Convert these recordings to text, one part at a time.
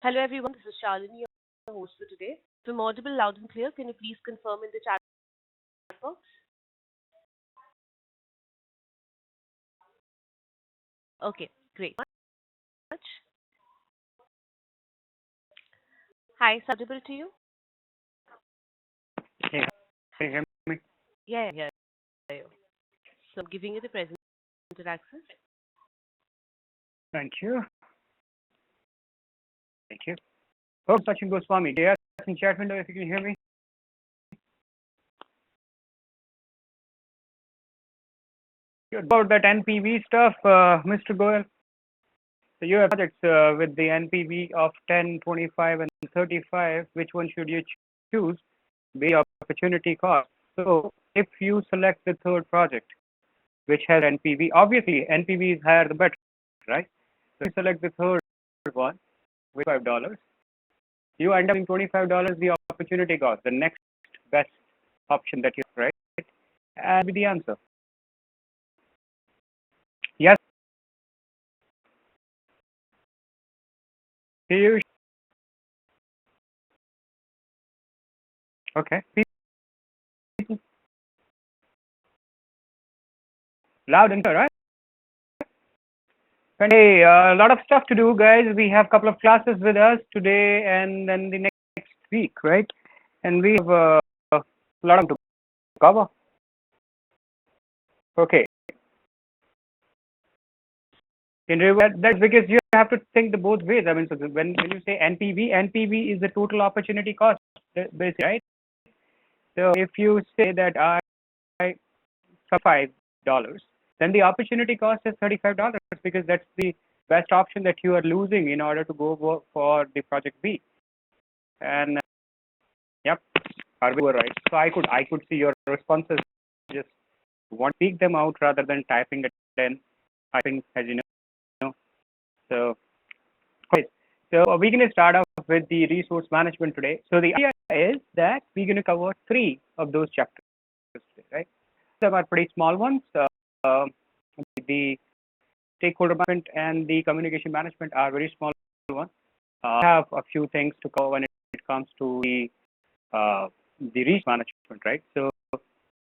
Hello everyone, this is Shalini, your host for today. If I'm audible loud and clear, can you please confirm in the chat box? Okay, great. Much. Hi, is audible to you? Hey, can you hear me? Yeah. So I'm giving you the presented access. Thank you. Thank you. Oh, Sachin Goswami, do you ask in chat window if you can hear me? Good. About that NPV stuff, Mr. Goel. So you have projects with the NPV of 10, 25, and 35. Which one should you choose? Based on opportunity cost. So if you select the third project, which has NPV, obviously NPV is higher the better, right? So if you select the third one with $5, you end up in $25 the opportunity cost, the next best option that you have, right? And with the answer. Yes. Piyush. Okay. Loud and clear, right? And hey, a lot of stuff to do, guys. We have a couple of classes with us today and then the next week, right? And we have a lot of to cover. Okay. That's because you have to think the both ways. I mean, so when you say NPV is the total opportunity cost, basically, right? So if you say that I $5, then the opportunity cost is $35 because that's the best option that you are losing in order to go for the project B. And yep, we were right. So I could see your responses. Just want to speak them out rather than typing it in. Typing, as you know. So, okay. So we're going to start off with the resource management today. So the idea is that we're going to cover 3 of those chapters today, right? Some are pretty small ones. The stakeholder management and the communication management are very small ones. I have a few things to cover when it comes to the resource management, right? So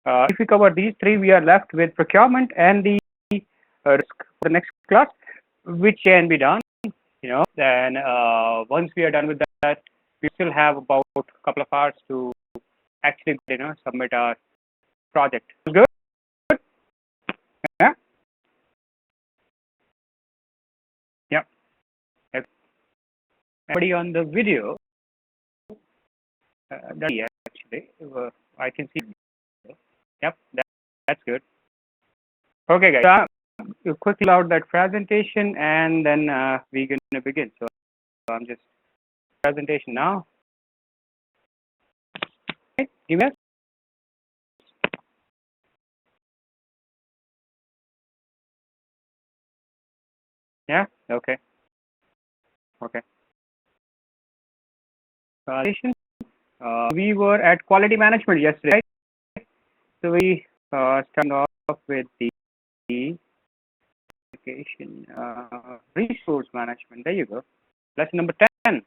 if we cover these 3, we are left with procurement and the risk for the next class, which can be done. Then once we are done with that, we still have about a couple of hours to actually submit our project. Good. Yeah. Yep. Everybody on the video, actually, I can see. Yep, that's good. Okay, guys. You quickly out that presentation, and then we're gonna begin. So I'm just presentation now. Okay, give me. Yeah. Okay. Okay. We were at quality management yesterday, right? So we started off with the application resource management. There you go. Lesson number 10.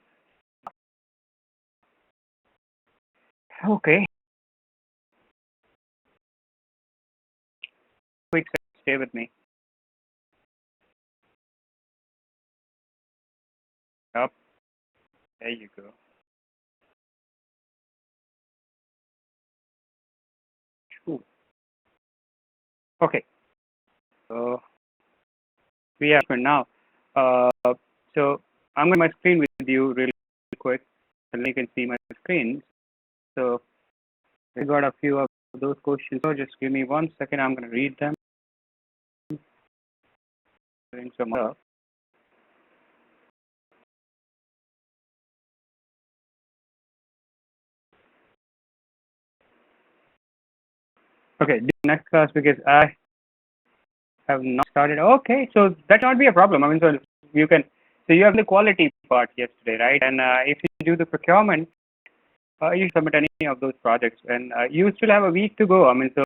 Okay. Quick, stay with me. Up. There you go. Ooh. Okay. So we have for now. So I'm going to my screen with you really quick, and you can see my screen. So I got a few of those questions. So just give me 1 second. I'm going to read them. Doing some stuff. Okay, next class because I have not started. Okay, so that not be a problem. I mean, so you can. So you have the quality part yesterday, right? And if you do the procurement, you submit any of those projects, and you still have a week to go. I mean, so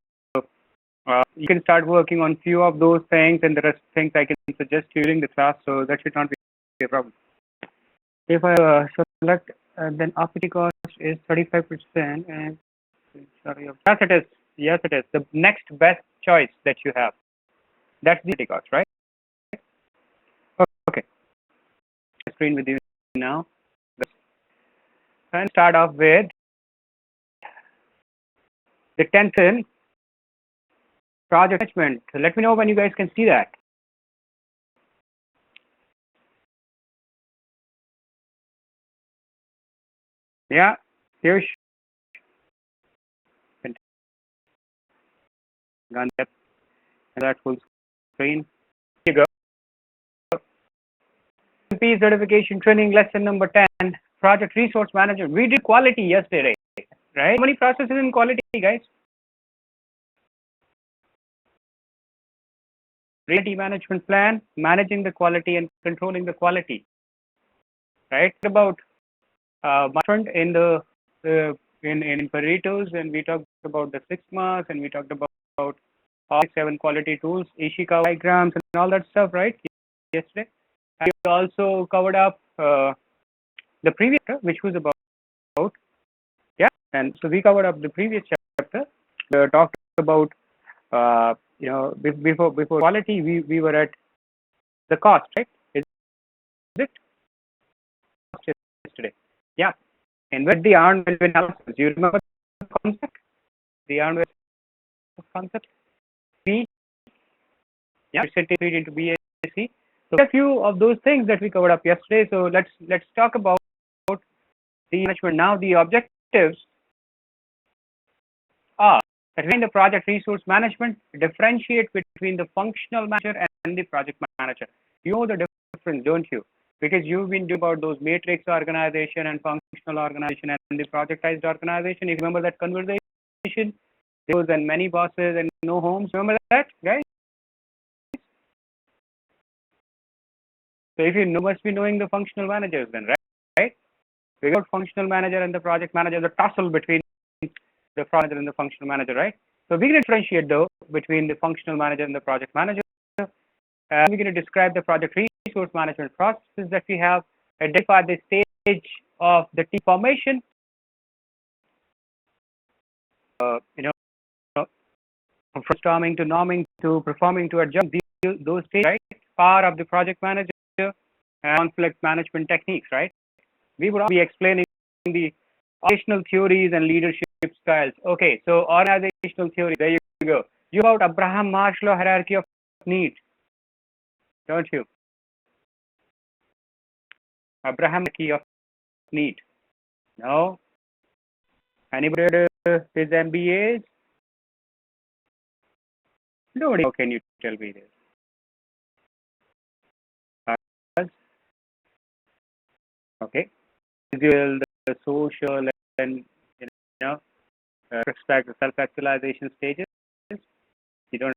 you can start working on few of those things, and the rest things I can suggest during the class. So that should not be a problem. If I select, then opportunity cost is 35%, and sorry, yes it is. Yes it is. The next best choice that you have. That's the opportunity cost, right? Okay. Screen with you now. And start off with the 10th in project management. Let me know when you guys can see that. Yeah, here's gun that full screen. Here you go. PMP certification training lesson number 10, project resource management. We did quality yesterday, right? How many processes in quality, guys? Quality management plan, managing the quality and controlling the quality, right? About front in the in Paretos, and we talked about the 6 months, and we talked about all 7 quality tools, Ishikawa diagrams, and all that stuff, right? Yesterday, and we also covered up the previous chapter, which was about and so we covered up the previous chapter. We talked about before quality, we were at the cost, right? Is it yesterday? Yeah. And with the earned value analysis, you remember the concept? The earned value concept? B, yeah, percentage feed into BAC. So a few of those things that we covered up yesterday. So let's talk about the management now. The objectives are in the project resource management, differentiate between the functional manager and the project manager. You know the difference, don't you? Because you've been doing about those matrix organization and functional organization and the projectized organization. If you remember that conversation, there was and many bosses and no homes. Remember that, guys? So if you know, must be knowing the functional managers then, right? Right? We got functional manager and the project manager, the tussle between the project manager and the functional manager, right? So we're going to differentiate though between the functional manager and the project manager. We're going to describe the project resource management processes that we have, identify the stage of the team formation, from storming to norming to performing to adjust those stages, right? Power of the project manager and conflict management techniques, right? We would be explaining the organizational theories and leadership styles. Okay, so organizational theory, there you go. You about Abraham Maslow hierarchy of needs, don't you? Abraham hierarchy of need. No? Anybody read his MBAs? Nobody. How can you tell me this? Okay. The social and respect the self-actualization stages. You don't.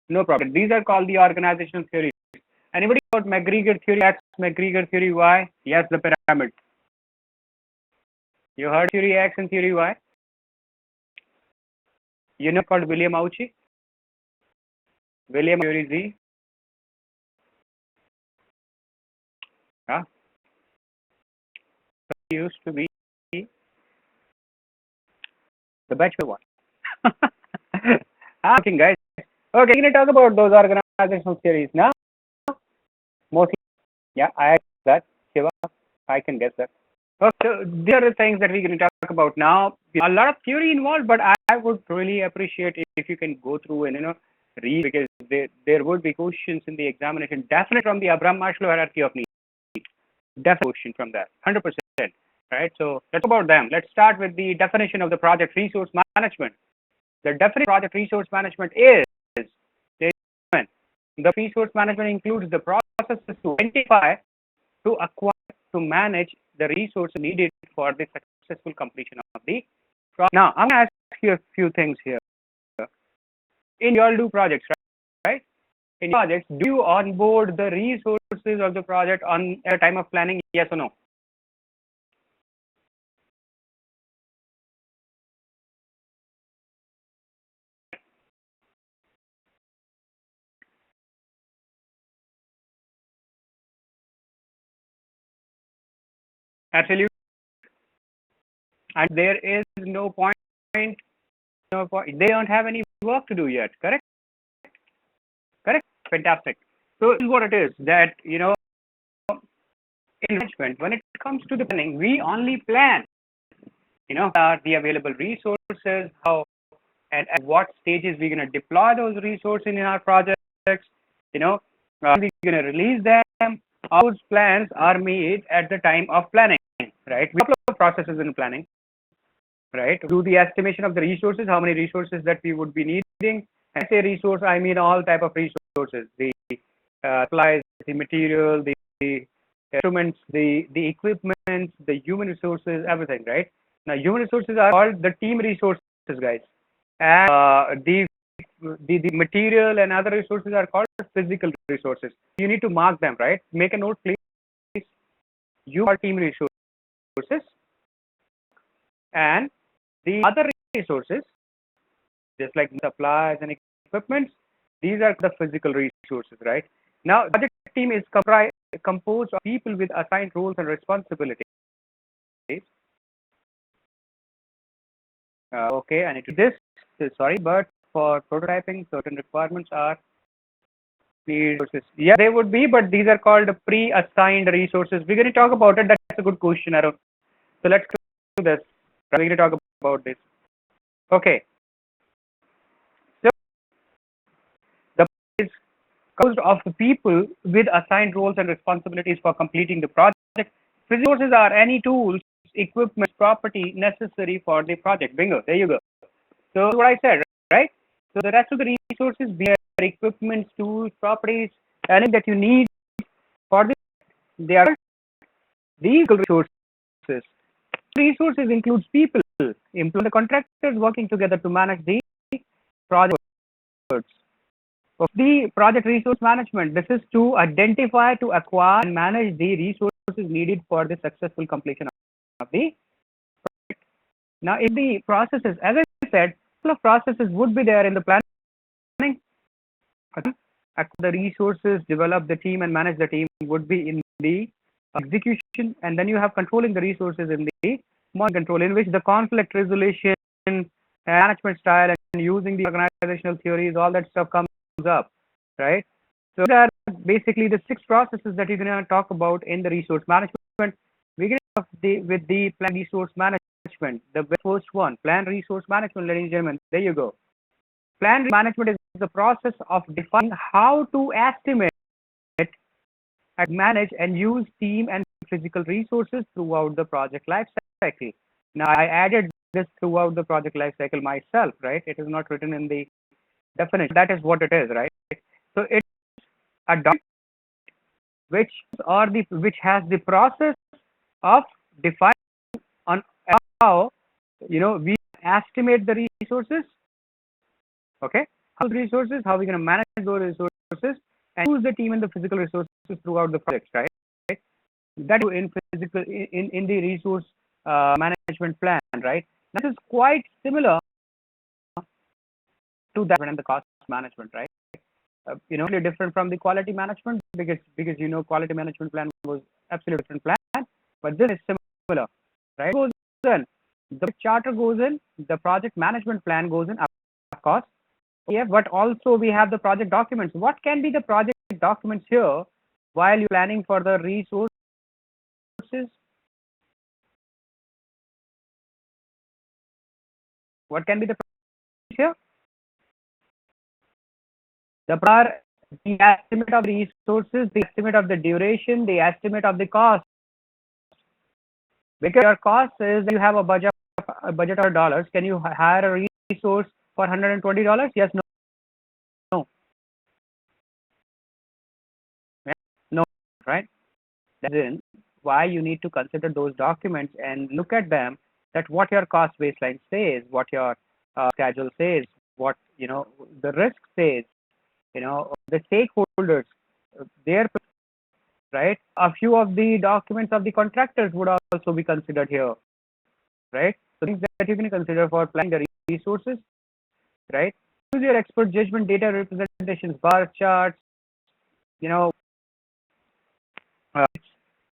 No problem. These are called the organizational theories. Anybody about McGregor theory? X, McGregor theory Y? Yes, the pyramid. You heard theory X and theory Y? You know called William Auchi? William theory Z? Huh? Used to be the bachelor one. Okay, guys. Okay, we're going to talk about those organizational theories now. Mostly, yeah, I that. Shiva, I can guess that. Okay, so these are the things that we're going to talk about now. A lot of theory involved, but I would really appreciate if you can go through and read, because there would be questions in the examination, definitely from the Abraham Maslow hierarchy of needs. Definitely question from that, 100%. Right. So let's talk about them. Let's start with the definition of the project resource management. The definition of project resource management is the resource management includes the processes to identify, to acquire, to manage the resources needed for the successful completion of the project. Now, I'm going to ask you a few things here. In your do projects, right? In projects, do you onboard the resources of the project on at a time of planning? Yes or no? Absolutely. And there is no point, they don't have any work to do yet, correct? Correct? Fantastic. So this is what it is, that, in management, when it comes to the planning, we only plan, are the available resources, how and at what stages we're going to deploy those resources in our projects, we're going to release them. All those plans are made at the time of planning, right? We have a couple of processes in planning, right? Do the estimation of the resources, how many resources that we would be needing. And I say resource, I mean all type of resources, the supplies, the material, the instruments, the equipment, the human resources, everything, right? Now, human resources are called the team resources, guys. And the material and other resources are called physical resources. You need to mark them, right? Make a note, please. You are team resources, and the other resources, just like supplies and equipment, these are the physical resources, right? Now, the project team is composed of people with assigned roles and responsibilities. Okay, I need to do this. Sorry, but for prototyping, certain requirements are resources. Yeah, they would be, but these are called pre-assigned resources. We're going to talk about it. That's a good question, Arun. So let's do this. We're going to talk about this. Okay. So the is composed of people with assigned roles and responsibilities for completing the project. Resources are any tools, equipment, property necessary for the project. Bingo. There you go. So what I said, right? So the rest of the resources, be it equipment, tools, properties, anything that you need for this, they are these resources. Resources includes people, employ the contractors working together to manage the project. Of the project resource management, this is to identify, to acquire, and manage the resources needed for the successful completion of the project. Now, if the processes, as I said, couple of processes would be there in the planning. The resources, develop the team, and manage the team would be in the execution, and then you have controlling the resources in the monitoring control, in which the conflict resolution, management style, and using the organizational theories, all that stuff comes up, right? So these are basically the 6 processes that you're going to talk about in the resource management. We're going to start with the plan resource management, the first one, plan resource management, ladies and gentlemen. There you go. Plan management is the process of defining how to estimate, manage, and use team and physical resources throughout the project life cycle. Now, I added this throughout the project life cycle myself, right? It is not written in the definition. That is what it is, right? So it's a document which has the process of defining on how we estimate the resources. Okay, how the resources, how we're going to manage those resources, and use the team and the physical resources throughout the project, right? That in physical in the resource management plan, right? This is quite similar to that and the cost management, right? Really different from the quality management, because quality management plan was absolutely different plan, but this is similar, right? Goes in, the charter goes in, the project management plan goes in, of course. Yeah, but also we have the project documents. What can be the project documents here while you're planning for the resources? What can be the here? The estimate of resources, the estimate of the duration, the estimate of the cost. Because your cost is, you have a budget of dollars. Can you hire a resource for $120? Yes, no. No, right? That's in why you need to consider those documents and look at them, that what your cost baseline says, what your schedule says, what the risk says, the stakeholders, their, right? A few of the documents of the contractors would also be considered here, right? So things that you can consider for planning the resources, right? Use your expert judgment, data representations, bar charts,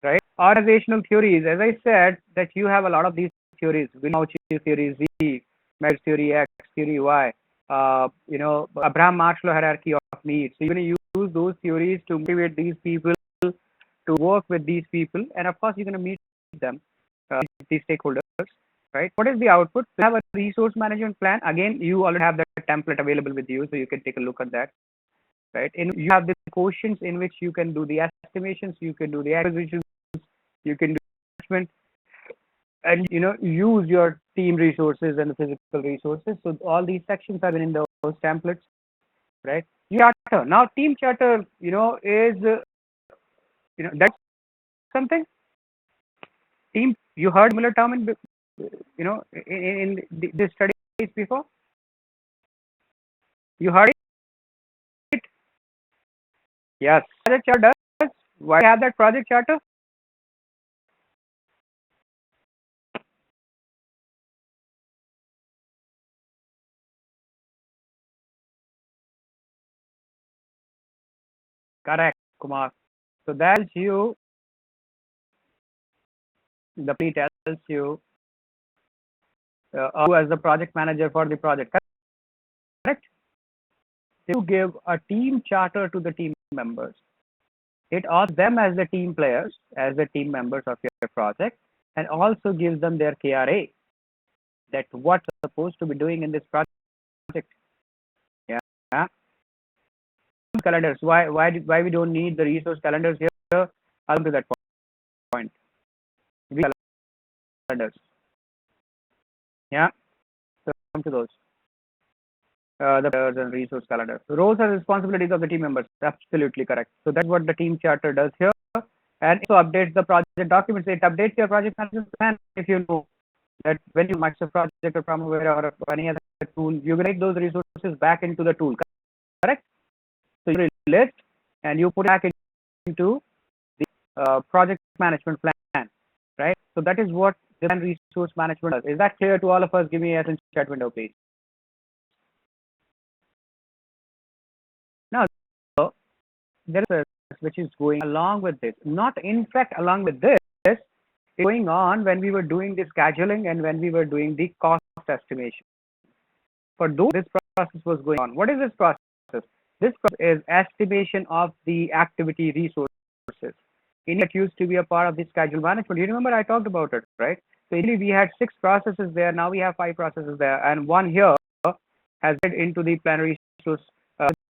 right? Organizational theories, as I said, that you have a lot of these theories, William theory Z, Merit theory X, theory Y, Abraham Maslow hierarchy of needs. So you're going to use those theories to motivate these people, to work with these people, and of course, you're going to meet them, these stakeholders, right? What is the output? You have a resource management plan. Again, you already have that template available with you, so you can take a look at that, right? You have the quotients in which you can do the estimations, you can do the acquisitions, you can do management, and use your team resources and the physical resources. So all these sections are in those templates, right? Charter. Now, team charter, is that's something. Team. You heard similar term in the studies before. You heard it. Yes. Project charter does. Why have that project charter? Correct, Kumar. So that tells you, the P tells you who as the project manager for the project. Correct? To give a team charter to the team members. It asks them as the team players, as the team members of your project, and also gives them their KRA, that what's supposed to be doing in this project. Yeah. Calendars. Why we don't need the resource calendars here? I'll come to that point. Calendars. Yeah. So come to those. The players and resource calendar. The roles and responsibilities of the team members. Absolutely correct. So that's what the team charter does here. And it also updates the project documents. It updates your project management plan. If you know that when you Microsoft Project or Primavera or any other tool, you write those resources back into the tool. Correct? So you list and you put it back into the project management plan. Right? So that is what design resource management does. Is that clear to all of us? Give me a in chat window, please. Now, there is a which is going along with this. Not in fact along with this, it's going on when we were doing the scheduling and when we were doing the cost estimation. For those, this process was going on. What is this process? This process is estimation of the activity resources. It used to be a part of the schedule management. You remember I talked about it, right? So initially we had 6 processes there. Now we have 5 processes there, and one here has led into the plan resource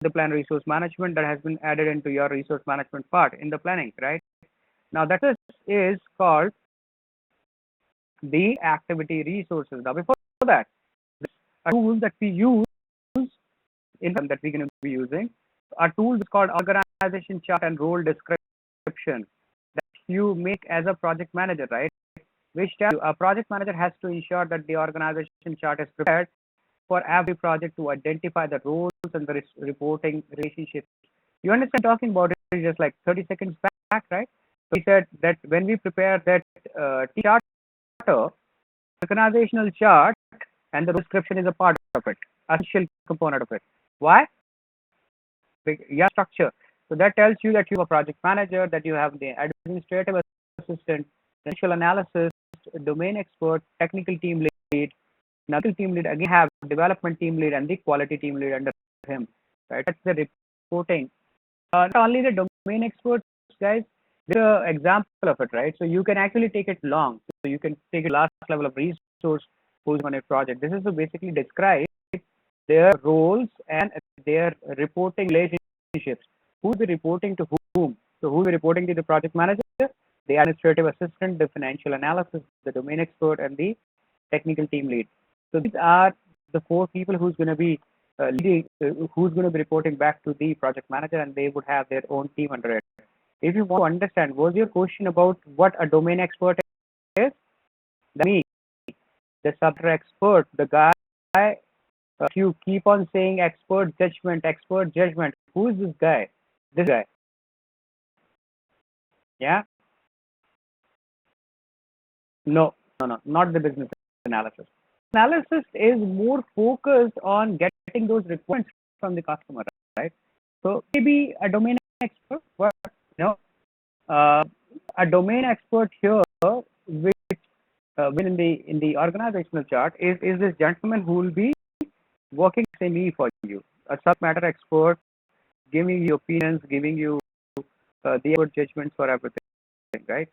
the plan resource management that has been added into your resource management part in the planning, right? Now that is called the activity resources. Now before that, a tool that we use in that we're going to be using, a tool is called organization chart and role description that you make as a project manager, right? Which tells you a project manager has to ensure that the organization chart is prepared for every project to identify the roles and the reporting relationships. You understand talking about it just like 30 seconds back, right? So we said that when we prepare that charter, organizational chart and the description is a part of it, essential component of it. Why? Yeah, structure. So that tells you that you have a project manager, that you have the administrative assistant, financial analysis, domain expert, technical team lead. Technical team lead again have development team lead and the quality team lead under him. Right? That's the reporting. Not only the domain experts, guys. There's an example of it, right? So you can actually take it long. So you can take a last level of resource who's on a project. This is to basically describe their roles and their reporting relationships. Who's the reporting to whom? So who's the reporting to the project manager, the administrative assistant, the financial analysis, the domain expert, and the technical team lead. So these are the 4 people who's going to be leading, who's going to be reporting back to the project manager, and they would have their own team under it. If you want to understand, was your question about what a domain expert is? That means the subject expert, the guy. If you keep on saying expert judgment, who is this guy? This guy. Yeah? No, not the business analysis. Analysis is more focused on getting those requirements from the customer, right? So maybe a domain expert, but a domain expert here, which in the organizational chart is this gentleman who will be working SME for you, a subject matter expert, giving you opinions, giving you the expert judgments for everything, right?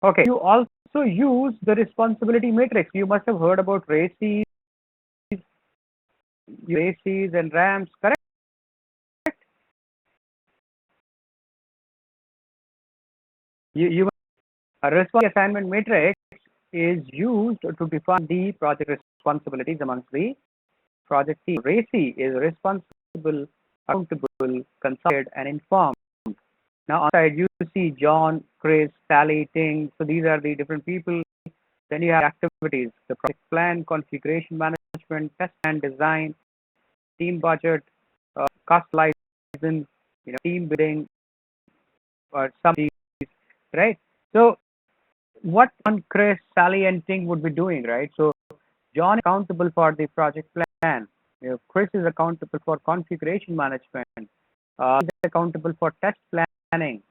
Okay. You also use the responsibility matrix. You must have heard about RACIs, and RAMs, correct? You a responsibility assignment matrix is used to define the project responsibilities amongst the project team. RACI is responsible, accountable, consulted, and informed. Now, on the side, you see John, Chris, Sally, Ting. So these are the different people. Then you have activities, the project plan, configuration management, test and design, team budget, cost license, team building, or some, right? So what John, Chris, Sally, and Ting would be doing, right? So John is accountable for the project plan. Chris is accountable for configuration management. Is accountable for test planning.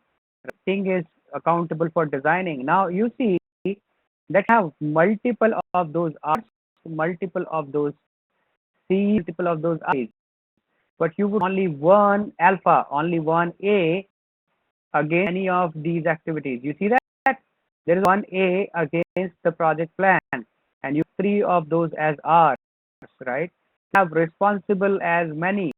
Ting is accountable for designing. Now you see that have multiple of those R's, multiple of those C's, multiple of those I's, but you would only one alpha, only one A against any of these activities. You see that there is one A against the project plan, and you have three of those as R's, right? You have responsible as many.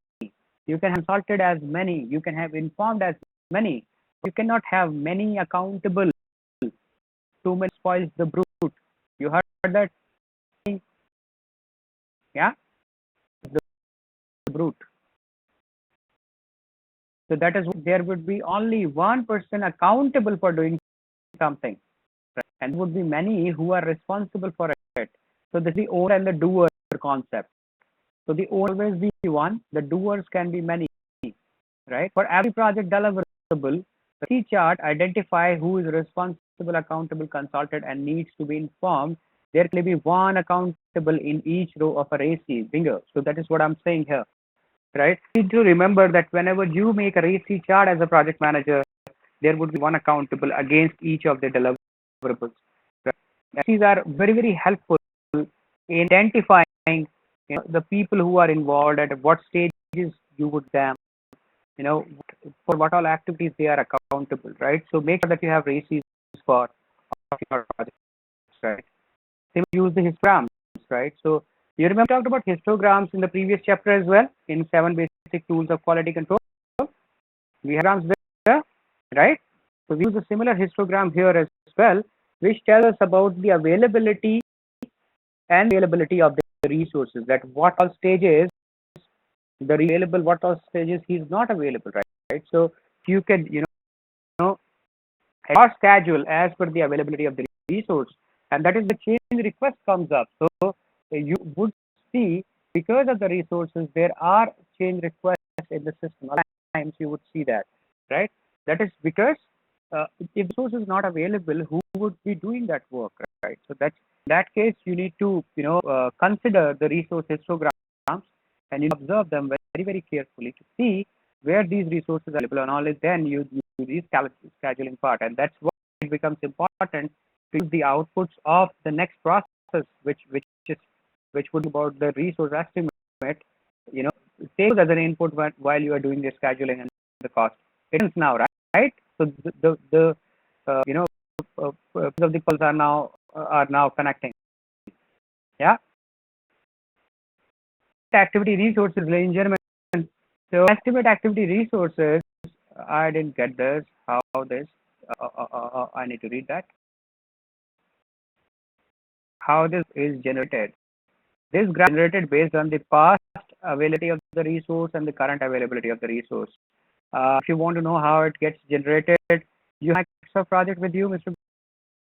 You can have consulted as many. You can have informed as many. You cannot have many accountable. Too many spoils the brute. You heard that? Yeah? The brute. So that is, there would be only one person accountable for doing something. And there would be many who are responsible for it. So this is the owner and the doer concept. So the owner always be one, the doers can be many, right? For every project deliverable, the C chart identify who is responsible, accountable, consulted, and needs to be informed. There can be one accountable in each row of a RACI. Bingo. So that is what I'm saying here, right? You need to remember that whenever you make a RACI chart as a project manager, there would be one accountable against each of the deliverables. Right? These are very, very helpful in identifying the people who are involved, at what stages you would them, for what all activities they are accountable, right? So make sure that you have RACIs for your projects, right? Simply use the histograms, right? So you remember we talked about histograms in the previous chapter as well, in 7 basic tools of quality control. We have histograms there, right? So we use a similar histogram here as well, which tells us about the availability and availability of the resources, that what all stages the available, what all stages he is not available, right? So you can, or schedule as per the availability of the resource, and that is the change request comes up. So you would see, because of the resources, there are change requests in the system. At times you would see that, right? That is because if the resource is not available, who would be doing that work, right? So in that case, you need to consider the resource histograms, and you observe them very, very carefully to see where these resources are available, and only then you do the scheduling part. And that's why it becomes important to use the outputs of the next process, which would be about the resource estimate, take as an input while you are doing the scheduling and the cost. It is now, right? So the of the pulse are now connecting. Yeah. Activity resources, ladies and gentlemen. So estimate activity resources. I didn't get this. How this? I need to read that. How this is generated? This graph is generated based on the past availability of the resource and the current availability of the resource. If you want to know how it gets generated, you have a project with you, Mr.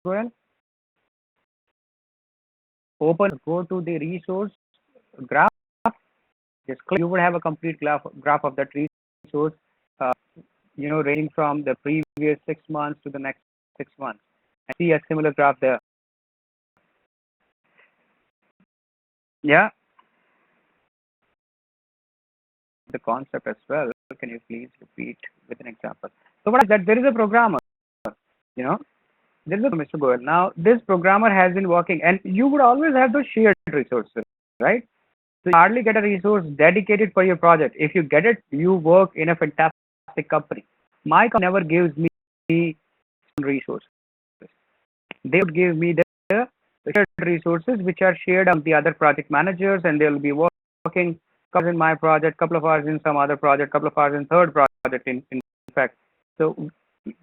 Goel. Go to the resource graph. Just click. You would have a complete graph of that resource, ranging from the previous 6 months to the next 6 months. And see a similar graph there. Yeah. the concept as well. Can you please repeat with an example? So what is that? There is a programmer, you know, there is a Mr. Goel. Now this programmer has been working, and you would always have those shared resources, right? So you hardly get a resource dedicated for your project. If you get it, you work in a fantastic company. My company never gives me resources. They would give me the shared resources which are shared among the other project managers, and they will be working couple in my project, couple of hours in some other project, couple of hours in third project in fact. So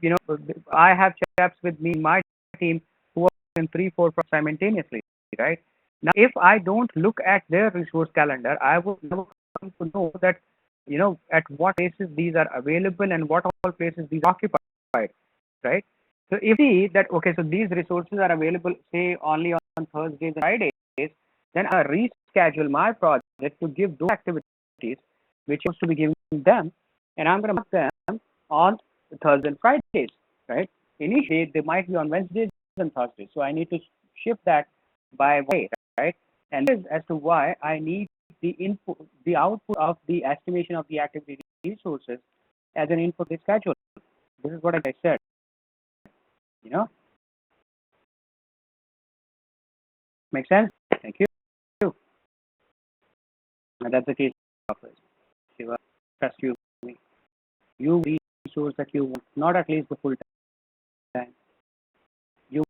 you know, I have chaps with me in my team who work in 3 4 projects simultaneously, right? Now if I don't look at their resource calendar, I would never come to know that, you know, at what places these are available and what all places these are occupied, right? So if we see that, okay, so these resources are available, say, only on Thursdays and Fridays, then I reschedule my project to give those activities which used to be given them, and I'm going to mark them on Thursdays and Fridays, right? Initially, they might be on Wednesdays and Thursdays, so I need to shift that by one day, right? And this is as to why I need the input, the output of the estimation of the activity resources as an input to the schedule. This is what I said, you know. Make sense? Thank you. And that's the case of it. Shiva, trust you. You resource that you want, not at least the full time. You,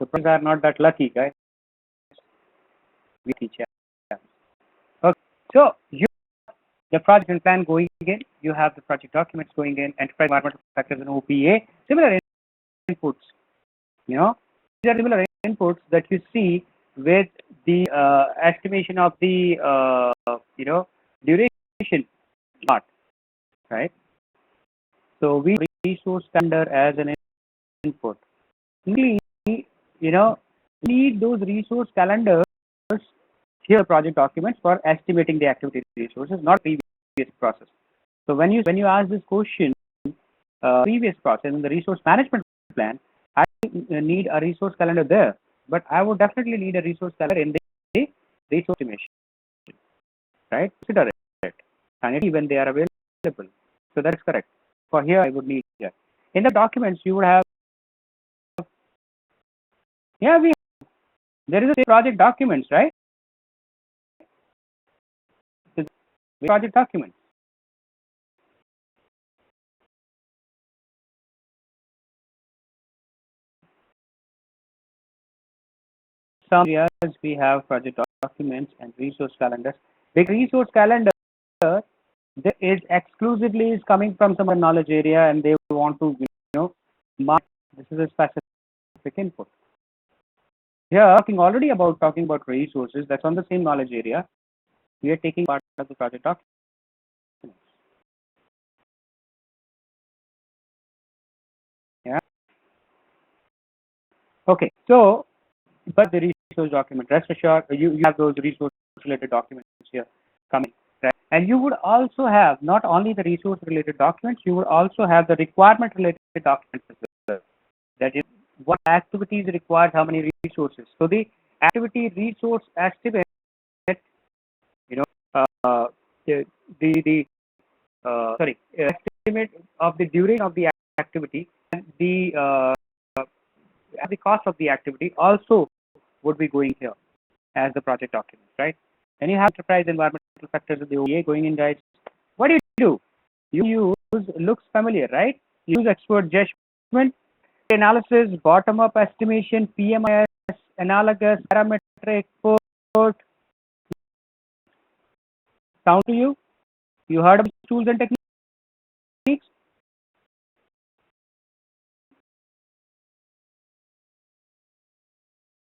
the pros are not that lucky, guys. We teach you. Okay. So you, the project and plan going in, you have the project documents going in, enterprise environmental factors and OPA, similar inputs. You know, these are similar inputs that you see with the estimation of the you know, duration part, right? So we resource calendar as an input. We, you know, need those resource calendars here project documents for estimating the activity resources, not previous process. So when you ask this question, previous process in the resource management plan, I need a resource calendar there, but I would definitely need a resource calendar in the resource estimation, right? Consider it, and when they are available. So that's correct. For here, I would need here. In the documents, you would have, yeah, there is a project documents, right? Project documents. Some areas we have project documents and resource calendars. The resource calendar is exclusively is coming from some knowledge area, and they want to, you know, mark this is a specific input. Here, talking about resources that's on the same knowledge area. We are taking part of the project document. Yeah. Okay. So, but the resource document, rest assured, you have those resource related documents here coming, right? And you would also have not only the resource related documents, you would also have the requirement related documents as well. That is, what activities require how many resources. So the activity resource estimate, you know, the estimate of the duration of the activity and the cost of the activity also would be going here as the project document, right? And you have enterprise environmental factors of the OEA going in, guys. What do? You use, looks familiar, right? You use expert judgment, analysis, bottom-up estimation, PMIS, analogous, parametric, port. Sound to you? You heard of these tools and techniques?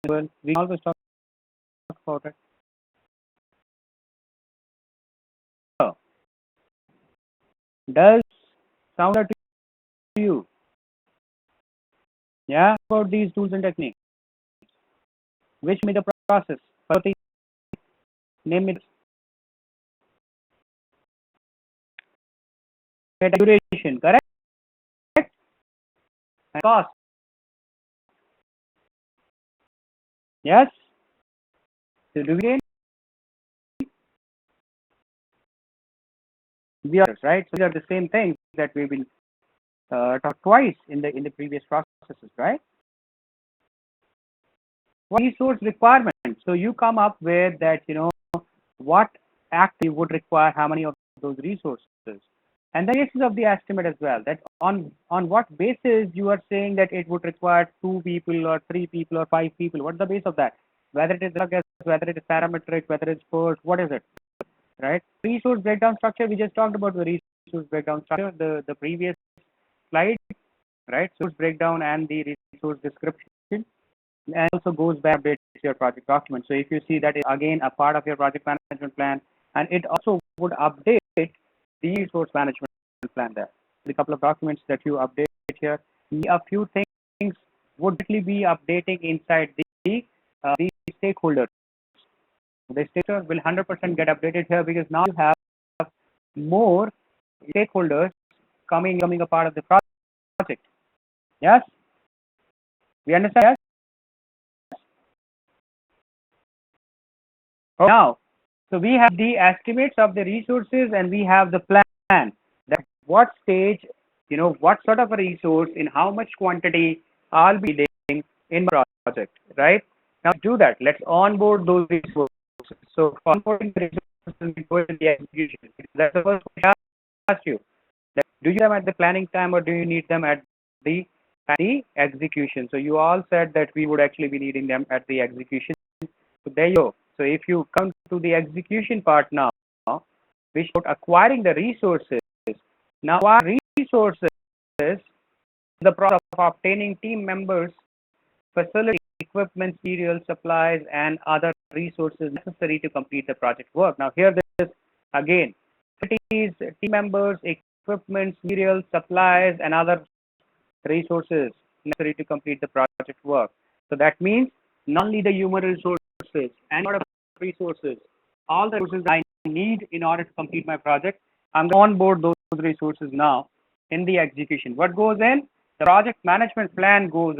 Well, we always talk about it. So, does sound to you? Yeah, about these tools and techniques. Which me the process? Name me the duration, correct? And cost. Yes. So do we the others, right? So these are the same things that we've been taught twice in the previous processes, right? What resource requirement? So you come up with that, what actually would require how many of those resources, and the basis of the estimate as well. That on what basis you are saying that it would require 2 people or 3 people or 5 people. What's the base of that? Whether it is guess, whether it is parametric, whether it's first, what is it, right? Resource breakdown structure. We just talked about the resource breakdown structure, the previous slide, right? Source breakdown and the resource description, and also goes back to your project document. So if you see that is again a part of your project management plan, and it also would update the resource management plan there. The couple of documents that you update here, a few things would definitely be updating inside the stakeholders. The stakeholders will 100% get updated here because now you have more stakeholders coming a part of the project. Yes, we understand. Yes. Now, so we have the estimates of the resources and we have the plan. That what stage, what sort of a resource in how much quantity I'll be needing in my project, right? Now to do that, let's onboard those resources. So for onboarding the resources, we go into the execution. That's the first question I asked you. That do you need them at the planning time or do you need them at the execution? So you all said that we would actually be needing them at the execution. So there you go. So if you come to the execution part now, which is acquiring the resources. Now our resources, the process of obtaining team members, facility, equipment, materials, supplies, and other resources necessary to complete the project work. Now here this again, facilities, team members, equipment, materials, supplies, and other resources necessary to complete the project work. So that means not only the human resources and lot of resources, all the resources I need in order to complete my project, I'm going to onboard those resources now in the execution. What goes in? The project management plan goes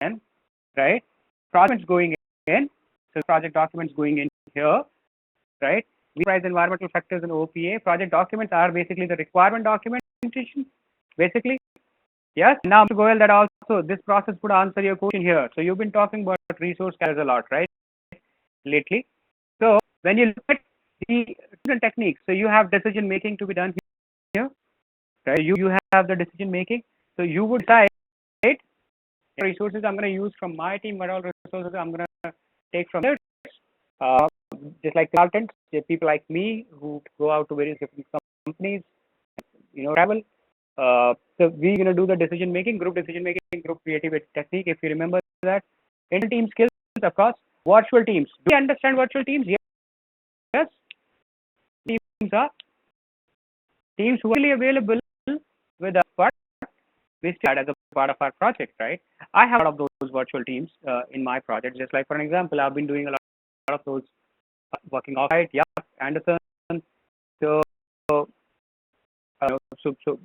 in, right? Projects going in, so project documents going in here, right? We price environmental factors in OPA. Project documents are basically the requirement documentation, basically. Yes. Now, Mr. Goyal, that also this process would answer your question here. So you've been talking about resource carriers a lot, right? Lately. So when you look at the different techniques, so you have decision making to be done here, right? You have the decision making. So you would decide resources I'm going to use from my team, what all resources I'm going to take from there. Just like consultants, people like me who go out to various different companies, travel. So we're going to do the decision making, group creative technique. If you remember that, in team skills, of course, virtual teams. Do you understand virtual teams? Yes. Teams are teams who are really available with us, but we still as a part of our project, right? I have a lot of those virtual teams in my project. Just like for an example, I've been doing a lot of those working offsite. Yeah, Anderson. So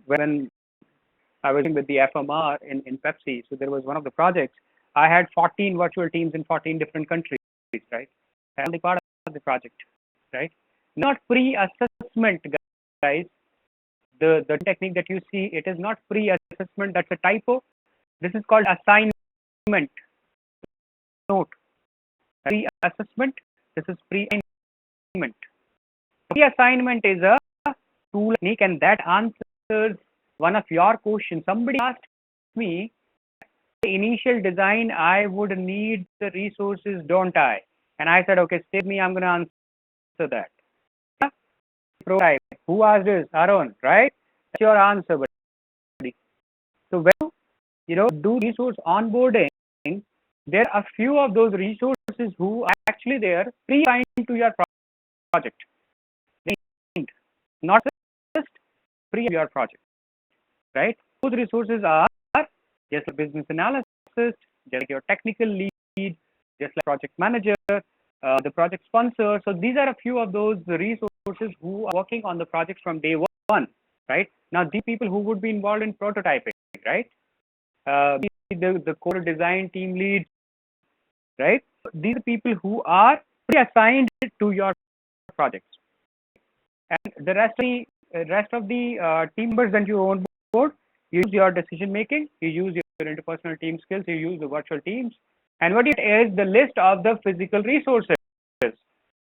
when I was with the FMR in Pepsi, so there was one of the projects. I had 14 virtual teams in 14 different countries, right? And the part of the project, right? Not pre-assessment, guys. The technique that you see, it is not pre-assessment. That's a typo. This is called assignment. Note. Pre-assessment. This is pre-assignment. Pre-assignment is a tool technique, and that answers one of your questions. Somebody asked me, the initial design, I would need the resources, don't I? And I said, okay, stay with me, I'm going to answer that. Prototype. Who asked this? Arun, right? That's your answer, buddy. So when you do resource onboarding, there are a few of those resources who are actually there pre-assigned to your project. Not just pre your project, right? Those resources are just like business analysis, just like your technical lead, just like project manager, the project sponsor. So these are a few of those resources who are working on the project from day one, right? Now, these people who would be involved in prototyping, right? The core design team lead, right? These are people who are pre-assigned to your projects. And the rest of the rest of the team members that you on board, you use your decision making, you use your interpersonal team skills, you use the virtual teams, and what you get is the list of the physical resources,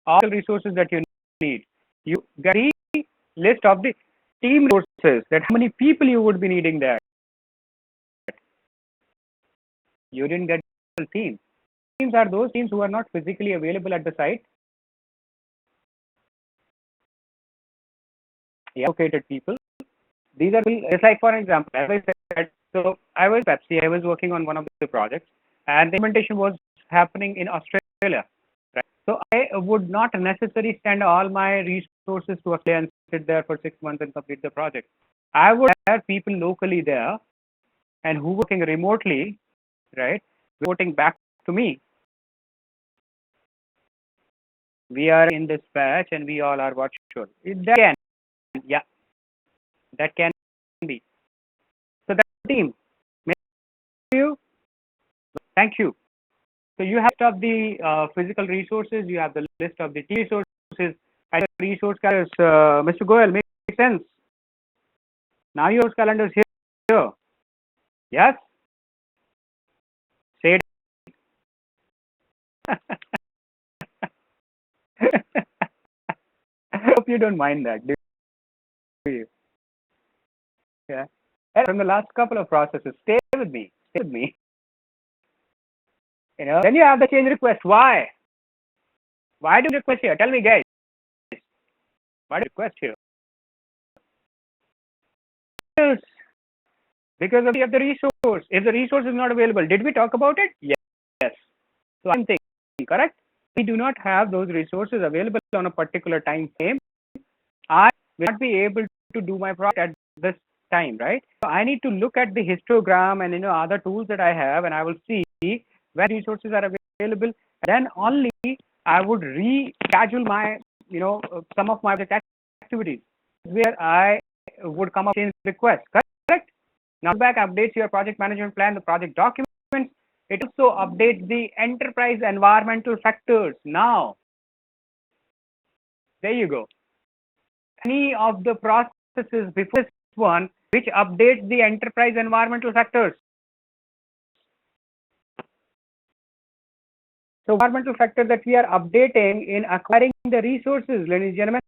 all resources that you need. You get the list of the team resources, that how many people you would be needing there. You didn't get the team. Teams are those teams who are not physically available at the site. Allocated people. These are just like, for example, as I said, so I was Pepsi. I was working on one of the projects, and the implementation was happening in Australia. Right? So I would not necessarily send all my resources to Australia and sit there for 6 months and complete the project. I would have people locally there and who working remotely, right, reporting back to me. We are in dispatch and we all are virtual. That can, yeah, that can be. So that's the team. Thank you. So you have of the physical resources, you have the list of the resources, and the resource calendars. Mr. Goel, makes sense. Now your calendar is here. Yes? Say it. I hope you don't mind that, do you? Yeah. And from the last couple of processes, stay with me. Stay with me. You know, then you have the change request. Why? Why do you request here? Tell me, guys. Why do you request here? Because of the resource. If the resource is not available, did we talk about it? Yes. So I'm thinking, correct? We do not have those resources available on a particular time frame. I will not be able to do my project at this time, right? So I need to look at the histogram and other tools that I have, and I will see when resources are available. Then only I would reschedule my some of my activities where I would come up with request. Correct? Now back updates your project management plan, the project documents. It also updates the enterprise environmental factors. Now, there you go. Any of the processes before this one which updates the enterprise environmental factors. So environmental factor that we are updating in acquiring the resources, ladies and gentlemen.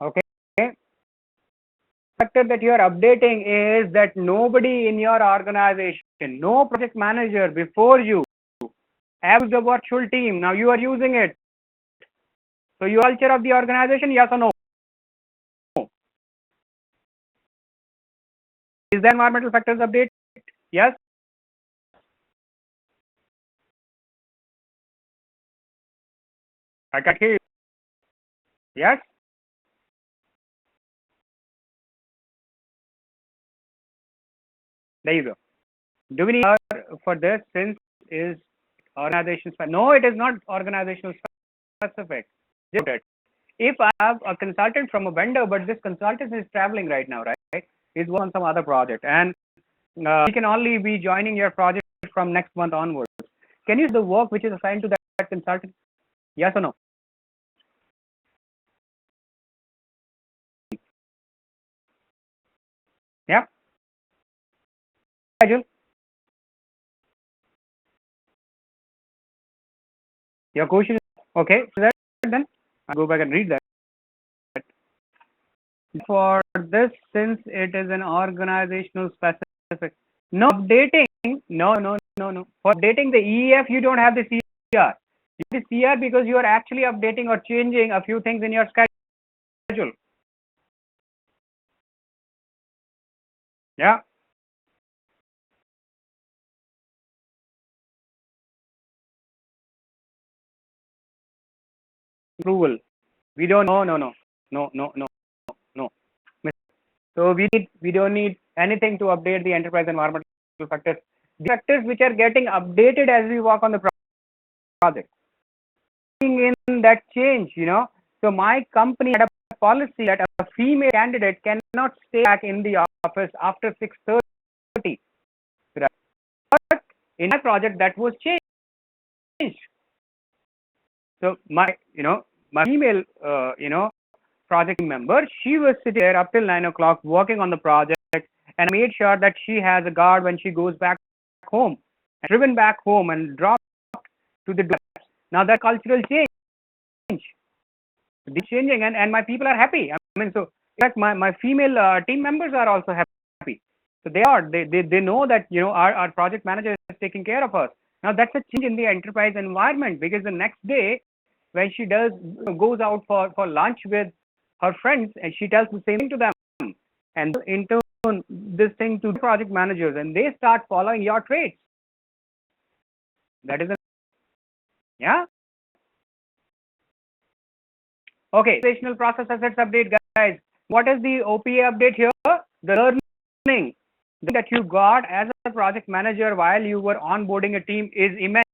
Okay. Factor that you are updating is that nobody in your organization, no project manager before you, have the virtual team. Now you are using it. So you culture of the organization, yes or no? Is the environmental factors update? Yes. I can hear you. Yes. There you go. Do we need for this since is organization specific? No, it is not organizational specific. If I have a consultant from a vendor, but this consultant is traveling right now, right? He's on some other project, and he can only be joining your project from next month onwards. Can you do the work which is assigned to that consultant? Yes or no? Yeah. Schedule. Your question is okay. So that then I'll go back and read that. For this, since it is an organizational specific, no updating. No. For updating the EF, you don't have the CR. You have the CR because you are actually updating or changing a few things in your schedule. Yeah. Approval. We don't. No. So we don't need anything to update the enterprise environmental factors. The factors which are getting updated as we work on the project. in that change, So my company had a policy that a female candidate cannot stay back in the office after 6:30. Right? But in my project, that was changed. So my female, project member, she was sitting there up till 9 o'clock working on the project, and made sure that she has a guard when she goes back home, and driven back home and dropped to the door. Now that cultural change, it's changing, and my people are happy. I mean, so in fact, my female team members are also happy. So they know that our project manager is taking care of us. Now that's a change in the enterprise environment, because the next day when she goes out for lunch with her friends, and she tells the same thing to them, and in turn this thing to the project managers, and they start following your traits. That is yeah. Okay, organizational process assets update, guys. What is the OPA update here? The learning that you got as a project manager while you were onboarding a team is immense.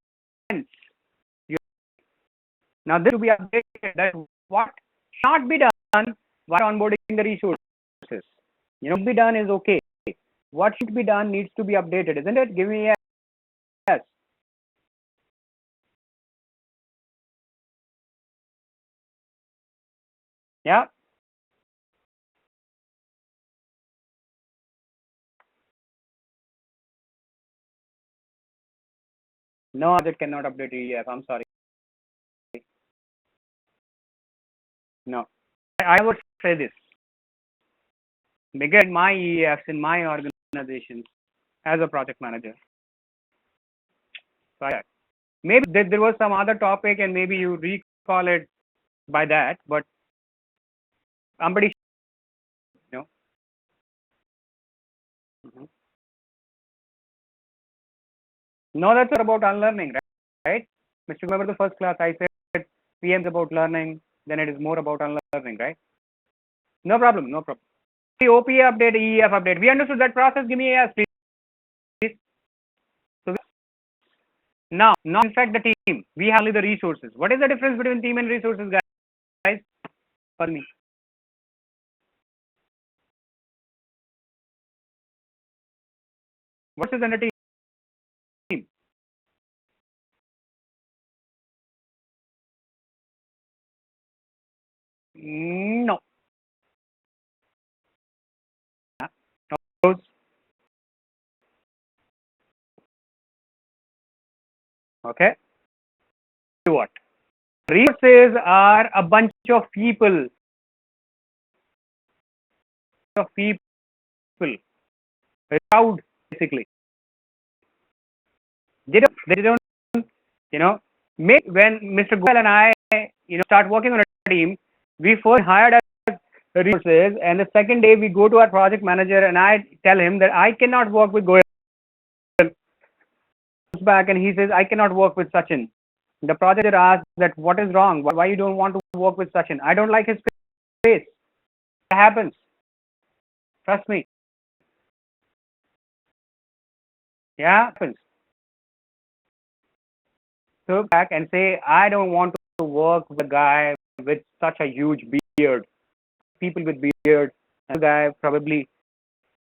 Now this to be updated. That what should not be done while onboarding the resources. Be done is okay. What should be done needs to be updated, isn't it? Give me a yes. Yeah. No, it cannot update EF. I'm sorry. No, I would say this. Because my EFs in my organizations as a project manager. So maybe there was some other topic, and maybe you recall it by that, but I'm pretty sure. No, that's about unlearning, right? Mr. Remember the first class I said PM is about learning, then it is more about unlearning, right? No problem, no problem. The OPA update, EF update. We understood that process. Give me a yes, please. So now, in fact, the team. We have only the resources. What is the difference between team and resources, guys? For me. What is under team? No. Okay. What? Resources are a bunch of people. Crowd, basically. They don't, make when Mr. Goel and I, start working on a team, we first hired our resources, and the second day we go to our project manager, and I tell him that I cannot work with Goel. Back, and he says I cannot work with Sachin. The project asks that what is wrong, why you don't want to work with Sachin. I don't like his face. It happens, trust me. Yeah, it happens. So back and say I don't want to work with a guy with such a huge beard. People with beard, and a guy probably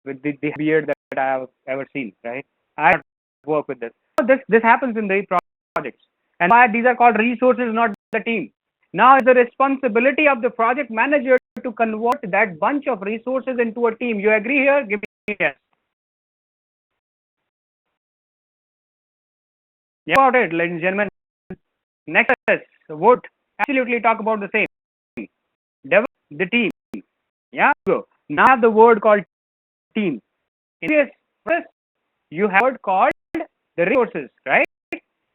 with the beard that I have ever seen, right? I don't work with this. This happens in the projects, and why these are called resources, not the team. Now it's the responsibility of the project manager to convert that bunch of resources into a team. You agree here? Give me a yes. Yeah, about it, ladies and gentlemen. Next is would absolutely talk about the same. Develop the team. Yeah, go. Now the word called team. In this process, you have a word called the resources, right?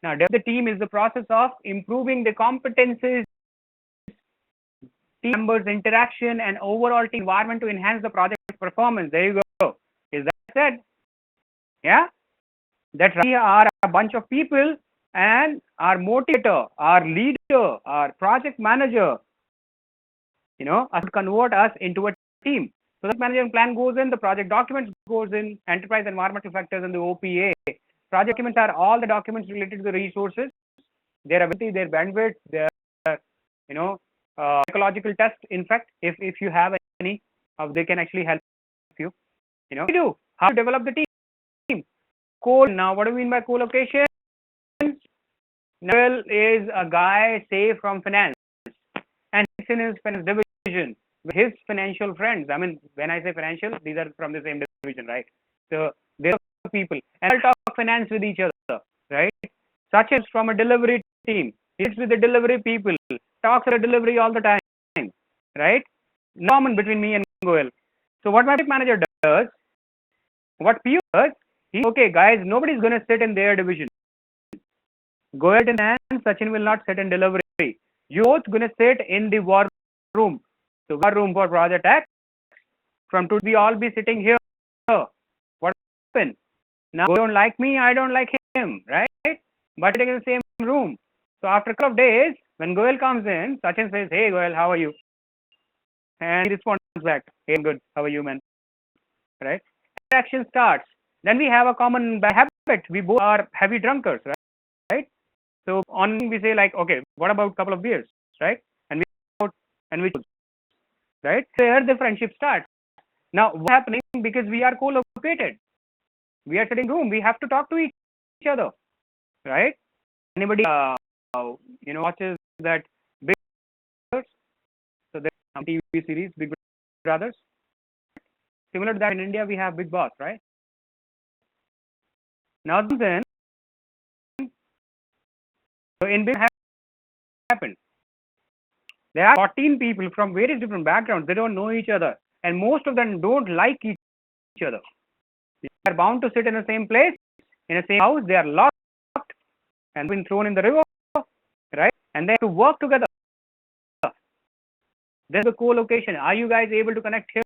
Now, the team is the process of improving the competencies, team members' interaction, and overall team environment to enhance the project performance. There you go. Is that said? Yeah? That we are a bunch of people, and our motivator, our leader, our project manager, convert us into a team. So the management plan goes in, the project documents goes in, enterprise environmental factors, and the OPA. Project documents are all the documents related to the resources, their ability, their bandwidth, their you know, psychological test. In fact, if you have any, they can actually help you. You know, do how to develop the team. Now, what do we mean by co-location? Noel is a guy, say, from finance, and he's in his finance division with his financial friends. I mean, when I say financial, these are from the same division, right? So they're people, and they'll talk finance with each other, right? Such as from a delivery team. He's with the delivery people, talks about delivery all the time, right? Common between me and Goel. So what my manager does, what PO does, okay, guys, nobody's going to sit in their division. Goel and Sachin will not sit in delivery. You both going to sit in the war room. So war room for Project X. From today, we all be sitting here. What happened? Now, you don't like me, I don't like him, right? But sitting in the same room. So after a couple of days, when Goel comes in, Sachin says, "Hey, Goel, how are you?" And he responds back, "Hey, I'm good. How are you, man?" Right? Interaction starts. Then we have a common habit. We both are heavy drunkards, right? So on we say like, okay, what about a couple of beers, right? And we out and we choose, right? So here the friendship starts. Now what's happening because we are co-located, we are sitting room, we have to talk to each other, right? Anybody watches that Big Brothers? So there's a TV series Big Brothers. Similar to that in India we have Big Boss, right? Now then, so in Big happened. There are 14 people from various different backgrounds. They don't know each other, and most of them don't like each other. They are bound to sit in the same place, in the same house. They are locked and been thrown in the river, right? And they have to work together. There's the co-location. Are you guys able to connect here?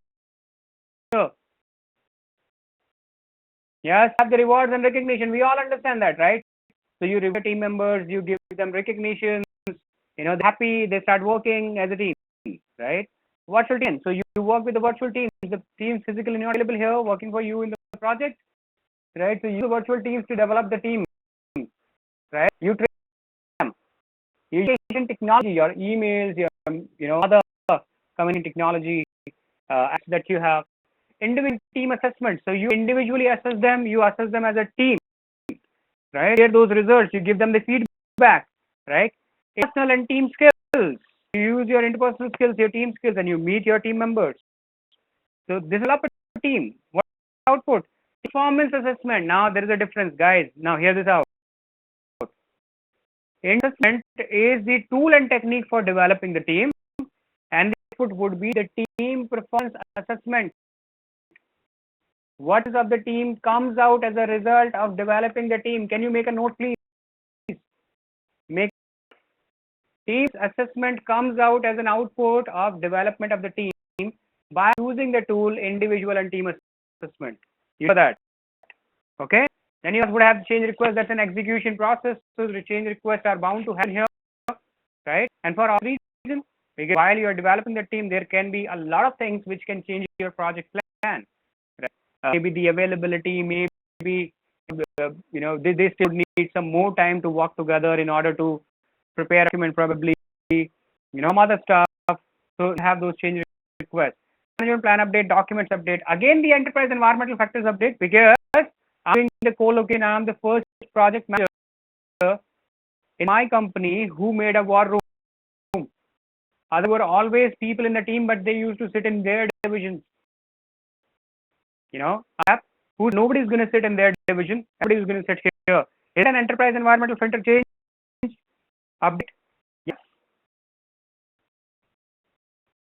Yes, have the rewards and recognition. We all understand that, right? So you reward team members, you give them recognition. They're happy, they start working as a team, right? Virtual team. So you work with the virtual teams. The teams physically not available here, working for you in the project, right? So you use the virtual teams to develop the team, right? You train them. You use technology, your emails, your other community technology apps that you have. Individual team assessment. So you individually assess them. You assess them as a team, right? Share those results. You give them the feedback, right? Personal and team skills. You use your interpersonal skills, your team skills, and you meet your team members. So this is up a team. What output? Performance assessment. Now there is a difference, guys. Now hear this out. Assessment is the tool and technique for developing the team, and the output would be the team performance assessment. What is of the team comes out as a result of developing the team? Can you make a note, please? Make team assessment comes out as an output of development of the team by using the tool individual and team assessment. You know that, okay? Then you would have change requests. That's an execution process. So the change requests are bound to happen here, right? And for all reasons, because while you are developing the team, there can be a lot of things which can change your project plan. Maybe the availability, maybe they still need some more time to work together in order to prepare a document, probably some other stuff. So have those change requests. Management plan update, documents update. Again, the enterprise environmental factors update, because I'm doing the co-location. I'm the first project manager in my company who made a war room. There were always people in the team, but they used to sit in their divisions. Who nobody is going to sit in their division, everybody is going to sit here. Is an enterprise environmental filter change update? Yes.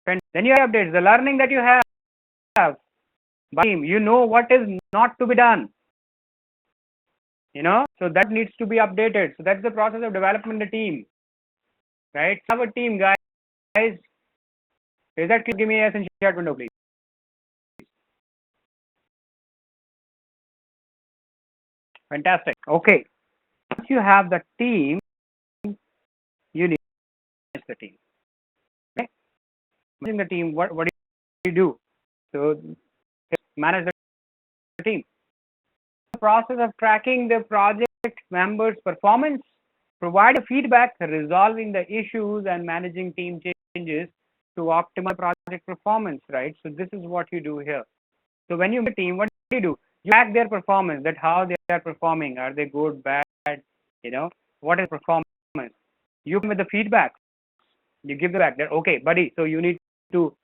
And then you have updates, the learning that you have by team, what is not to be done. So that needs to be updated. So that's the process of development the team, right? Have a team, guys. Is that clear? Give me a in chat window, please. Fantastic. Okay. Once you have the team, you need to manage the team. Okay? Managing the team, what do you do? So manage the team. The process of tracking the project members' performance provide feedback, resolving the issues, and managing team changes to optimize project performance, right? So this is what you do here. So when you meet a team, what do? You track their performance, that how they are performing. Are they good, bad? You know, what is performance? You come with the feedback. You give the back that, okay, buddy, so you need to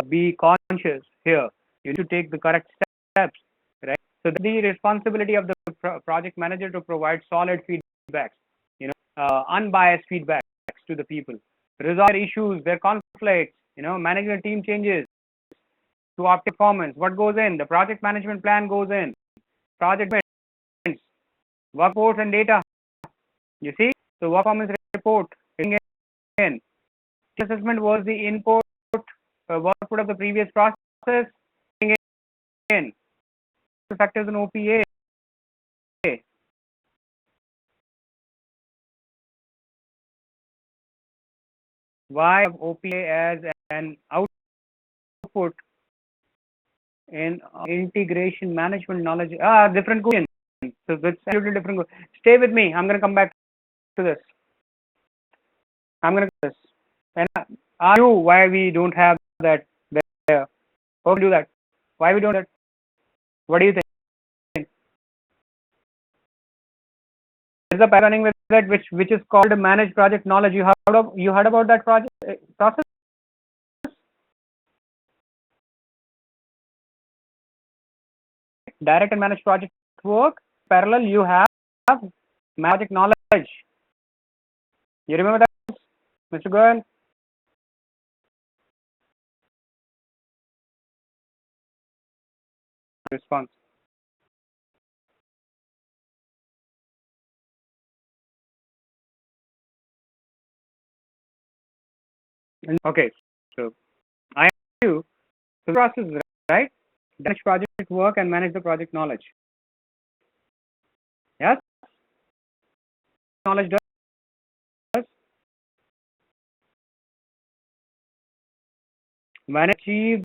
be conscious here. You need to take the correct steps, right? So the responsibility of the project manager to provide solid feedbacks, unbiased feedbacks to the people, resolve their issues, their conflicts, manage the team changes to optimize performance. What goes in? The project management plan goes in. Project events, work reports and data. You see, the work performance report in. Assessment was the input, output of the previous process. In factors in OPA. Why OPA as an output in integration management knowledge? Different question. So that's absolutely different. Stay with me. I'm going to come back to this. I'm going to do this. And are you why we don't have that there? How do that? Why we don't have that? What do you think? There's a pair running with that which is called managed project knowledge. You heard about that project process? Direct and managed project work. Parallel, you have project knowledge. You remember that, Mr. Goyal? Response. Okay, so I ask you the process, right? Manage project work and manage the project knowledge. Yes, knowledge does. When achieved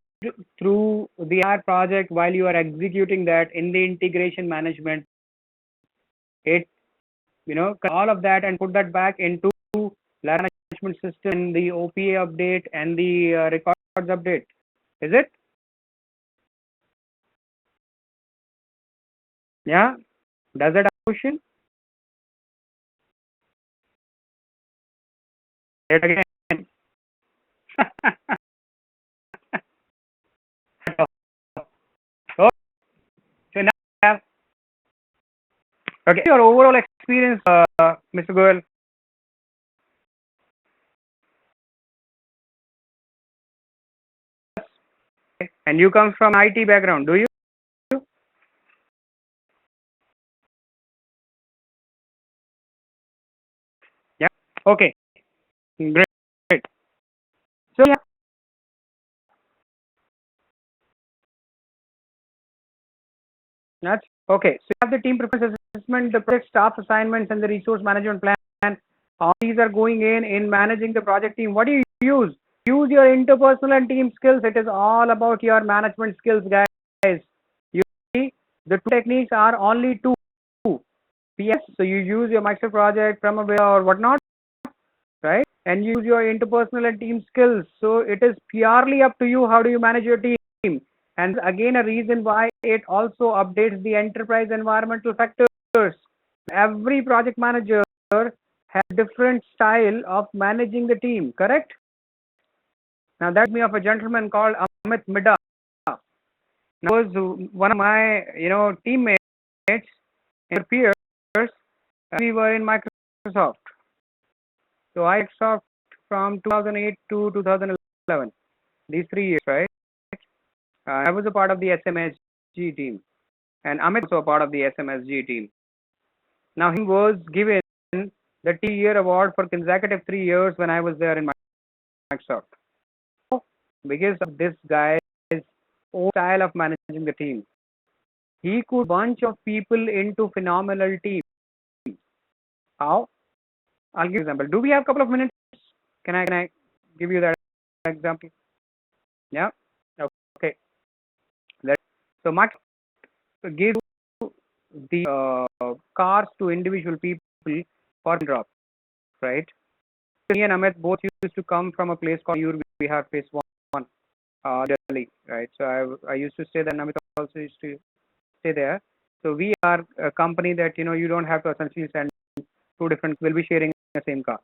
through the R project while you are executing that in the integration management, it all of that and put that back into management system and the OPA update and the records update. Is it? Yeah. Does that question? Say it again. Oh, so now, okay, your overall experience, Mr. Goel. And you come from IT background, do you? Yeah. Okay. Great. Great. So yeah. That's okay. So you have the team performance assessment, the project staff assignments, and the resource management plan. All these are going in managing the project team. What do you use? Use your interpersonal and team skills. It is all about your management skills, guys. You see, the two techniques are only two. PS. So you use your Microsoft project, Primavera, or whatnot, right? And use your interpersonal and team skills. So it is purely up to you. How do you manage your team? And again, a reason why it also updates the enterprise environmental factors. Every project manager has different style of managing the team, correct? Now that me of a gentleman called Amit Midha. He was one of my teammates and peers. We were in Microsoft. So I Microsoft from 2008 to 2011. These 3 years, right? I was a part of the SMSG team, and Amit was also a part of the SMSG team. Now he was given the T-Year Award for consecutive 3 years when I was there in Microsoft. Because of this guy's own style of managing the team, he could bunch of people into phenomenal team. How? I'll give you an example. Do we have a couple of minutes? Can I give you that example? Yeah. Okay. So Max gives the cars to individual people for drop. right? Me and Amit both used to come from a place called Bihar, phase 1, Delhi, right? So I used to stay there, and Amit also used to stay there. So we are a company that, you don't have to essentially send two different, we'll be sharing the same car,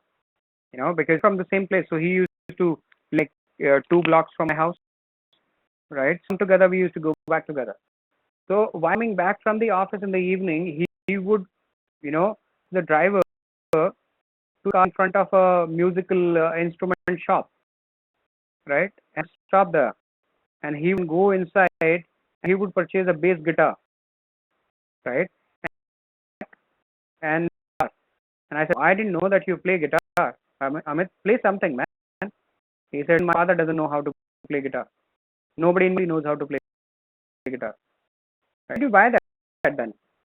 because from the same place. So he used to, like, 2 blocks from my house, right? So together we used to go back together. So while coming back from the office in the evening, he would, the driver to car in front of a musical instrument shop, right? And stop there. And he would go inside and he would purchase a bass guitar, right? And I said, I didn't know that you play guitar. Amit, play something, man. He said, my father doesn't know how to play guitar. Nobody knows how to play guitar. Why did you buy that then?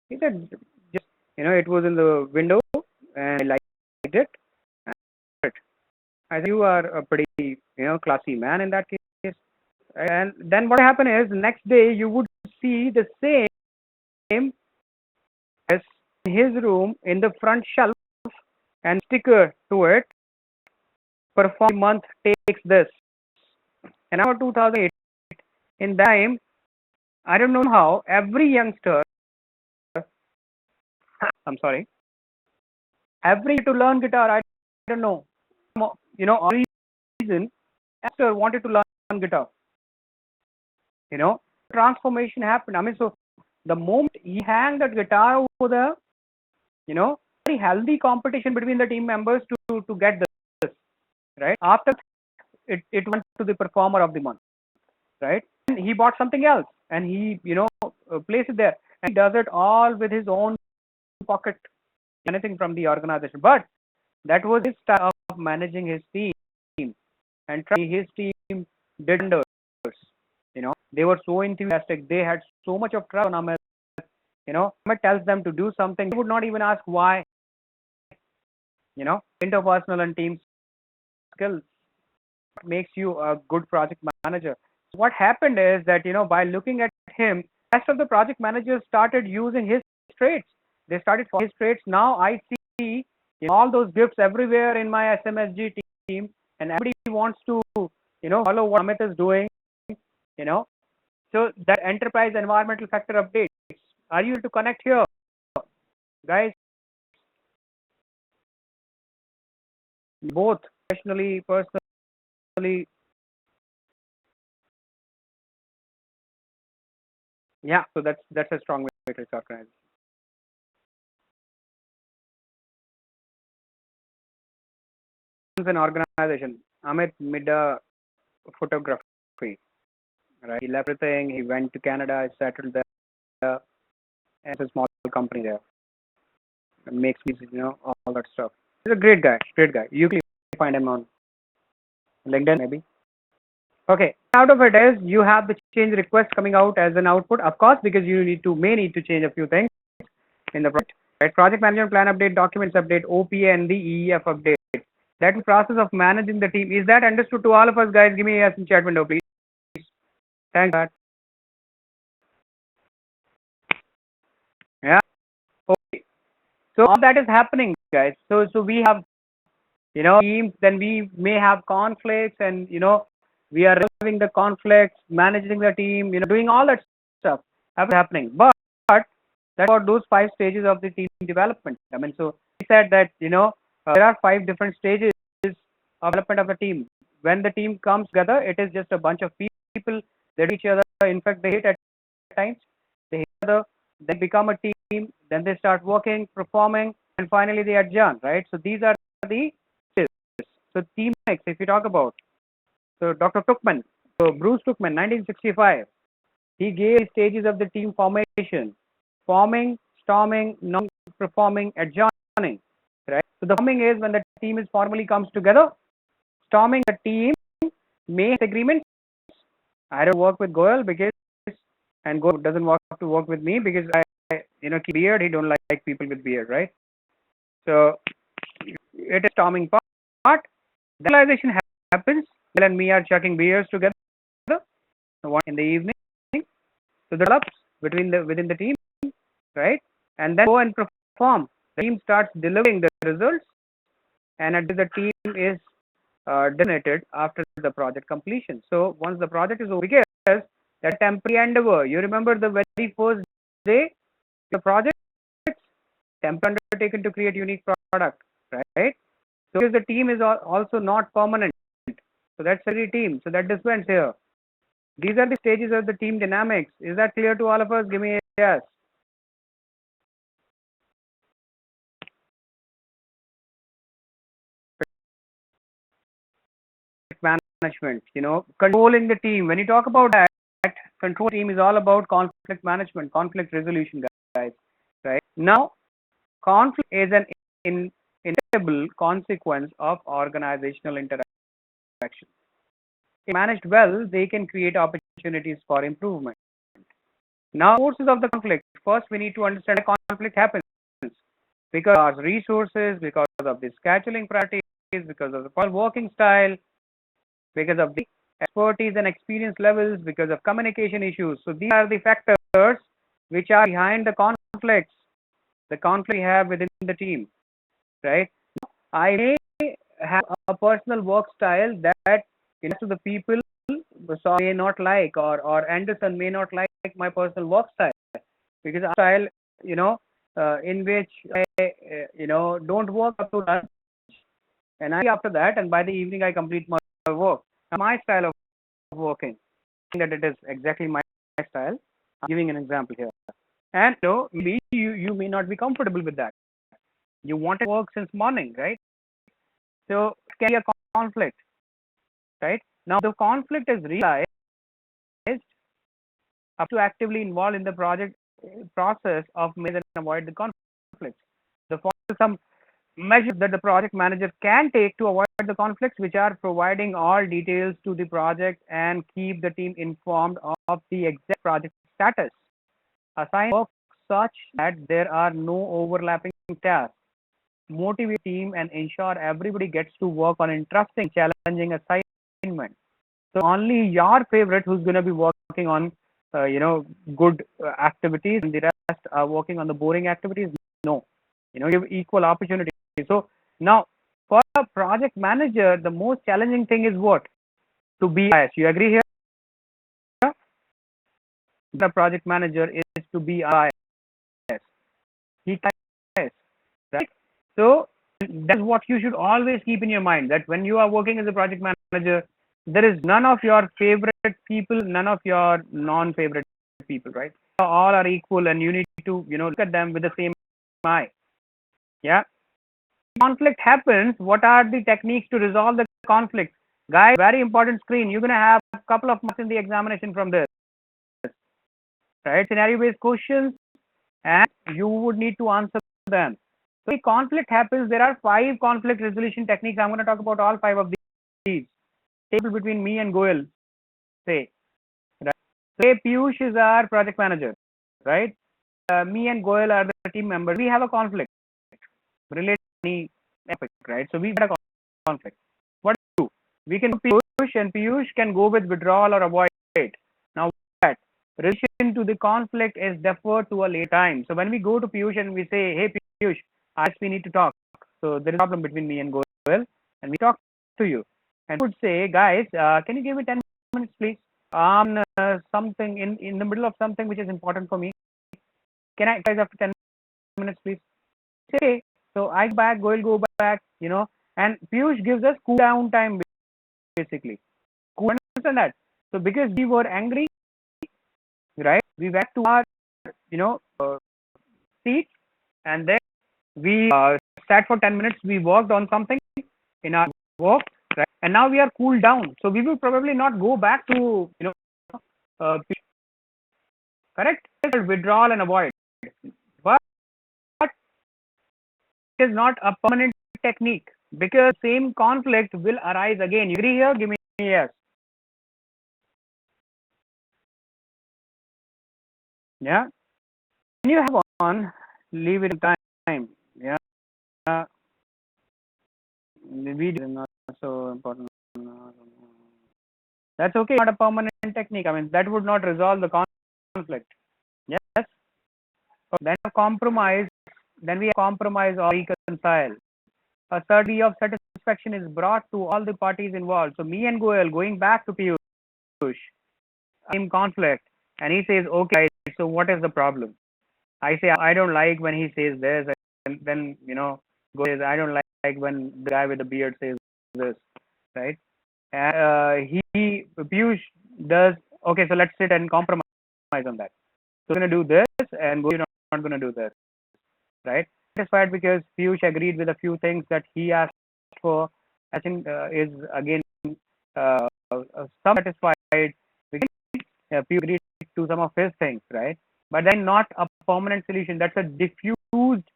He said, just, it was in the window and I liked it. I said, you are a pretty, classy man in that case. And then what happened is, next day you would see the same as in his room in the front shelf and sticker to it, perform month takes this. And now 2008, in that time, I don't know how, every youngster, I'm sorry, every to learn guitar, I don't know, all reason, youngster wanted to learn guitar. Transformation happened. I mean, so the moment he hang that guitar over there, very healthy competition between the team members to get this, right? After it went to the performer of the month, right? And he bought something else and he, placed it there. And he does it all with his own pocket, anything from the organization. But that was his style of managing his team, and his team did wonders. They were so enthusiastic. They had so much of trust on Amit. Amit tells them to do something. They would not even ask why. Interpersonal and team skills makes you a good project manager. What happened is that, by looking at him, rest of the project managers started using his traits. They started following his traits. Now I see all those gifts everywhere in my SMSG team, and everybody wants to, follow what Amit is doing. So that enterprise environmental factor updates. Are you able to connect here, guys? Both professionally, personally. Yeah, so that's a strong way to organize. An organization. Amit made a photography, right? He left everything. He went to Canada. He settled there. And it's a small company there. Makes music, all that stuff. He's a great guy. Great guy. You can find him on LinkedIn, maybe. Okay. Out of it is you have the change request coming out as an output, of course, because you may need to change a few things in the project. Right? Project management plan update, documents update, OPA, and the EEF update. That process of managing the team. Is that understood to all of us, guys? Give me a yes in chat window, please. Thanks. Yeah. Okay. So all that is happening, guys. So we have, teams. Then we may have conflicts, and we are resolving the conflicts, managing the team, doing all that stuff happening. But that's about those 5 stages of the team development. I mean, so we said that there are 5 different stages of development of the team. When the team comes together, it is just a bunch of people that each other. In fact, they hate at times. They hate each other. They become a team. Then they start working, performing, and finally they adjourn. Right. So these are the stages. So team mix, if you talk about, so Dr. Tuckman, so Bruce Tuckman, 1965, he gave stages of the team formation: forming, storming, non-performing, adjourning. Right. So the forming is when the team is formally comes together. Storming, the team makes agreements. I don't work with Goel because, and Goel doesn't want to work with me because I keep beard. He don't like people with beard, right? So it is storming part. The realization happens. Goel and me are chucking beers together in the evening. So develops within the team, right? And then go and perform. The team starts delivering the results, and the team is designated after the project completion. So once the project is over, because that temporary endeavor, you remember the very first day the project temporary undertaken to create unique product, right? So because the team is also not permanent, so that's every team. So that depends here. These are the stages of the team dynamics. Is that clear to all of us? Give me a yes. Management, controlling the team. When you talk about that, control team is all about conflict management, conflict resolution, guys. Right now, conflict is an inevitable consequence of organizational interaction. If managed well, they can create opportunities for improvement. Now, sources of the conflict. First, we need to understand how conflict happens because of resources, because of the scheduling priorities, because of the working style, because of the expertise and experience levels, because of communication issues. So these are the factors which are behind the conflicts we have within the team, right? I may have a personal work style that to the people may not like, or Anderson may not like my personal work style, because style, in which I, don't work up to lunch, and after that, and by the evening I complete my work. My style of working, that it is exactly my style. I'm giving an example here, and maybe you may not be comfortable with that. You want to work since morning, right? So it can be a conflict, right? Now the conflict is realized up to actively involved in the project process of measure and avoid the conflicts. The some measures that the project manager can take to avoid the conflicts, which are providing all details to the project and keep the team informed of the exact project status. Assign work such that there are no overlapping tasks. Motivate team and ensure everybody gets to work on interesting, challenging assignment. So only your favorite who's going to be working on, good activities, and the rest are working on the boring activities. No, give equal opportunity. So now, for a project manager, the most challenging thing is what? To be biased. You agree here? The project manager is to be biased. He biased, right? So that's what you should always keep in your mind, that when you are working as a project manager, there is none of your favorite people, none of your non-favorite people, right? All are equal, and you need to, look at them with the same eye. Yeah. Conflict happens, what are the techniques to resolve the conflict? Guys, very important screen. You're going to have a couple of marks in the examination from this, right? Scenario-based questions, and you would need to answer them. So, if conflict happens, there are 5 conflict resolution techniques. I'm going to talk about all 5 of these. Table between me and Goel, say. Right? Say Piyush is our project manager, right? Me and Goel are the team members. We have a conflict related to any epic, right? So we had a conflict. What do? We can Piyush, and Piyush can go with withdrawal or avoid it. Now that relation to the conflict is deferred to a later time. So when we go to Piyush and we say, hey Piyush, we need to talk. So there is a problem between me and Goel, and we talk to you. And would say, guys, can you give me 10 minutes, please? On something in the middle of something which is important for me. Can I guys after 10 minutes, please? Say, so I go back, and Piyush gives us cool down time, basically. Cool, understand that? So because we were angry, right? We went to our, seat, and then we sat for 10 minutes. We worked on something in our work, right? And now we are cooled down. So we will probably not go back to, correct? Withdrawal and avoid. But it is not a permanent technique, because same conflict will arise again. You agree here? Give me a yes. Yeah. When you have on, leave it in time. Yeah. Maybe not so important. That's okay. Not a permanent technique. I mean, that would not resolve the conflict. Yes. Then compromise. Then we compromise or reconcile. a certain degree of satisfaction is brought to all the parties involved. So me and Goel going back to Piyush, same conflict, and he says, okay, so what is the problem? I say, I don't like when he says this, and then, Goel says, I don't like when the guy with the beard says this, right? And Piyush does, okay, so let's sit and compromise on that. So we're going to do this, and Goel, you're not going to do this, right? Satisfied because Piyush agreed with a few things that he asked for. I think is again some satisfied because Piyush agreed to some of his things, right? But then not a permanent solution. That's a diffused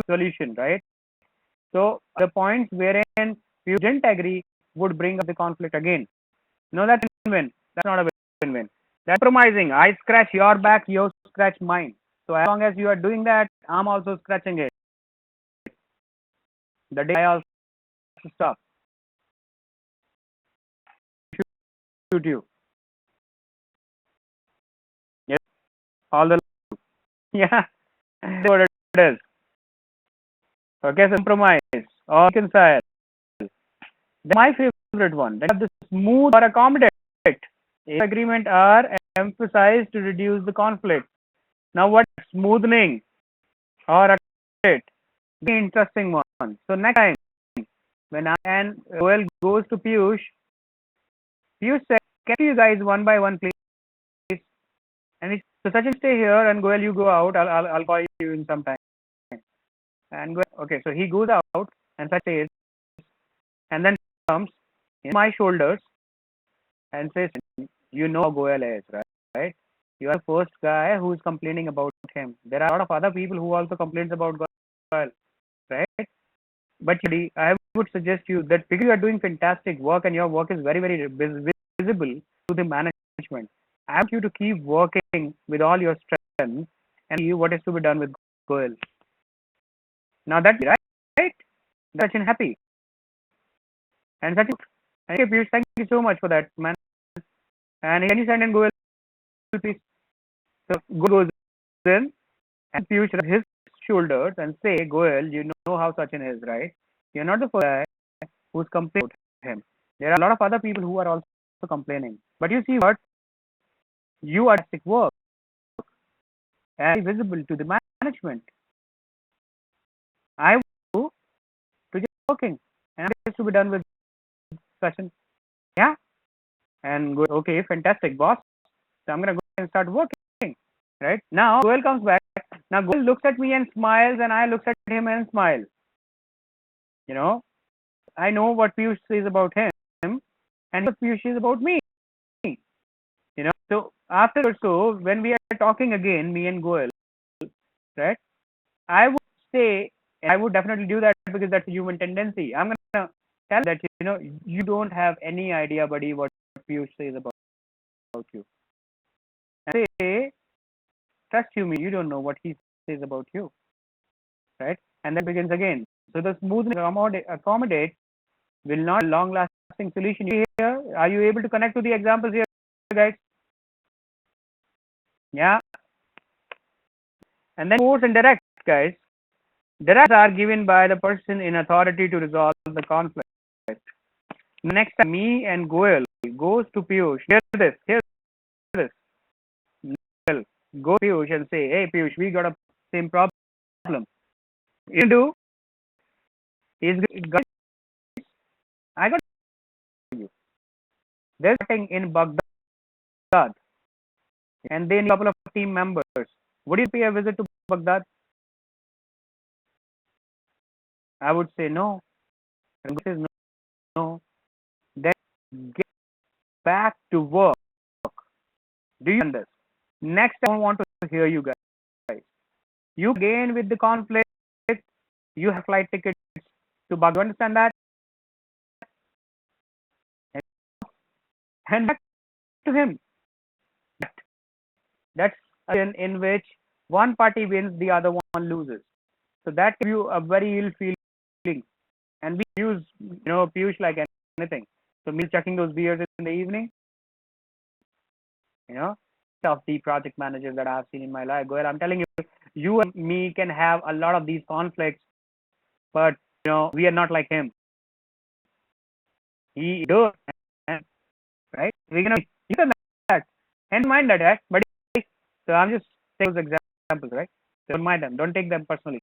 solution, right? So the points wherein Piyush didn't agree would bring up the conflict again. No, that's a win-win. That's not a win-win. That's compromising. I scratch your back, you scratch mine. So as long as you are doing that, I'm also scratching it. The day I also stop, shoot you. Yes, all the yeah, that's what it is. Okay, so compromise or reconcile. That's my favorite one. That the smooth or accommodate. Agreement are emphasized to reduce the conflict. Now, what smoothing or accommodate? The interesting one. So next time when I and Goel goes to Piyush said, "Can you guys one by one, please?" And it's so Sachin, stay here, and Goel, you go out. I'll call you in some time. And Goel, okay, so he goes out and Sachin stays, and then comes in my shoulders and says, "You know how Goel is, right? You are the first guy who is complaining about him. There are a lot of other people who also complains about Goel, right? But I would suggest you that because you are doing fantastic work and your work is very, very visible to the management, I want you to keep working with all your strength and see what is to be done with Goel." Now that's right. That's Sachin happy. And Sachin, okay, Piyush, thank you so much for that, man. And can you send in Goel, please? So Goel goes in and Piyush rubs his shoulders and say, Goel, you know how Sachin is, right? You're not the first guy who's complaining about him. There are a lot of other people who are also complaining. But you see what? You are doing work and visible to the management. I want you to just working and it's to be done with session. Yeah. And go, okay, fantastic, boss. So I'm gonna go and start working. Right? Now Goel comes back. Now Goel looks at me and smiles and I looks at him and smile. You know, I know what Piyush says about him and what Piyush says about me. So after so when we are talking again, me and Goel, right? I would say, and I would definitely do that because that's a human tendency. I'm gonna tell that you don't have any idea, buddy, what Piyush says about you. And say, trust me, you don't know what he says about you, right? And then begins again. So the smoothing accommodate will not long-lasting solution. You here? Are you able to connect to the examples here, guys? Yeah. And then force and direct, guys. Directs are given by the person in authority to resolve the conflict. Next time, me and Goel goes to Piyush. Hear this. Goel go to Piyush and say, "Hey, Piyush, we got a same problem. You do? Is I got you. They're starting in Baghdad, and they need a couple of team members. Would you pay a visit to Baghdad?" I would say no. And Goel says no. Then get back to work. Do you understand this? Next, I don't want to hear you guys. You again with the conflict. You have flight tickets to Baghdad. You understand that? And back to him. That's in which one party wins, the other one loses. So that gives you a very ill feeling. And we use, Piyush like anything. So me checking those beers in the evening, of the project managers that I've seen in my life. Goel, I'm telling you, you and me can have a lot of these conflicts, but we are not like him. He does, right? We're gonna use that and mind that, right? But so I'm just taking those examples, right? Don't mind them. Don't take them personally.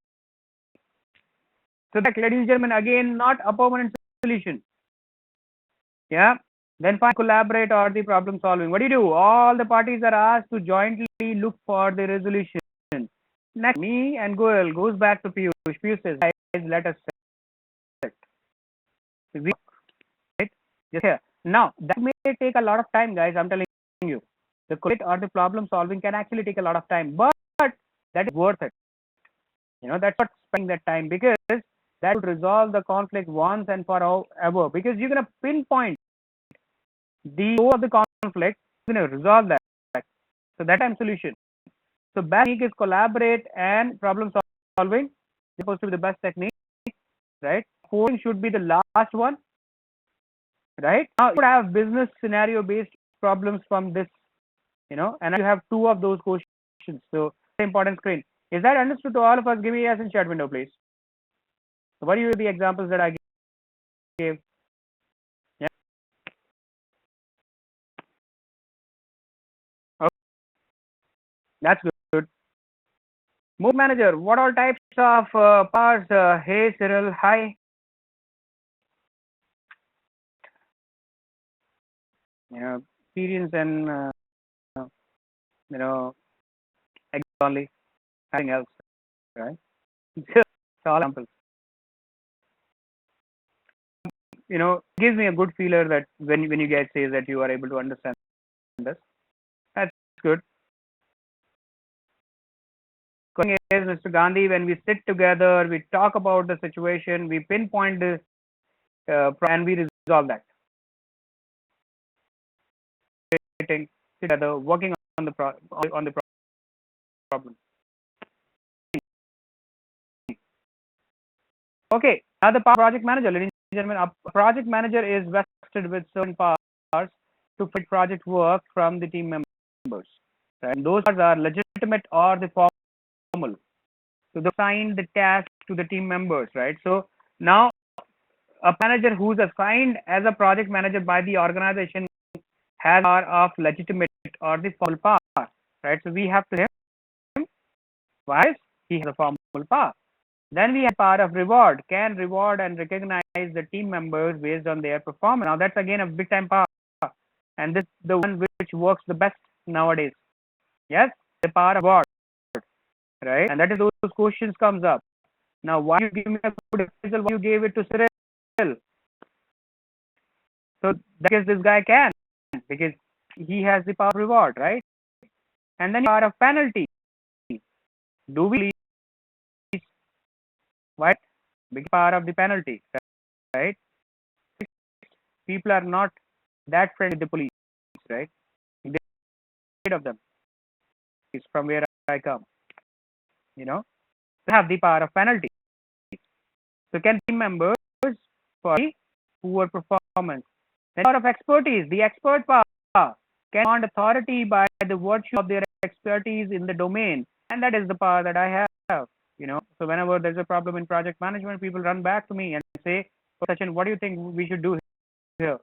So that, ladies and gentlemen, again, not a permanent solution. Yeah. Then find collaborate or the problem solving. What do? All the parties are asked to jointly look for the resolution. Next, me and Goel goes back to Piyush. Piyush says, guys, let us set. Right? Just here. Now, that may take a lot of time, guys. I'm telling you. The collaborate or the problem solving can actually take a lot of time, but that is worth it. That's what spending that time, because that would resolve the conflict once and forever, because you're going to pinpoint the core of the conflict, you're going to resolve that. So that time solution. So best technique is collaborate and problem solving. It's supposed to be the best technique, right? Coding should be the last one, right? Now you would have business scenario based problems from this, and you have two of those questions. So important screen. Is that understood to all of us? Give me a yes in chat window, please. So what are the examples that I gave? Yeah. Okay. That's good. Move manager. What all types of powers? Hey Cyril. Hi. Experience and only nothing else, right? Just all examples. Gives me a good feeler that when you guys say that you are able to understand this, that's good. Is Mr. Gandhi, when we sit together, we talk about the situation, we pinpoint this, and we resolve that. Sitting together, working on the problem. Okay, now the project manager, ladies and gentlemen, a project manager is vested with certain powers to fit project work from the team members. Right? And those powers are legitimate or the formal. So they assign the task to the team members, right? So now a manager who's assigned as a project manager by the organization has power of legitimate or the formal power, right? So we have to him. Why? He has a formal power. Then we have power of reward, can reward and recognize the team members based on their performance. Now that's again a big time power, and this is the one which works the best nowadays. Yes, the power of reward, right? And that is those questions comes up. Now, why you give me a good appraisal? Why you gave it to Cyril? So because this guy can, because he has the power of reward, right? And then power of penalty. Do we what? Big power of the penalty, right? People are not that friendly with the police, right? They're afraid of them. It's from where I come. They have the power of penalty. So can team members for poor performance. Then power of expertise, the expert power can command authority by the virtue of their expertise in the domain, and that is the power that I have. So whenever there's a problem in project management, people run back to me and say, Sachin, what do you think we should do here?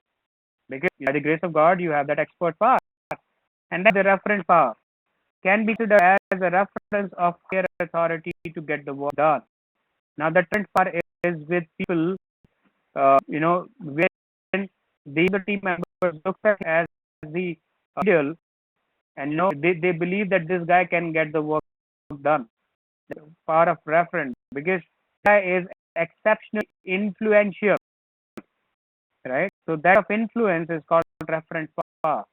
Because by the grace of God, you have that expert power, and that's the reference power can be considered as a reference of their authority to get the work done. Now the trend part is with people, when the team members look at as the ideal, and they believe that this guy can get the work done. The power of reference, because guy is exceptionally influential, right? So that of influence is called reference power,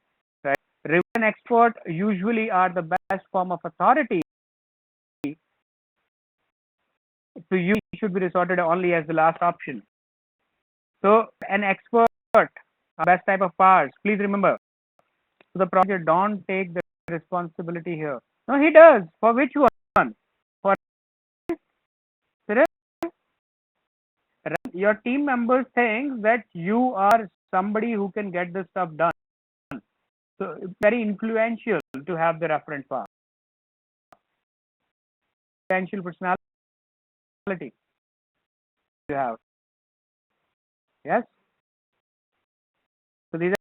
right? Review expert usually are the best form of authority. So you should be resorted only as the last option. So an expert, best type of powers. Please remember, so the project don't take the responsibility here. No, he does. For which one? For your team members think that you are somebody who can get this stuff done. So it's very influential to have the reference power. Influential personality. you have. Yes. So these are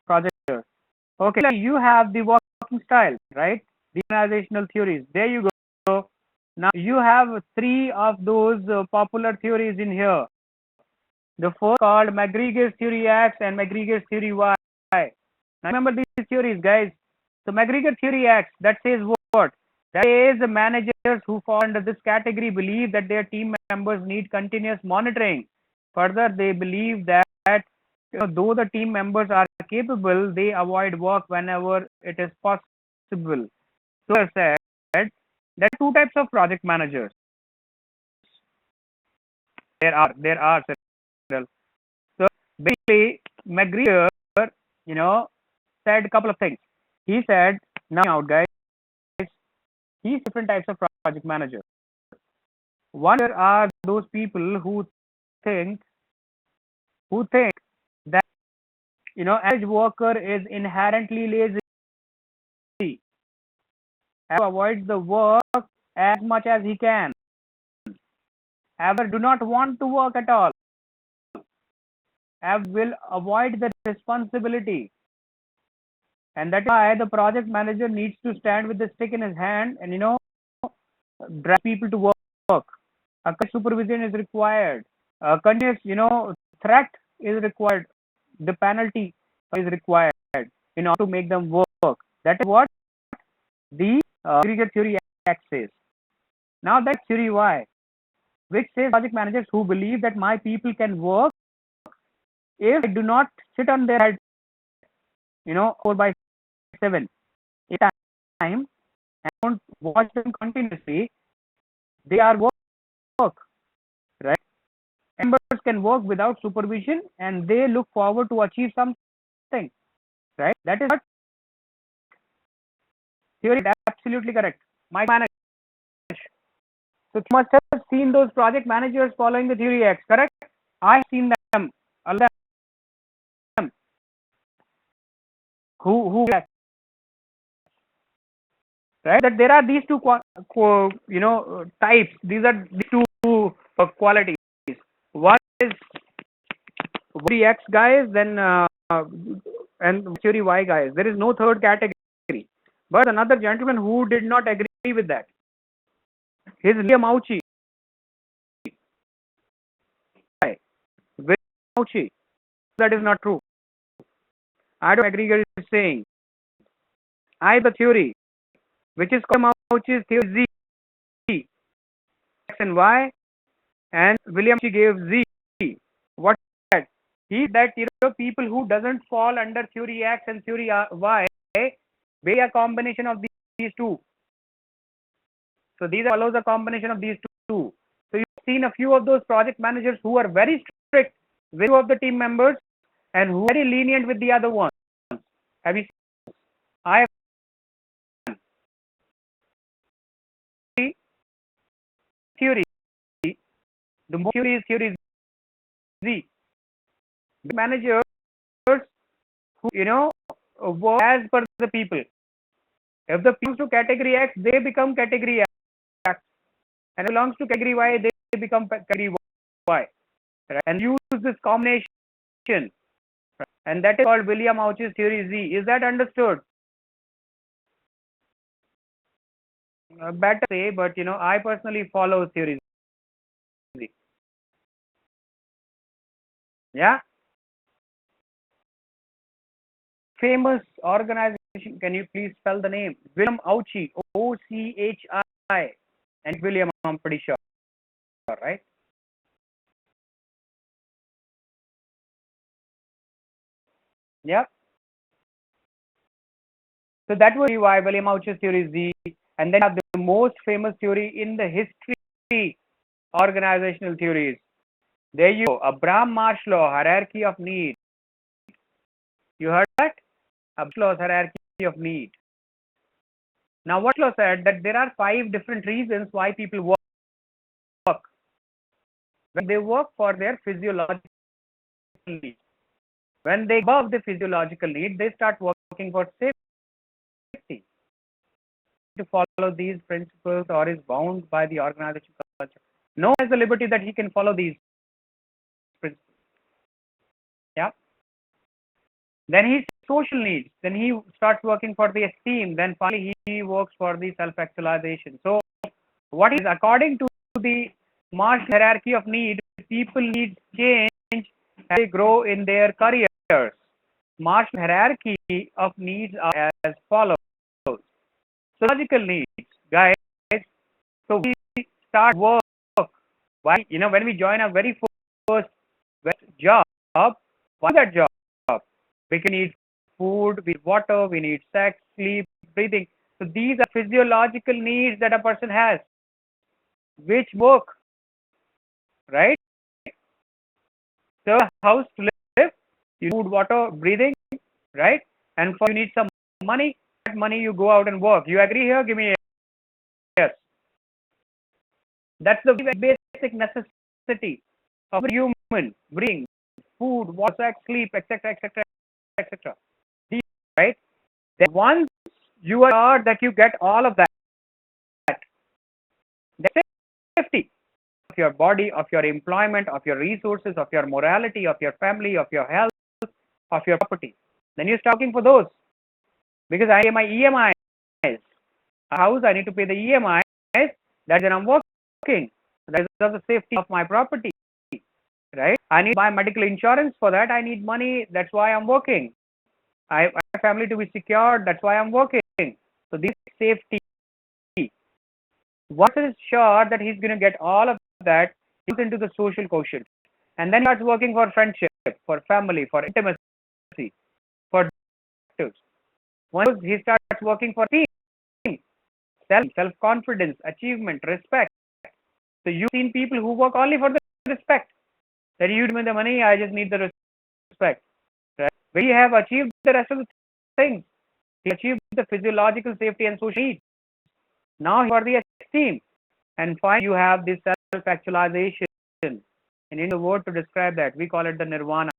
projectors. Okay, you have the working style, right? The organizational theories. There you go. Now you have three of those popular theories in here. The first called McGregor's theory X and McGregor's theory Y. Now remember these theories, guys. So McGregor theory X, that says what? That is the managers who fall under this category believe that their team members need continuous monitoring. Further, they believe that though the team members are capable, they avoid work whenever it is possible. So I said there are two types of project managers. There are several. So basically, McGregor, said a couple of things. He said, now out guys, he's different types of project managers. One are those people who think that average worker is inherently lazy and avoids the work as much as he can. Ever do not want to work at all. Ever will avoid the responsibility. And that's why the project manager needs to stand with the stick in his hand and drive people to work. A supervision is required. A continuous threat is required. The penalty is required in order to make them work. That is what the aggregate theory X says. Now that theory Y, which says project managers who believe that my people can work if they do not sit on their head 4/7 time and don't watch them continuously, they are work, right? Members can work without supervision and they look forward to achieve something, right? That is what theory is absolutely correct. My manager. So you must have seen those project managers following the theory X, correct? I've seen them, all of them. Who right? That there are these two types. These are these two qualities. One is theory X guys, then and theory Y guys. There is no third category. But another gentleman who did not agree with that. His William Auchi. William Auchi. That is not true. I don't agree with what saying. I the theory, which is called Auchi's theory Z, X and Y, and William Auchi gave Z. What that? He that people who doesn't fall under theory X and theory Y, be a combination of these two. So these follows a combination of these two. So you've seen a few of those project managers who are very strict with two of the team members and who are very lenient with the other one. Have you seen? I have theory. The more theory is theory Z. The managers who work as per the people. If the belongs to category X, they become category X, and belongs to category Y, they become category Y, right? And use this combination, and that is called William Auchi's theory Z. Is that understood? Better say, but I personally follow theory Z. Yeah. Famous organization. Can you please spell the name? William Auchi, OCHI, and William. I'm pretty sure, right? Yeah. So that was why William Auchi's theory Z, and then have the most famous theory in the history, organizational theories. There you go, Abraham Maslow's hierarchy of need. You heard that? Maslow's hierarchy of need. Now, what Maslow said that there are 5 different reasons why people work. When they work for their physiological needs. When they above the physiological need, they start working for safety. To follow these principles or is bound by the organizational culture. No one has the liberty that he can follow these principles. Yeah. Then he social needs. Then he starts working for the esteem. Then finally he works for the self-actualization. So what is according to the Marshall hierarchy of need, people need change as they grow in their careers. Marshall hierarchy of needs are as follows. So logical needs, guys. So we start work. Why? When we join our very first job, why that job? Because we need food, we need water, we need sex, sleep, breathing. So these are physiological needs that a person has, which work, right? So house to live, you need food, water, breathing, right? And for you need some money. That money you go out and work. You agree here? Give me a yes. That's the basic necessity of a human: breathing, food, water, sex, sleep, etc., etc., etc. Right? Then once you are that you get all of that, that's safety of your body, of your employment, of your resources, of your morality, of your family, of your health, of your property. Then you start looking for those, because I pay my EMIs. A house, I need to pay the EMIs. That's when I'm working. That is the safety of my property, right? I need to buy medical insurance. For that, I need money. That's why I'm working. I want my family to be secured. That's why I'm working. So this safety. Once it is sure that he's going to get all of that, he goes into the social quotient, and then he starts working for friendship, for family, for intimacy, for relatives. Once he starts working for team, self-confidence, achievement, respect. So you've seen people who work only for the respect. That you give me the money, I just need the respect. Right? We have achieved the rest of the things. He achieved the physiological safety and social needs. Now for the esteem. And finally, you have this self-actualization. And in the word to describe that, we call it the nirvana.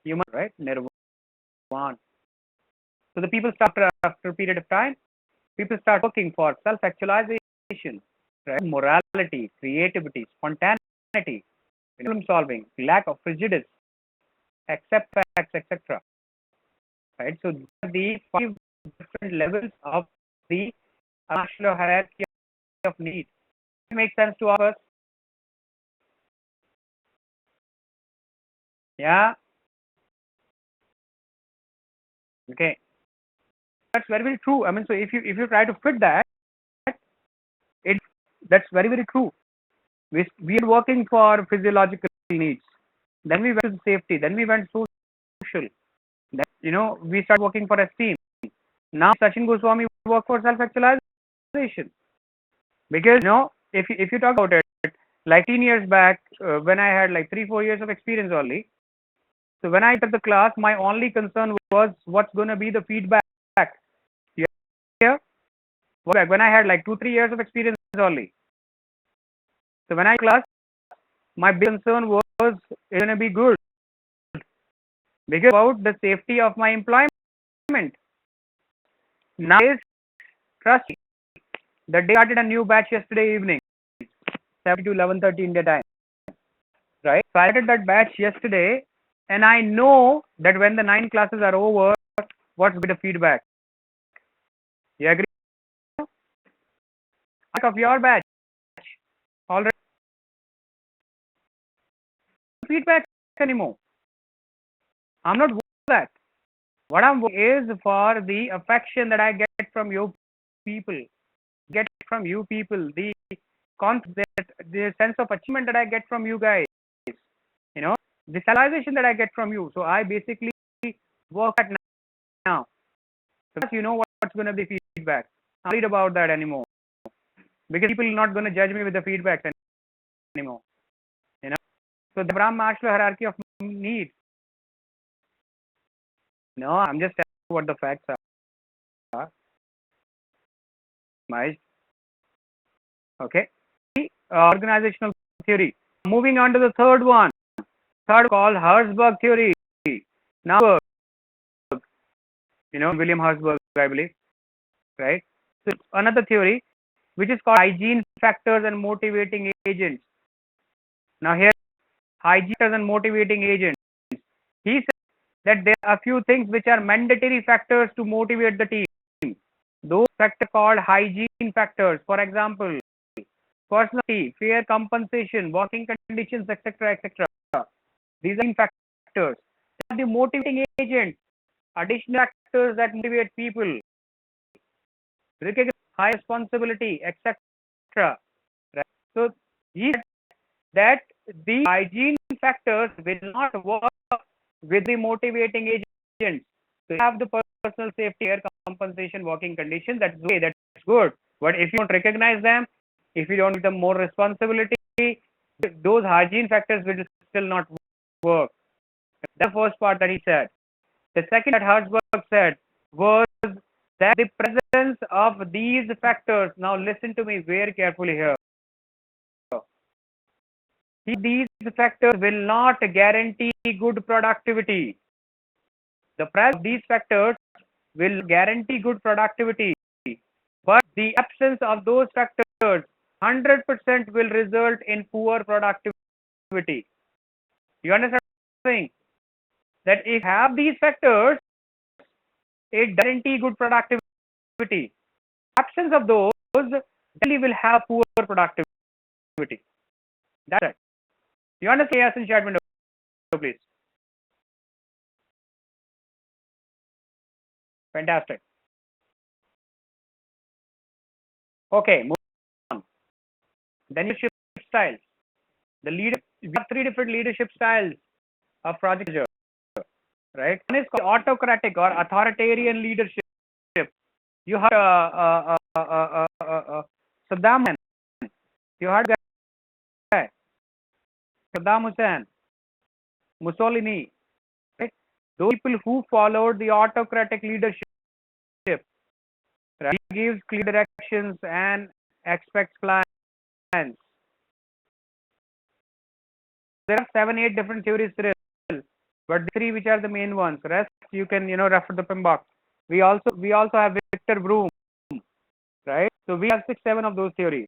Human, right? Nirvana. So the people start after a period of time, people start looking for self-actualization, right? Morality, creativity, spontaneity, problem solving, lack of prejudice, accept facts, etc. Right? So the 5 different levels of the Maslow hierarchy of needs. It makes sense to us. Yeah. Okay. That's very, very true. I mean, so if you try to fit that, that's very, very true. We are working for physiological needs. Then we went to safety. Then we went social. Then, we start working for esteem. Now Sachin Goswami work for self-actualization. Because, if you talk about it, like 10 years back, when I had like 3-4 years of experience only, so when I entered the class, my only concern was what's going to be the feedback. Here, when I had like 2-3 years of experience only. So when I class, my big concern was it's going to be good, because about the safety of my employment. Now, trust me, the day started a new batch yesterday evening, 7 to 11:30 India time. Right? So I started that batch yesterday, and I know that when the 9 classes are over, what's the feedback? You agree? Of your batch already feedback anymore. I'm not worried about that. What I'm worried is for the affection that I get from you people, the concept, the sense of achievement that I get from you guys, the realization that I get from you. So I basically work at now. So what's going to be feedback. I'm not worried about that anymore, because people are not going to judge me with the feedback anymore. So the Abraham Maslow hierarchy of needs. No, I'm just telling you what the facts are. Okay. Organizational theory. Moving on to the third one. Third called Herzberg theory. Now, William Herzberg, I believe, right? So another theory. which is called hygiene factors and motivating agents. Now here, hygiene factors and motivating agents. He said that there are a few things which are mandatory factors to motivate the team. Those factors called hygiene factors. For example, personality, fair compensation, working conditions, etc., etc. These are factors. The motivating agents, additional factors that motivate people, recognize high responsibility, etc. Right? So he said that the hygiene factors will not work with the motivating agents. So you have the personal safety, air compensation, working conditions. That's okay, that's good. But if you don't recognize them, if you don't give them more responsibility, those hygiene factors will still not work. That's the first part that he said. The second that Hertzberg said was that the presence of these factors, now listen to me very carefully here. These factors will not guarantee good productivity. The presence of these factors will guarantee good productivity, but the absence of those factors 100% will result in poor productivity. You understand what I'm saying? That if you have these factors, it guarantee good productivity. Absence of those definitely will have poor productivity. That's it. You understand? Yes, in chat window, please. Fantastic. Okay, move on. Then leadership styles. We have three different leadership styles of project manager, right? One is called autocratic or authoritarian leadership. You have Saddam Hussein. You heard guy Saddam Hussein, Mussolini, right? Those people who followed the autocratic leadership, right? He gives clear directions and expects plans. There are 7-8 different theories still, but the three which are the main ones. Rest you can refer the PIM box. We also have Victor Broom, right? So we have 6-7 of those theories,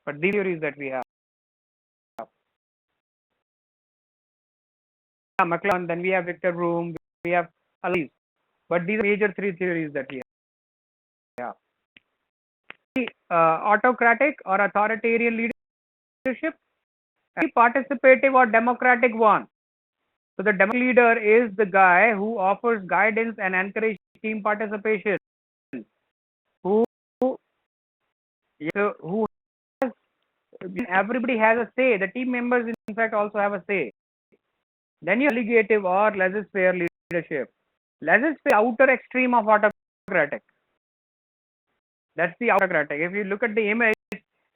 but these theories that we have. McClellan, then we have Victor Broom, we have Alice, but these are major three theories that we have. Autocratic or authoritarian leadership, and participative or democratic one. So the democratic leader is the guy who offers guidance and encourages team participation. Who has, everybody has a say. The team members, in fact, also have a say. Then you have delegative or laissez-faire leadership. Laissez-faire, outer extreme of autocratic. That's the autocratic. If you look at the image,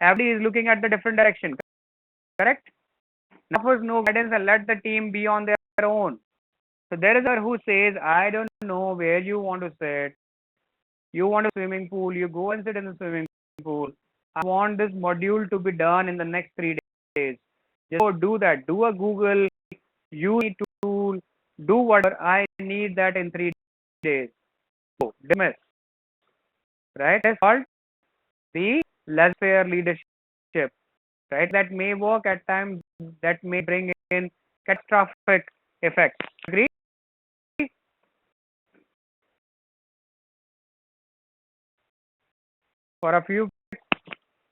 everybody is looking at the different direction. Correct? Offers no guidance and let the team be on their own. So there is a who says, I don't know where you want to sit. You want a swimming pool, you go and sit in the swimming pool. I want this module to be done in the next 3 days. Just go do that. Do a Google. You need to tool. Do whatever. I need that in 3 days. So, dismiss. Right? That's called the laissez-faire leadership. Right? That may work at times. That may bring in catastrophic effects. Agree? For a few,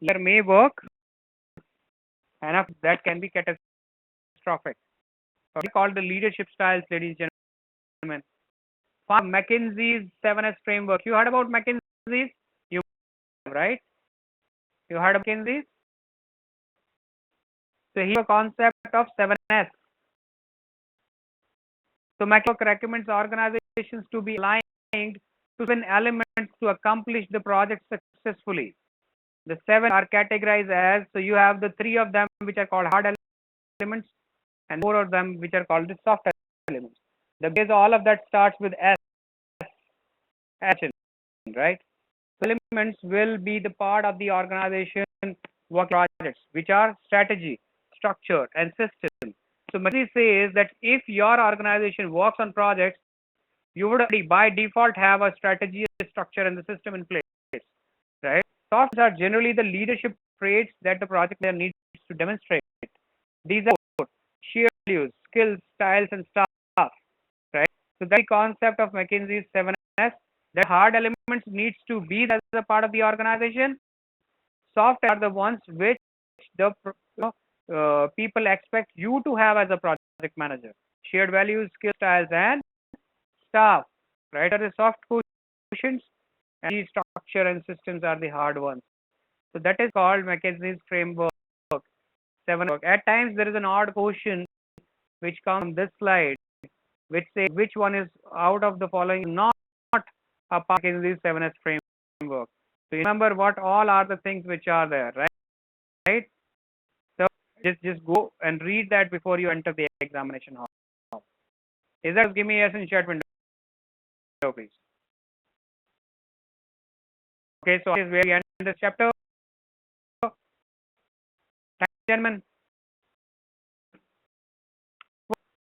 there may work, and that can be catastrophic. So we call the leadership styles, ladies and gentlemen. From McKinsey's 7S framework. You heard about McKinsey's? You right? You heard of McKinsey's? So here's a concept of 7S. So McKinsey recommends organizations to be aligned to 7 elements to accomplish the project successfully. The 7 are categorized as, so you have the 3 of them which are called hard elements and 4 of them which are called the soft elements. The base all of that starts with S, action, right? So elements will be the part of the organization work projects, which are strategy, structure, and system. So McKinsey says that if your organization works on projects, you would by default have a strategy, a structure, and the system in place, right? Soft skills are generally the leadership traits that the project leader needs to demonstrate. These are shared values, skills, styles, and staff. Right. So that's the concept of McKinsey's 7S. That hard elements needs to be as a part of the organization. Soft are the ones which the people expect you to have as a project manager. Shared values, skill styles, and staff. Right are the soft quotients, and the structure and systems are the hard ones. So that is called McKinsey's framework. 7. At times there is an odd question which comes on this slide, which says which one is out of the following not a part of McKinsey's 7S framework. So you remember what all are the things which are there, right? Right. So just go and read that before you enter the examination hall. Is that? Give me yes in chat window, please. Okay, so is where we end this chapter. Thank you, gentlemen.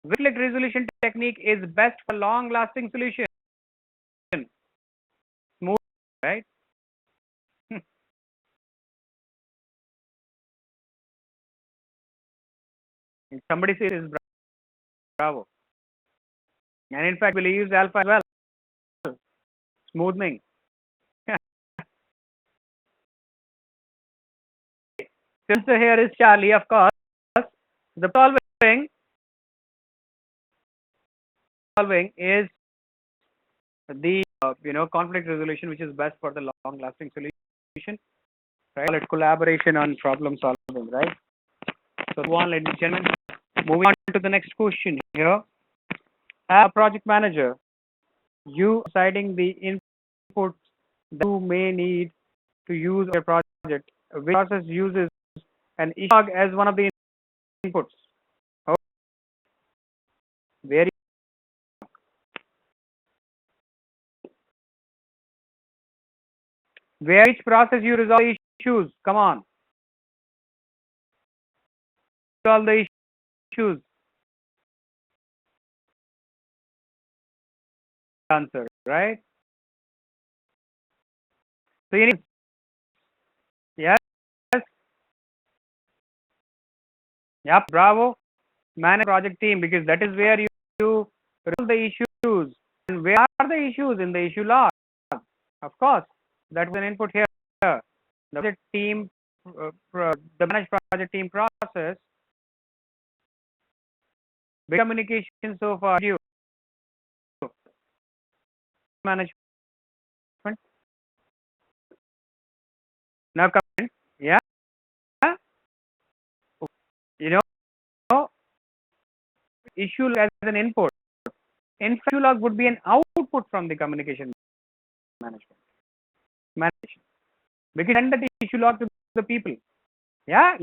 Conflict resolution technique is best for long-lasting solution. Smooth, right? Somebody says bravo, and in fact, we'll use alpha as well. Smoothing. Since here is Charlie, of course, the solving is the conflict resolution, which is best for the long-lasting solution. Right? Call it collaboration on problem solving, right? So, go on, ladies and gentlemen. Moving on to the next question here. As a project manager, you deciding the inputs that you may need to use a project. Which process uses an issue log as one of the inputs? Oh, very. Which process you resolve issues? Come on. Solve the issues. Answer, right? So you need, yes, yep, bravo. Manage project team, because that is where you resolve the issues. And where are the issues? In the issue log. Of course, that is an input here. The project team, the managed project team process. Big communication so far. You management. Now comment. Yeah. You know, issue as an input. Issue log would be an output from the communication management. We can send that issue log to the people. Yeah.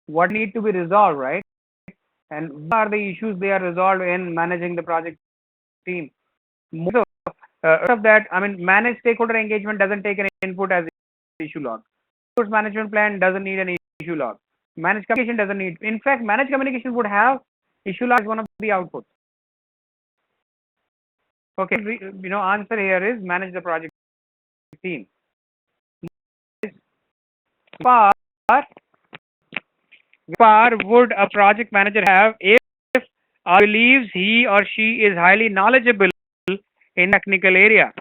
What need to be resolved, right? And what are the issues they are resolved in managing the project team? Most of that, I mean, managed stakeholder engagement doesn't take an input as issue log. Resource management plan doesn't need an issue log. Managed communication doesn't need. In fact, managed communication would have issue log as one of the outputs. Okay, answer here is manage the project team. Far would a project manager have if believes he or she is highly knowledgeable in technical area?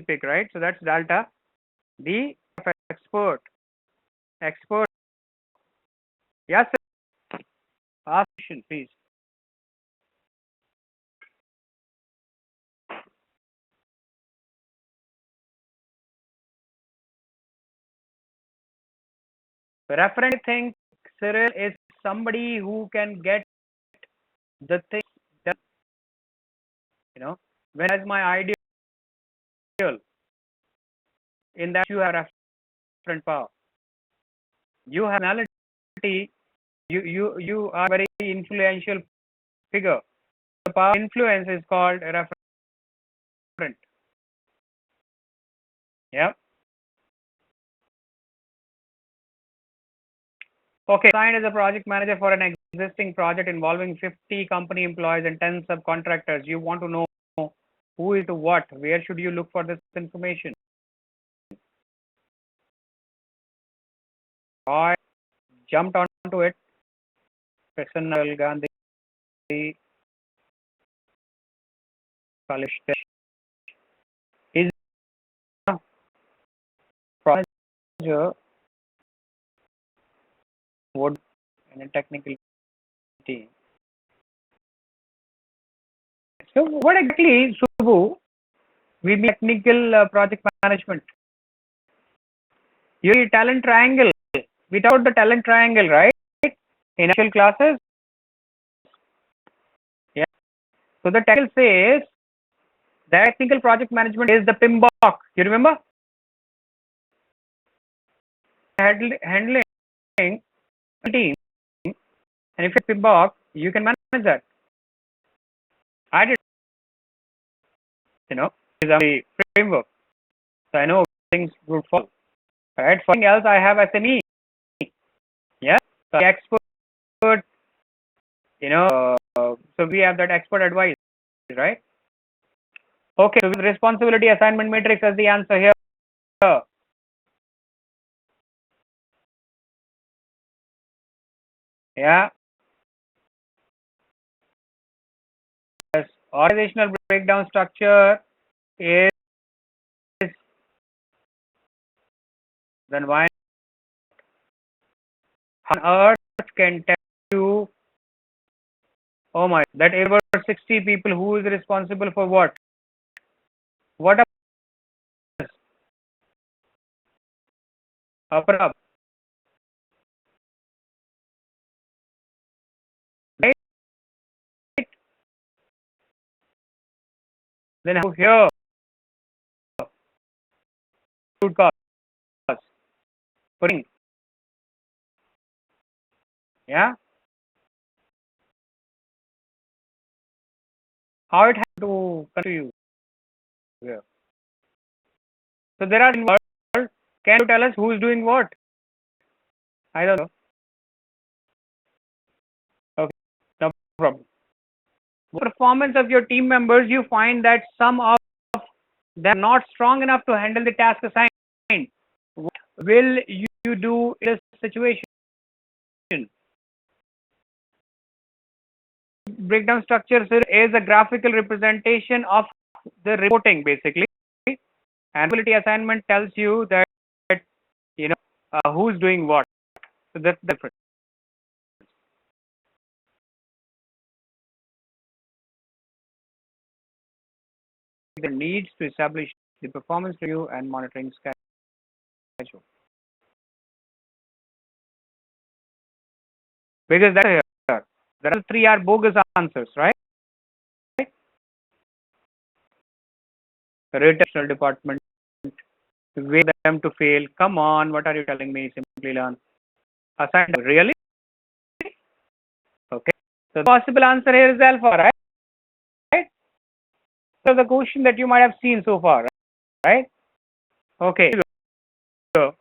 Pick, right? So that's delta. The expert. Yes, sir. Ask question, please. Referent, I think, Cyril, is somebody who can get the thing done. When as my ideal, in that you have referent power. You have personality. You are very influential figure. The power influence is called referent. Yeah. Okay. Assigned as a project manager for an existing project involving 50 company employees and 10 subcontractors. You want to know who is to what. Where should you look for this information? I jumped onto it. Prasanna Gandhi, Kalish is a project manager would in a technical team. So what exactly, Subbu, we mean technical project management? You see talent triangle. Without the talent triangle, right? In actual classes, yeah. So the title says that technical project management is the PMBOK. You remember? Handling a team, and if it's PMBOK, you can manage that. I did, is a framework. So I know things would fall. Right? For anything else, I have SME. Yeah. So expert, so we have that expert advice, right? Okay. So with responsibility assignment matrix as the answer here. Yeah. Yes. Organizational breakdown structure is then why on earth can tell you, oh my, that over 60 people, who is responsible for what? What upper up, right? Then how here, root cause, putting, yeah, how it has to come to you. Yeah. So there are involved. Can you tell us who is doing what? I don't know. Okay, no problem. Performance of your team members, you find that some of them are not strong enough to handle the task assigned. What will you do in this situation? Breakdown structure is a graphical representation of the reporting basically. And ability assignment tells you that who's doing what. So that's different. The needs to establish the performance review and monitoring schedule. Because that's here. There are three are bogus answers, right? Retail department, wait them to fail. Come on, what are you telling me? Simply learn. Assigned, really? Okay. So the possible answer here is alpha, right? So the question that you might have seen so far, right? Okay. So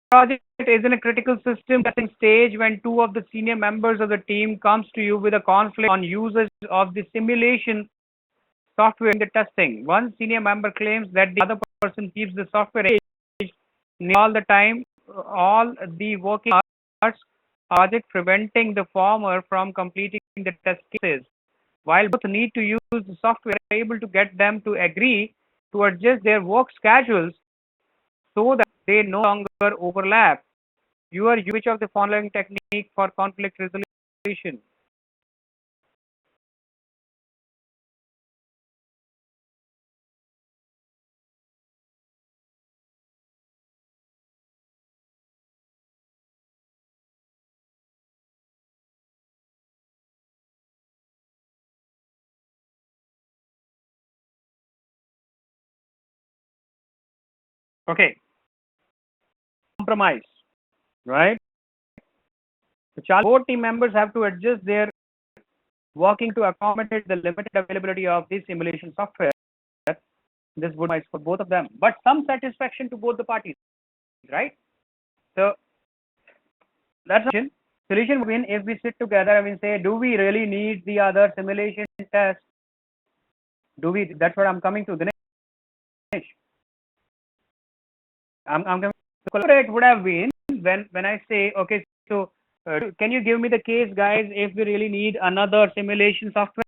project is in a critical system testing stage when two of the senior members of the team comes to you with a conflict on usage of the simulation software in the testing. One senior member claims that the other person keeps the software all the time, all the working hours project, preventing the former from completing the test cases. While both need to use the software, able to get them to agree to adjust their work schedules so that they no longer overlap. You are which of the following technique for conflict resolution? Okay, compromise, right? So both team members have to adjust their working to accommodate the limited availability of the simulation software. This would be for both of them, but some satisfaction to both the parties, right? So that's a solution would win if we sit together and we say, do we really need the other simulation test? Do we? That's what I'm coming to. Dinesh. I'm coming to collaborate would have been when I say, okay, so can you give me the case, guys, if we really need another simulation software?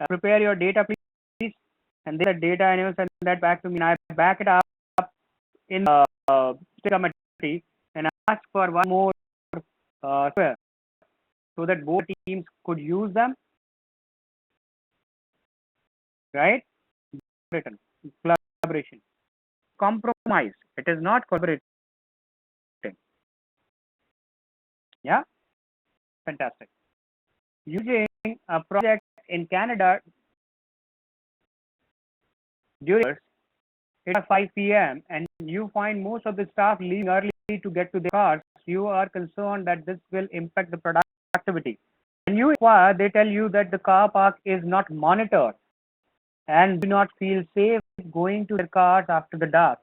Prepare your data, please, and the data and you send that back to me, and I back it up in the committee and ask for one more software so that both teams could use them, right? Collaboration, compromise. It is not collaborating. Yeah, fantastic. Using a project in Canada during it's 5 p.m. and you find most of the staff leaving early to get to their cars, you are concerned that this will impact the productivity. When you inquire, they tell you that the car park is not monitored and do not feel safe going to their cars after the dark.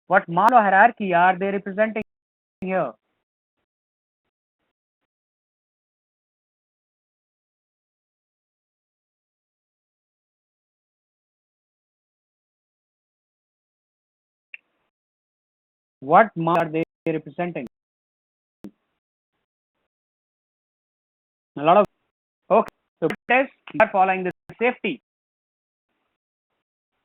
What model hierarchy are they representing here? What model are they representing? A lot of okay. So tests are following the safety,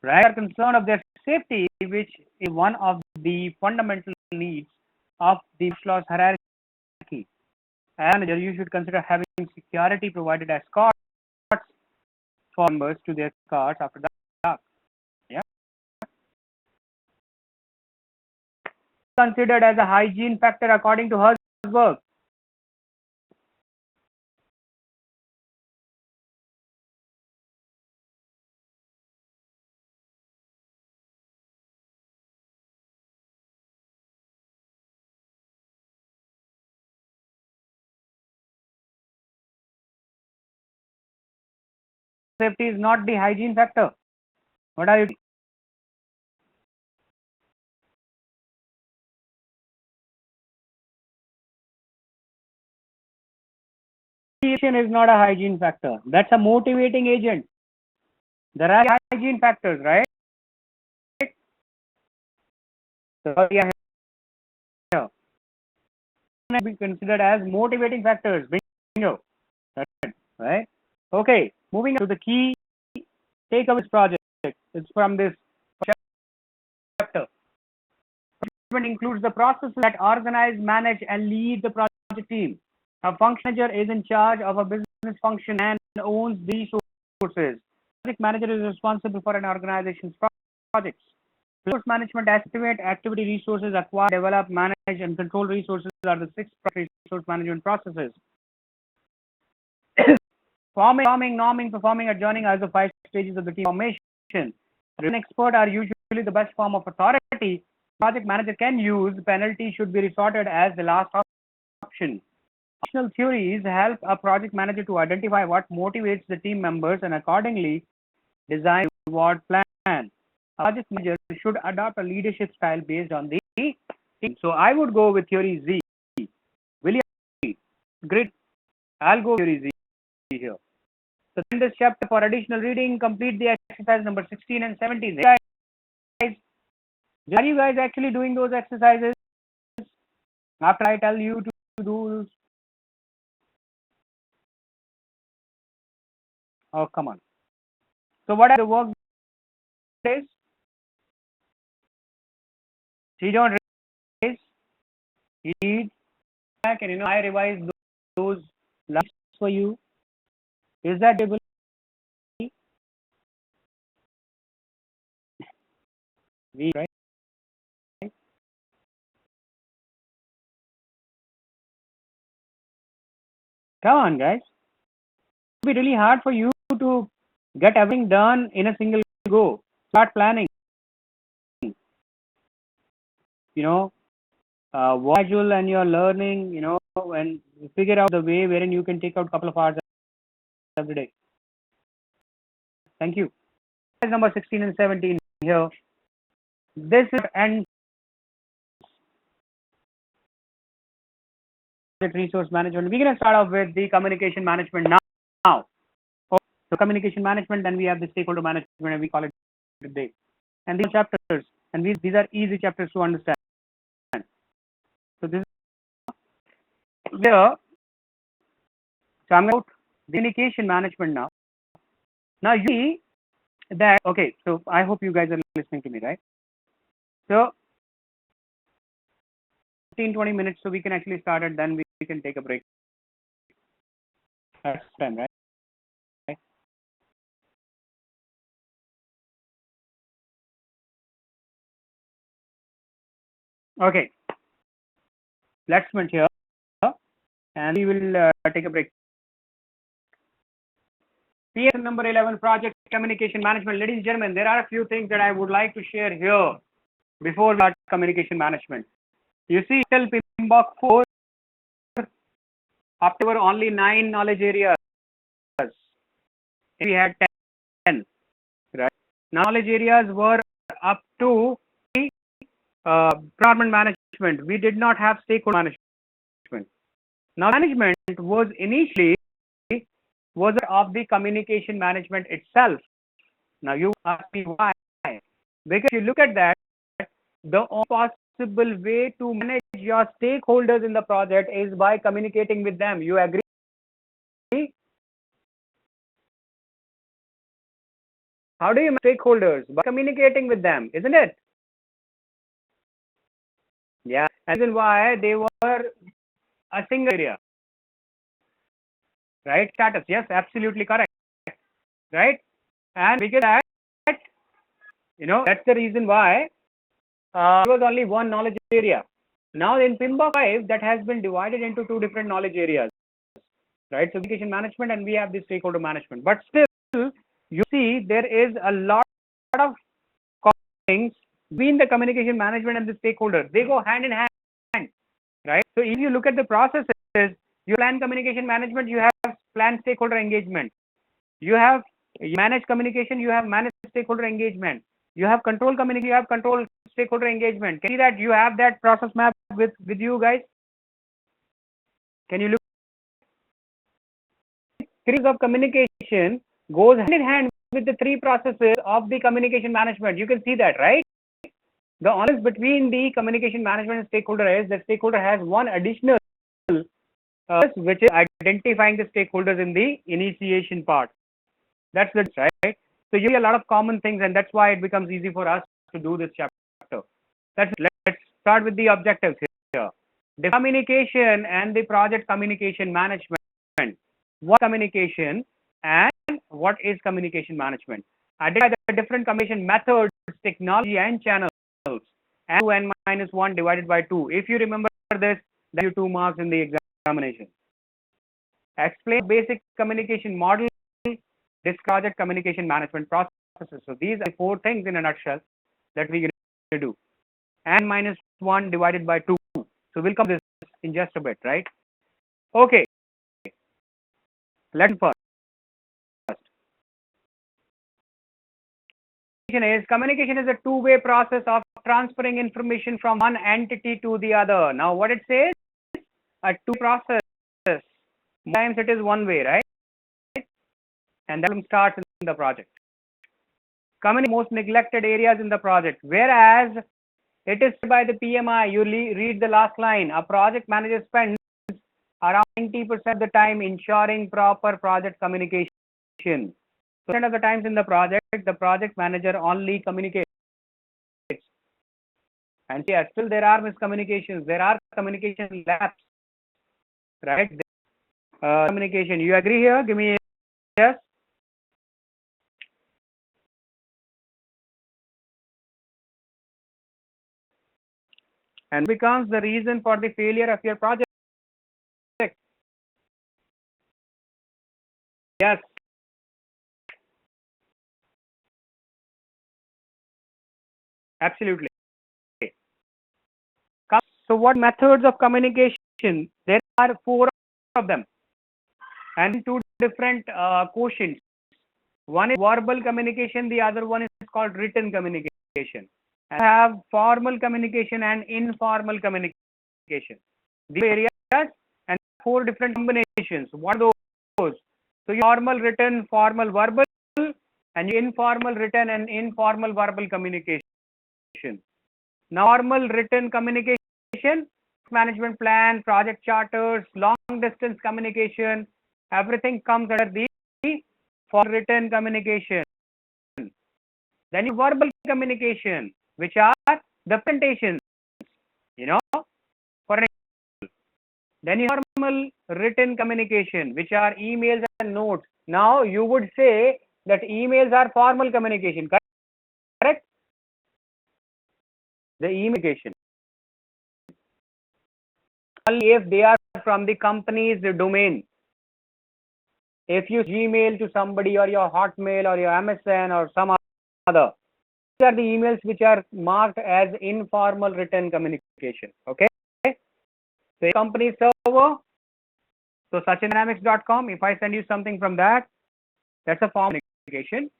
right? Are concerned of their safety, which is one of the fundamental needs of the loss hierarchy. And you should consider having security provided as escorts for members to their cars after dark. Yeah. Considered as a hygiene factor according to her work. Safety is not the hygiene factor. What are you? Motivation is not a hygiene factor. That's a motivating agent. There are hygiene factors, right? So yeah, here be considered as motivating factors. Bingo. That's it, right? Okay. Moving on to the key takeaways project. It's from this chapter. Management includes the processes that organize, manage, and lead the project team. A function manager is in charge of a business function and owns the resources. Project manager is responsible for an organization's projects. Resource management estimate, activity resources, acquire, develop, manage, and control resources are the 6 resource management processes. Forming, norming, performing, adjourning are the 5 stages of the team formation. An expert are usually the best form of authority. Project manager can use. Penalty should be resorted as the last option. Functional theories help a project manager to identify what motivates the team members and accordingly design a reward plan. A project manager should adopt a leadership style based on the team. So I would go with theory Z. William, great. I'll go with theory Z here. So in this chapter, for additional reading, complete the exercise number 16 and 17. Guys, are you guys actually doing those exercises after I tell you to do? Oh, come on. So what are the work days? See, don't raise. Read back and I revise those lines for you. Is that able? We right? Come on, guys. It'll be really hard for you to get everything done in a single go. Start planning. Visual and you're learning, and figure out the way wherein you can take out a couple of hours every day. Thank you. number 16 and 17 here. This is and resource management. We're going to start off with the communication management now. Okay. So communication management, then we have the stakeholder management, and we call it today. And these chapters, and these are easy chapters to understand. So this is here. So I'm about communication management now. Now you see that, okay, so I hope you guys are listening to me, right? So 15-20 minutes, so we can actually start it, then we can take a break. That's time, right? Okay, let's went here, and we will take a break. PS number 11, project communication management. Ladies and gentlemen, there are a few things that I would like to share here before we start communication management. You see, till PMP 4, up to only 9 knowledge areas. We had 10, right? Knowledge areas were up to requirement management. We did not have stakeholder management. Now, management was initially of the communication management itself. Now, you ask me why? Because you look at that, the only possible way to manage your stakeholders in the project is by communicating with them. You agree? How do you manage stakeholders? By communicating with them, isn't it? Yeah. And reason why they were a single area, right? Status, yes, absolutely correct, right? And because that, that's the reason why there was only one knowledge area. Now in PMP 5, that has been divided into 2 different knowledge areas, right? So communication management, and we have the stakeholder management. But still, you see there is a lot of things between the communication management and the stakeholder. They go hand in hand, right? So if you look at the processes, you plan communication management, you have plan stakeholder engagement. You have managed communication, you have managed stakeholder engagement. You have control communication, you have control stakeholder engagement. Can you see that you have that process map with you guys? Can you look? Series of communication goes hand in hand with the 3 processes of the communication management. You can see that, right? The difference between the communication management and stakeholder is that stakeholder has one additional which is identifying the stakeholders in the initiation part. That's the right. So you see a lot of common things, and that's why it becomes easy for us to do this chapter. Let's start with the objectives here. The communication and the project communication management. What communication and what is communication management? Identify the different communication methods, technology, and channels. And 2n minus 1 divided by 2. If you remember this, then you 2 marks in the examination. Explain basic communication model. This project communication management processes. So these are 4 things in a nutshell that we're going to do. And minus 1 divided by 2. So we'll come to this in just a bit, right? Okay. Let's first. Communication is a 2-way process of transferring information from one entity to the other. Now what it says? A 2 process. Sometimes it is 1 way, right? And that starts in the project. Coming most neglected areas in the project, whereas it is by the PMI. You read the last line. A project manager spends around 90% of the time ensuring proper project communication. So of the times in the project manager only communicates. And yeah, still there are miscommunications. There are communication gaps, right? Communication. You agree here? Give me a yes. And becomes the reason for the failure of your project. Yes. Absolutely. So what methods of communication? There are 4 of them and 2 different quotients. One is verbal communication, the other one is called written communication. And you have formal communication and informal communication. These areas and 4 different combinations. What are those? So formal, written, formal, verbal, and informal, written, and informal, verbal communication. Normal written communication, management plan, project charters, long distance communication, everything comes under the for written communication. Then you verbal communication, which are the presentations, for an example. Then you formal written communication, which are emails and notes. Now you would say that emails are formal communication, correct? The email communication, only if they are from the company's domain. If you Gmail to somebody or your Hotmail or your MSN or some other, these are the emails which are marked as informal written communication. Okay. So company server. So sachinDynamics.com. If I send you something from that, that's a formal communication.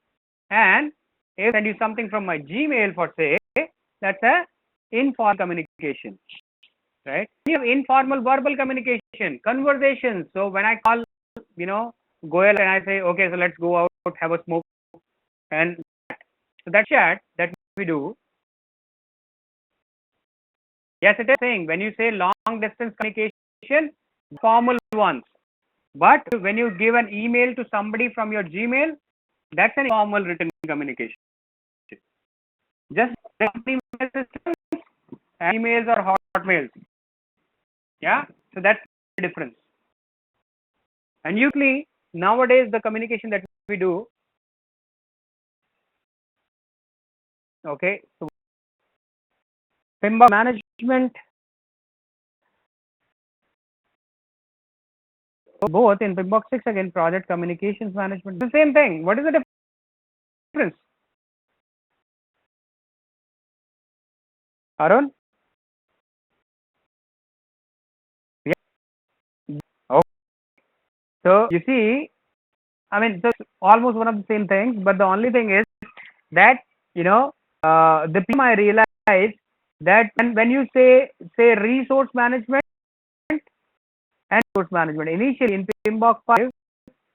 And if I send you something from my Gmail for say, that's a informal communication. Right? You have informal verbal communication, conversations. So when I call, Goel and I say, okay, so let's go out, have a smoke, and so that chat that we do. Yes, it is saying when you say long distance communication, formal ones. But when you give an email to somebody from your Gmail, that's an informal written communication. Just company systems, emails or hotmails. Yeah, so that's the difference. And usually nowadays the communication that we do, okay, so PMP management, both in PMP 6 again, project communications management, the same thing. What is the difference? Arun? Yeah. Okay. So you see, I mean, it's almost one of the same things, but the only thing is that the PM I realized that when you say resource management and resource management, initially in PMBOK 5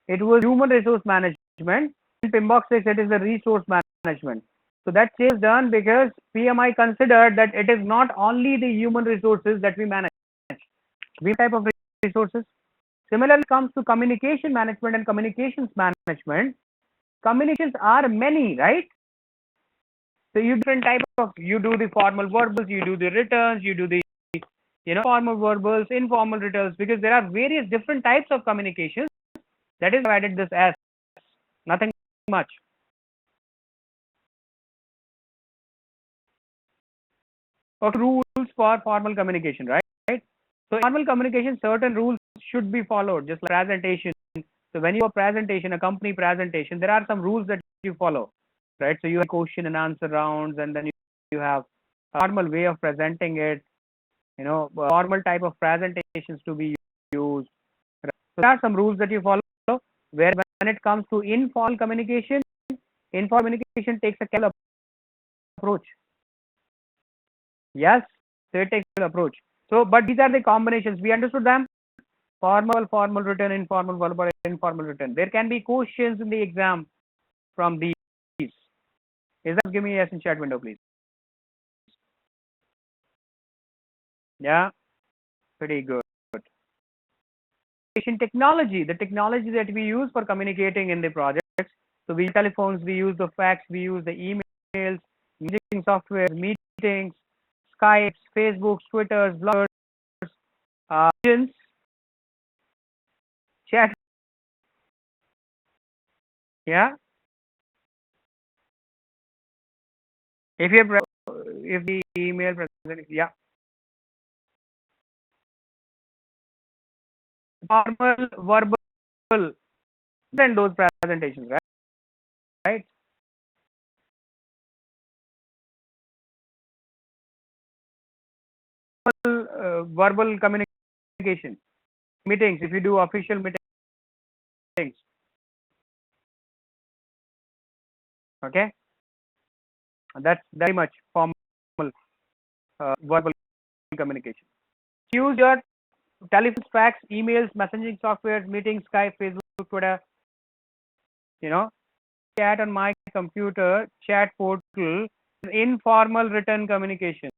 it was human resource management, in PMBOK 6 it is the resource management. So that change is done because PMI considered that it is not only the human resources that we manage, we type of resources. Similarly, comes to communication management and communications management. Communications are many, right? So you different type of, you do the formal verbals, you do the returns, you do the formal verbals, informal returns, because there are various different types of communications. That is added this as nothing much. Okay, rules for formal communication, right? So formal communication, certain rules should be followed, just like presentation. So when you have a presentation, a company presentation, there are some rules that you follow, right? So you have question and answer rounds, and then you have a formal way of presenting it, formal type of presentations to be used. So there are some rules that you follow, where when it comes to informal communication takes a careful approach. Yes, so it takes an approach. So, but these are the combinations. We understood them. Formal written, informal verbal, informal written. There can be questions in the exam from these. Is that, give me a yes in chat window, please. Yeah, pretty good. Technology, the technology that we use for communicating in the projects. So we use telephones, we use the fax, we use the emails, messaging software, meetings, Skypes, Facebooks, Twitters, bloggers, chat. Yeah. If the email present, yeah. Formal, verbal, then those presentations, right? Right. Verbal communication, meetings. If you do official meetings, Okay, that's very much formal verbal communication. Use your telephones, fax, emails, messaging software, meetings, Skype, Facebook, Twitter. You know, chat on my computer, chat portal, informal written communication.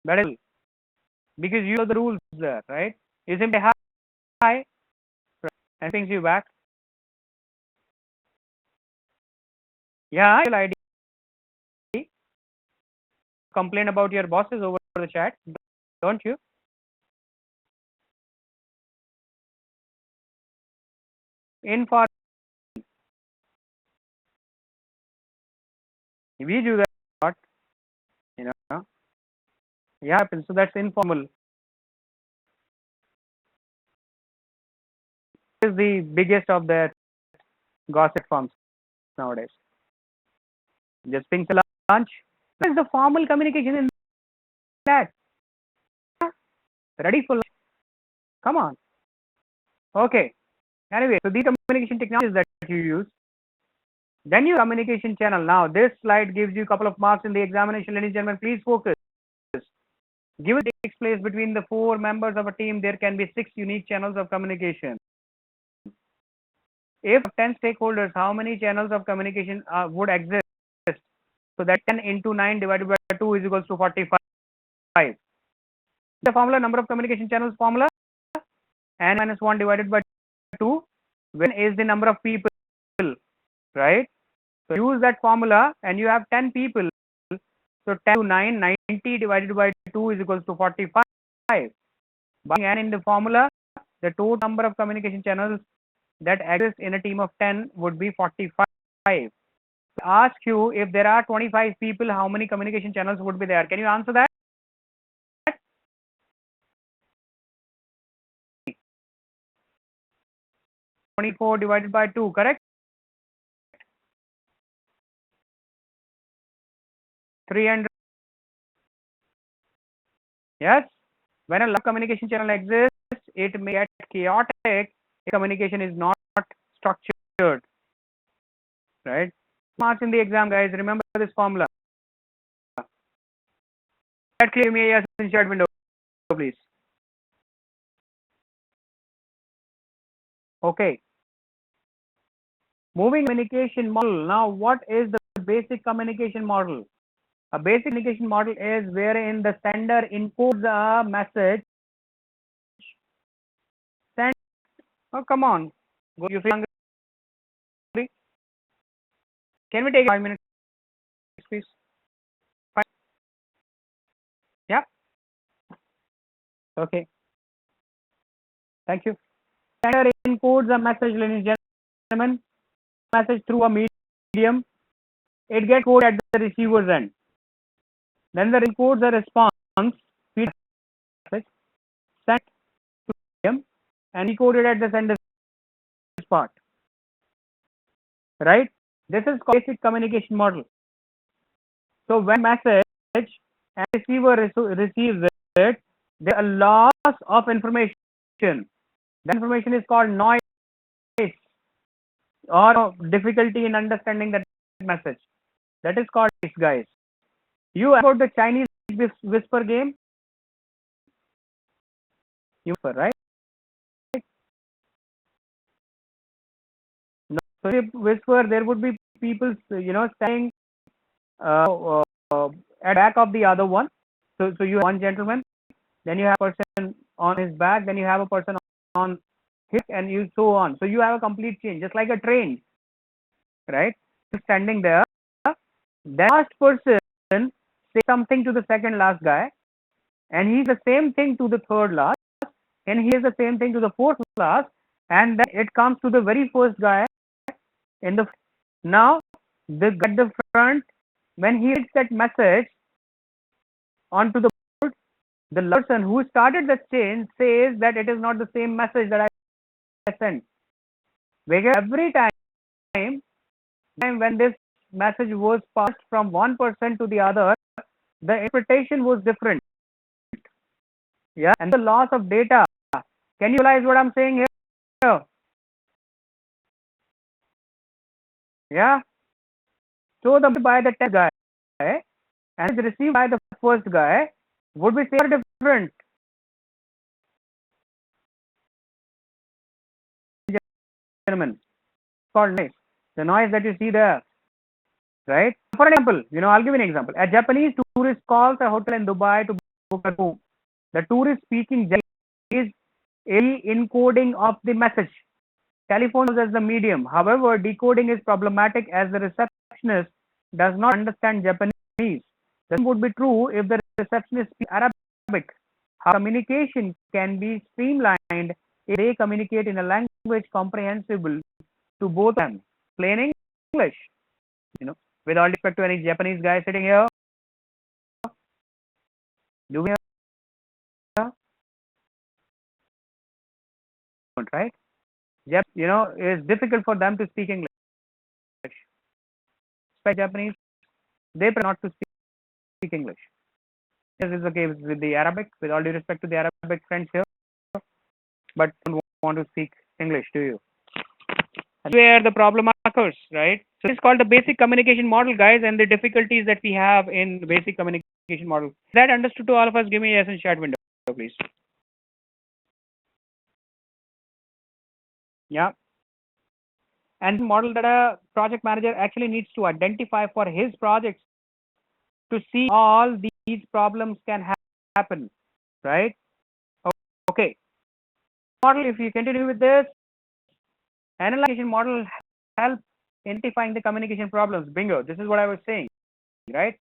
That is because you know the rules there, right? You simply hi and pings you back. Yeah, ID. Complain about your bosses over the chat, don't you? Informal. We do that, you know. Yeah, happens. So that's informal. This is the biggest of the gossip forms nowadays. Just pings a lunch. What is the formal communication in that? Ready for lunch? Come on. Okay. Anyway, so these communication technologies that you use, then your communication channel. Now, this slide gives you a couple of marks in the examination. Ladies and gentlemen, please focus. Given it takes place between the 4 members of a team, there can be 6 unique channels of communication. If 10 stakeholders, how many channels of communication would exist? So that 10 into 9 divided by 2 is equals to 45. The formula, number of communication channels formula, n minus 1 divided by 2, when is the number of people, right? So use that formula and you have 10 people. So 10 to 9, 90 divided by 2 is equals to 45. By n in the formula, the total number of communication channels that exist in a team of 10 would be 45. Ask you, if there are 25 people, how many communication channels would be there? Can you answer that? 24 divided by 2, correct? 300. Yes. When a large communication channel exists, it may get chaotic if communication is not structured. Right? Marks in the exam, guys. Remember this formula. Clear me yes in chat window, please. Okay. Moving communication model. Now, what is the basic communication model? A basic communication model is wherein the sender encodes a message. Send. Oh, come on. Go. You feel hungry? Can we take 5 minutes, please? 5. Yeah. Okay. Thank you. Sender encodes a message, ladies and gentlemen. Message through a medium. It gets coded at the receiver's end. Then the encodes a response. Feed message sent to medium and decoded at the sender's part. Right? This is called basic communication model. So when message and receiver receives it, there is a loss of information. That information is called noise or difficulty in understanding that message. That is called noise, guys. You about the Chinese whisper game? You whisper, right? No, so whisper, there would be people, standing at back of the other one. So you have one gentleman, then you have a person on his back, then you have a person on his, and you so on. So you have a complete change, just like a train, right? Standing there, the last person say something to the second last guy, and he's the same thing to the third last, and he is the same thing to the fourth last, and then it comes to the very first guy in the. Now the guy at the front, when he reads that message onto the board, the person who started the chain says that it is not the same message that I sent. Because every time when this message was passed from one person to the other, the interpretation was different. Yeah, and the loss of data. Can you realize what I'm saying here? Yeah. So the by the test guy and is received by the first guy would be say different. Gentlemen, called noise. The noise that you see there, right? For example, I'll give you an example. A Japanese tourist calls a hotel in Dubai to book a room. The tourist speaking Japanese is a encoding of the message. Telephone as the medium. However, decoding is problematic as the receptionist does not understand Japanese. The same would be true if the receptionist speaks Arabic. How communication can be streamlined if they communicate in a language comprehensible to both of them. Plain English. You know, with all respect to any Japanese guy sitting here, do we have, right? Yep, it's difficult for them to speak English. Especially Japanese, they prefer not to speak English. This is the case with the Arabic, with all due respect to the Arabic friends here, but don't want to speak English, do you? That's where the problem occurs, right? So this is called the basic communication model, guys, and the difficulties that we have in the basic communication model. Is that understood to all of us? Give me a yes in chat window, please. Yeah. And the model that a project manager actually needs to identify for his projects to see all these problems can happen, right? Okay. Model, if you continue with this, analyzation model helps identifying the communication problems. Bingo. This is what I was saying, right?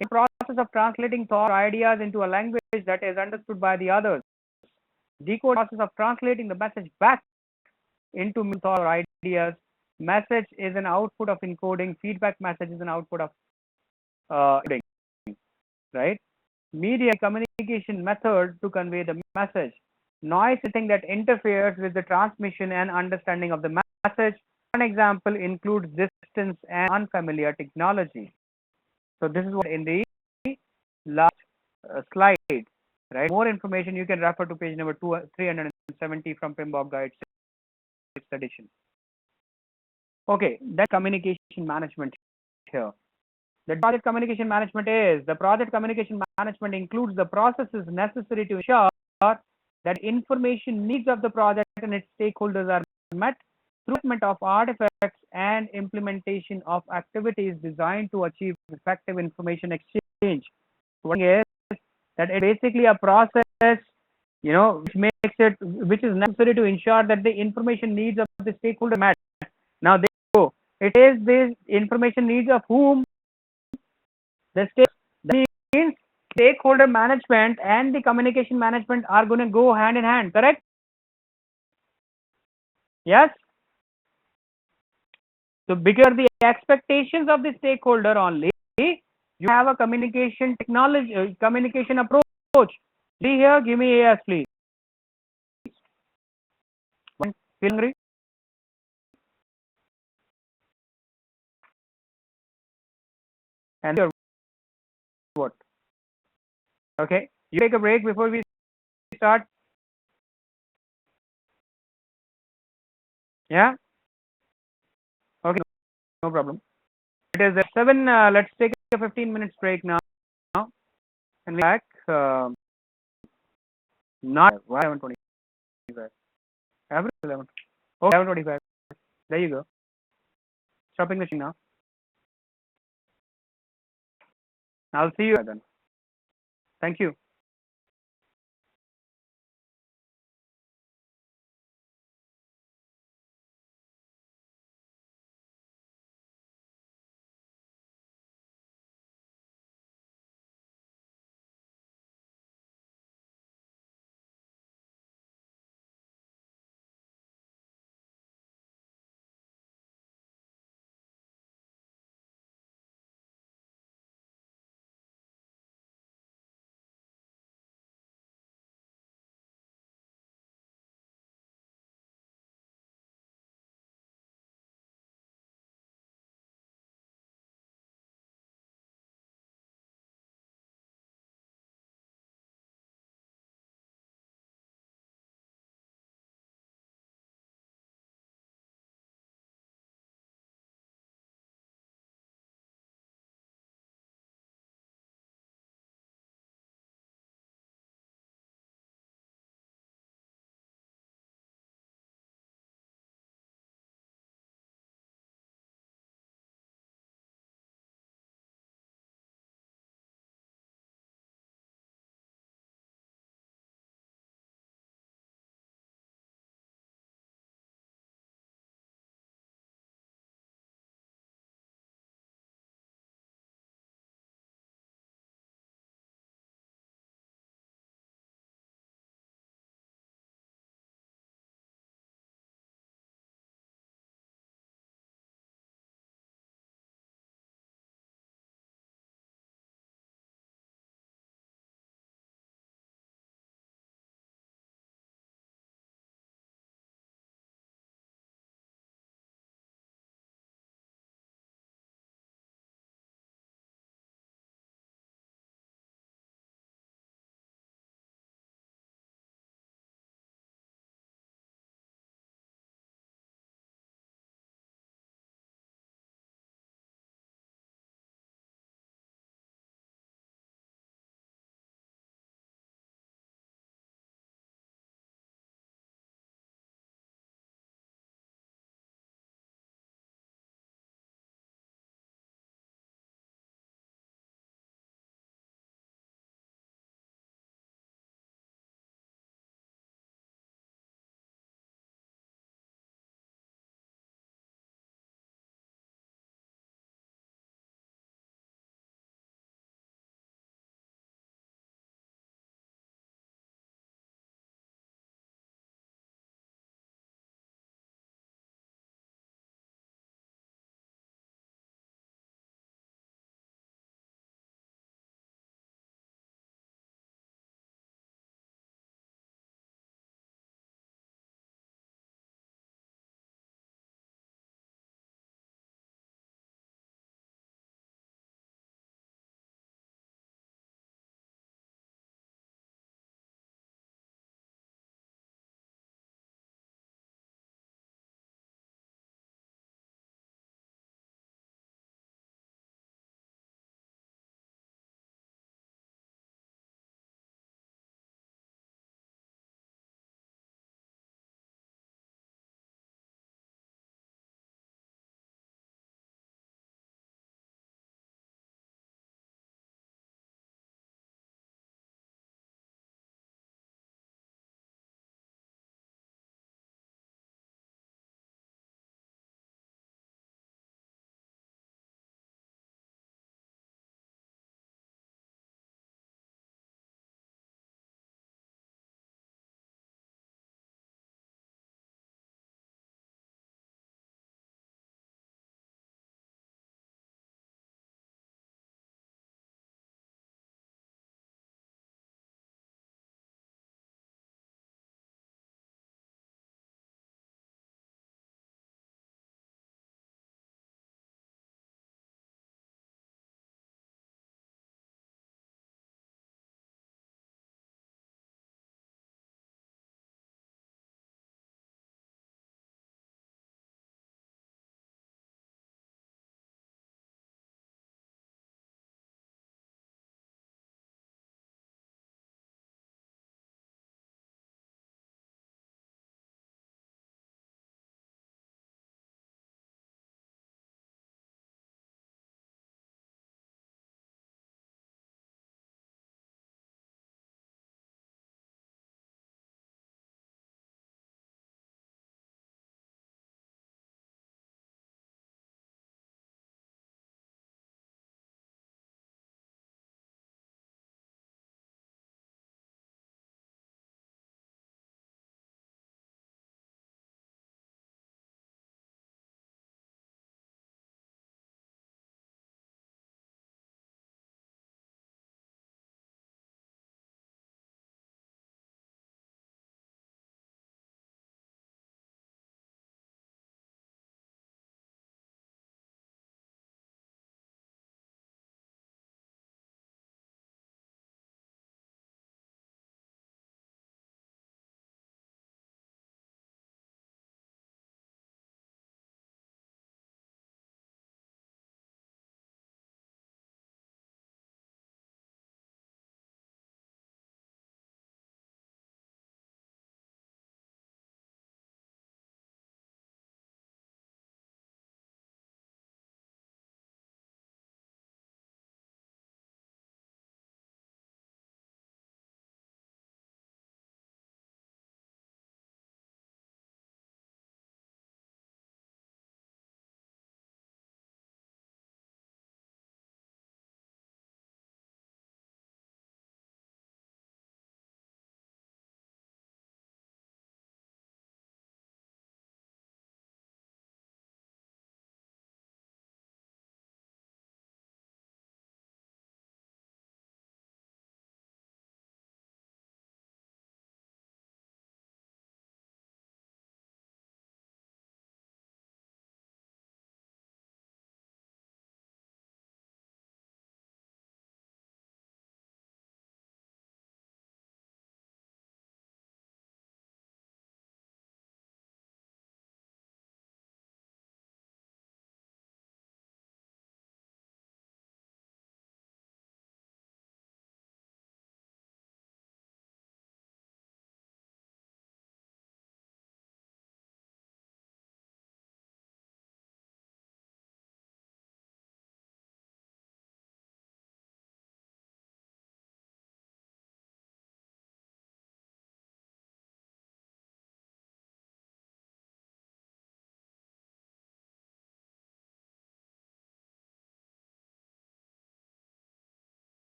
In the process of translating thought ideas into a language that is understood by the others, decode process of translating the message back into thought or ideas. Message is an output of encoding. Feedback message is an output of encoding, right? Media communication method to convey the message. Noise is something that interferes with the transmission and understanding of the message. One example includes distance and unfamiliar technology. So this is what in the last slide, right? More information you can refer to page number 370 from PMBOK Guide 6th edition. Okay, that communication management here. The project communication management is the project communication management includes the processes necessary to ensure that information needs of the project and its stakeholders are met, treatment of artifacts and implementation of activities designed to achieve effective information exchange. One is that it's basically a process, which is necessary to ensure that the information needs of the stakeholder met. Now they go. It is this information needs of whom the that means stakeholder management and the communication management are going to go hand in hand, correct? Yes. So because the expectations of the stakeholder only, you have a communication technology, communication approach. See here, give me a yes, please. Feel hungry? And what? Okay, you take a break before we start. Yeah. Okay, no problem. It is at 7. Let's take a 15 minutes break now, and we're back. Not why 11:25. Average 11. Oh, 11:25. There you go. Stopping the thing now. I'll see you then. Thank you.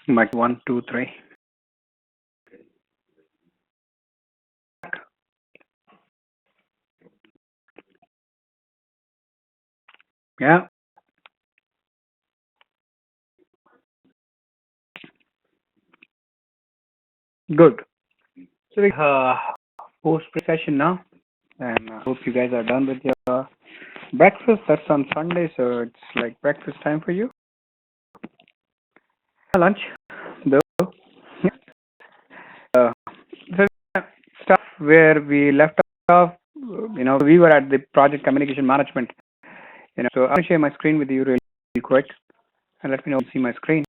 Mic 1, 2, 3. Yeah. Good. So we post session now, and I hope you guys are done with your breakfast. That's on Sunday, so it's like breakfast time for you. Lunch, though. So stuff where we left off. We were at the project communication management. So I'll share my screen with you really quick, and let me know if you see my screen.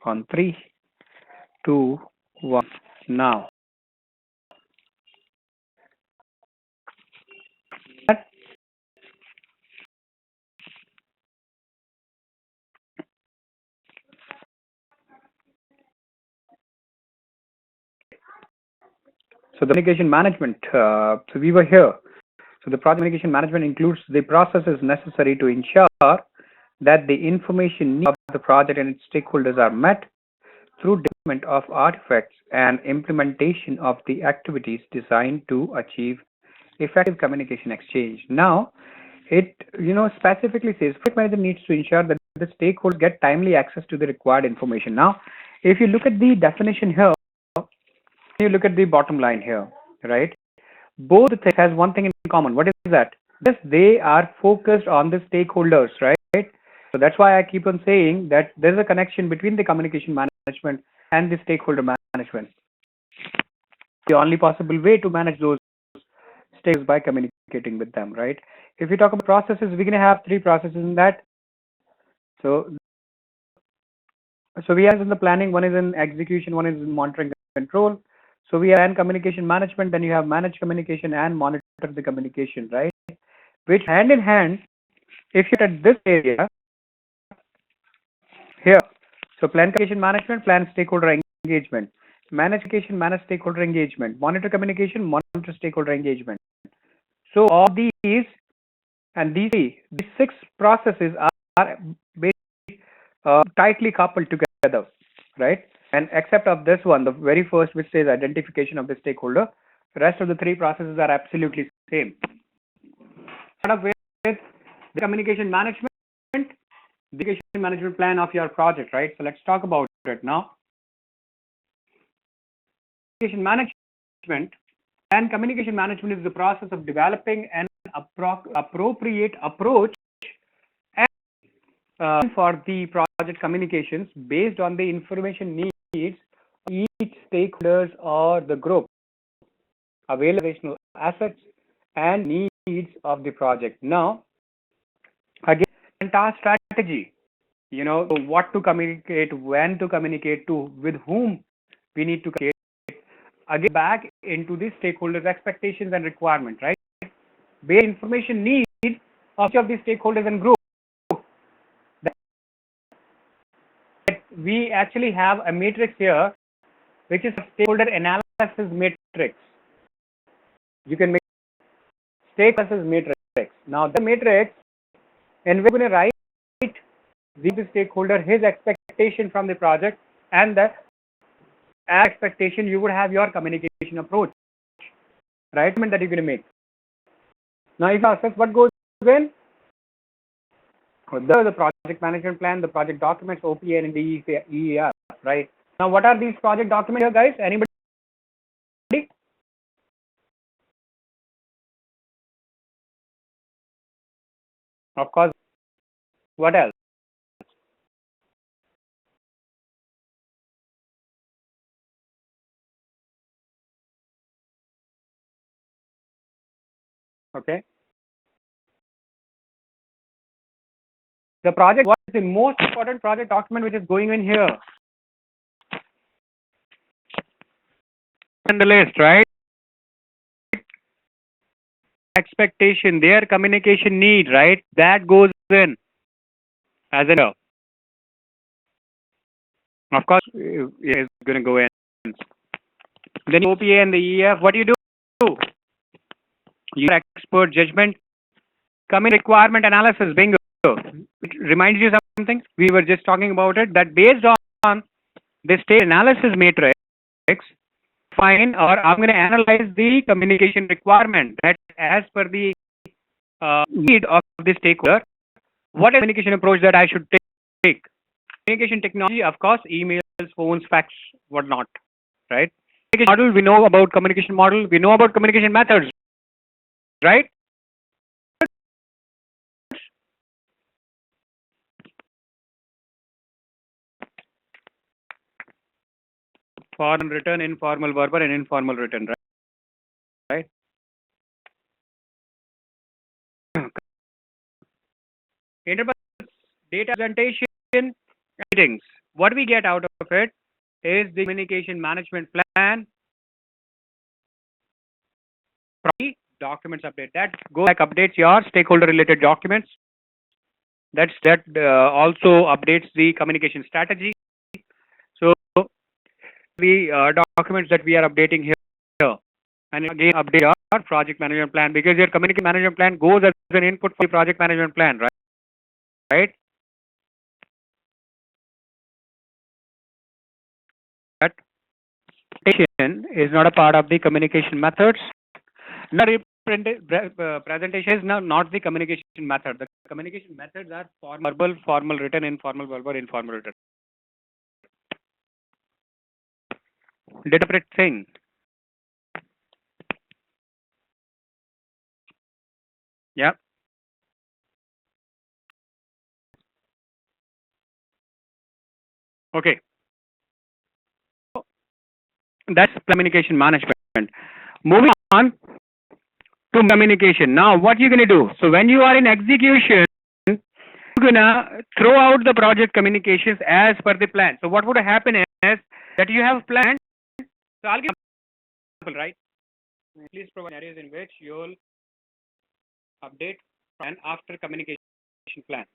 On 3, 2, 1, now. So the communication management, so we were here. So the project communication management includes the processes necessary to ensure that the information needs of the project and its stakeholders are met through development of artifacts and implementation of the activities designed to achieve effective communication exchange. Now, it specifically says project manager needs to ensure that the stakeholders get timely access to the required information. Now, if you look at the definition here, you look at the bottom line here, right? Both things has one thing in common. What is that? Yes, they are focused on the stakeholders, right? So that's why I keep on saying that there's a connection between the communication management and the stakeholder management. The only possible way to manage those stakeholders by communicating with them, right? If we talk about processes, we're going to have 3 processes in that. So we have in the planning, one is in execution, one is in monitoring and control. So we have communication management, then you have manage communication and monitor the communication, right? Which hand in hand, if you look at this area here, so plan communication management, plan stakeholder engagement, manage communication, manage stakeholder engagement, monitor communication, monitor stakeholder engagement. So all these and these 6 processes are basically tightly coupled together, right? And except of this one, the very first, which says identification of the stakeholder, the rest of the 3 processes are absolutely same. Start with the communication management, the communication management plan of your project, right? So let's talk about it now. Communication management and communication management is the process of developing an appropriate approach and for the project communications based on the information needs of each stakeholders or the group, available assets and needs of the project. Now, again, entire strategy, what to communicate, when to communicate to, with whom we need to communicate, again back into the stakeholders' expectations and requirements, right? Based information needs of each of the stakeholders and group. We actually have a matrix here, which is a stakeholder analysis matrix. You can make stakeholder matrix. Now the matrix, and we're going to write the stakeholder, his expectation from the project, and the expectation you would have your communication approach, right? That you're going to make. Now, if you ask us what goes in, the project management plan, the project documents, OPA and the EER, right? Now, what are these project documents here, guys? Anybody? Of course. What else? Okay. The project, what is the most important project document which is going in here? In the list, right? Expectation, their communication need, right? That goes in as a, of course, is going to go in. Then OPA and the EF, what do you do? Your expert judgment, coming requirement analysis, bingo. it reminds you something? We were just talking about it, that based on the state analysis matrix, fine, or I'm going to analyze the communication requirement that as per the need of the stakeholder, what is the communication approach that I should take? Communication technology, of course, emails, phones, fax, whatnot, right? Communication model, we know about communication model, we know about communication methods, right? Formal written, informal verbal, and informal written, right? Interpersonal data presentation meetings. What we get out of it is the communication management plan, documents update. That goes like updates your stakeholder related documents. That also updates the communication strategy. So the documents that we are updating here, and again update our project management plan, because your communication management plan goes as an input for the project management plan, right? Right? That presentation is not a part of the communication methods. The presentation is not the communication method. The communication methods are formal, verbal, formal written, informal verbal, informal written. Data thing. Yeah. Okay. That's communication management. Moving on to communication. Now, what you're going to do? So, when you are in execution, you're going to throw out the project communications as per the plan. So, what would happen is that you have planned. So, I'll give an example, right? Please provide areas in which you'll update plan after communication plan.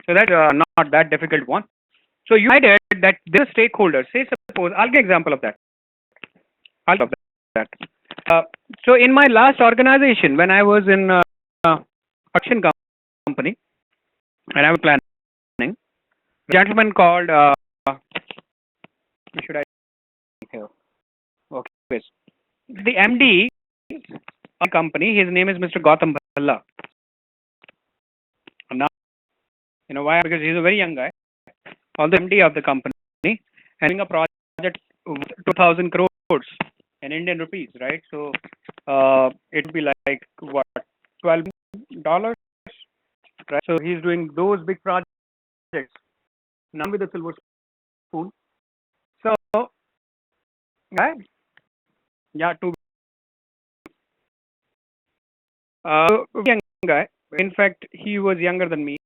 So, that's not that difficult one. So, you decided that the stakeholders, say, suppose, I'll give an example of that. So in my last organization, when I was in production company, and I was planning, a gentleman called, should I here? Okay, the MD of the company, his name is Mr. Gautam Bhalla. Now, you know why? Because he's a very young guy. Although MD of the company, having a project worth 2,000 crores in Indian rupees, right? So it would be like what, $12, right? So he's doing those big projects now with a silver spoon. So right, yeah, two young guy. In fact, he was younger than me.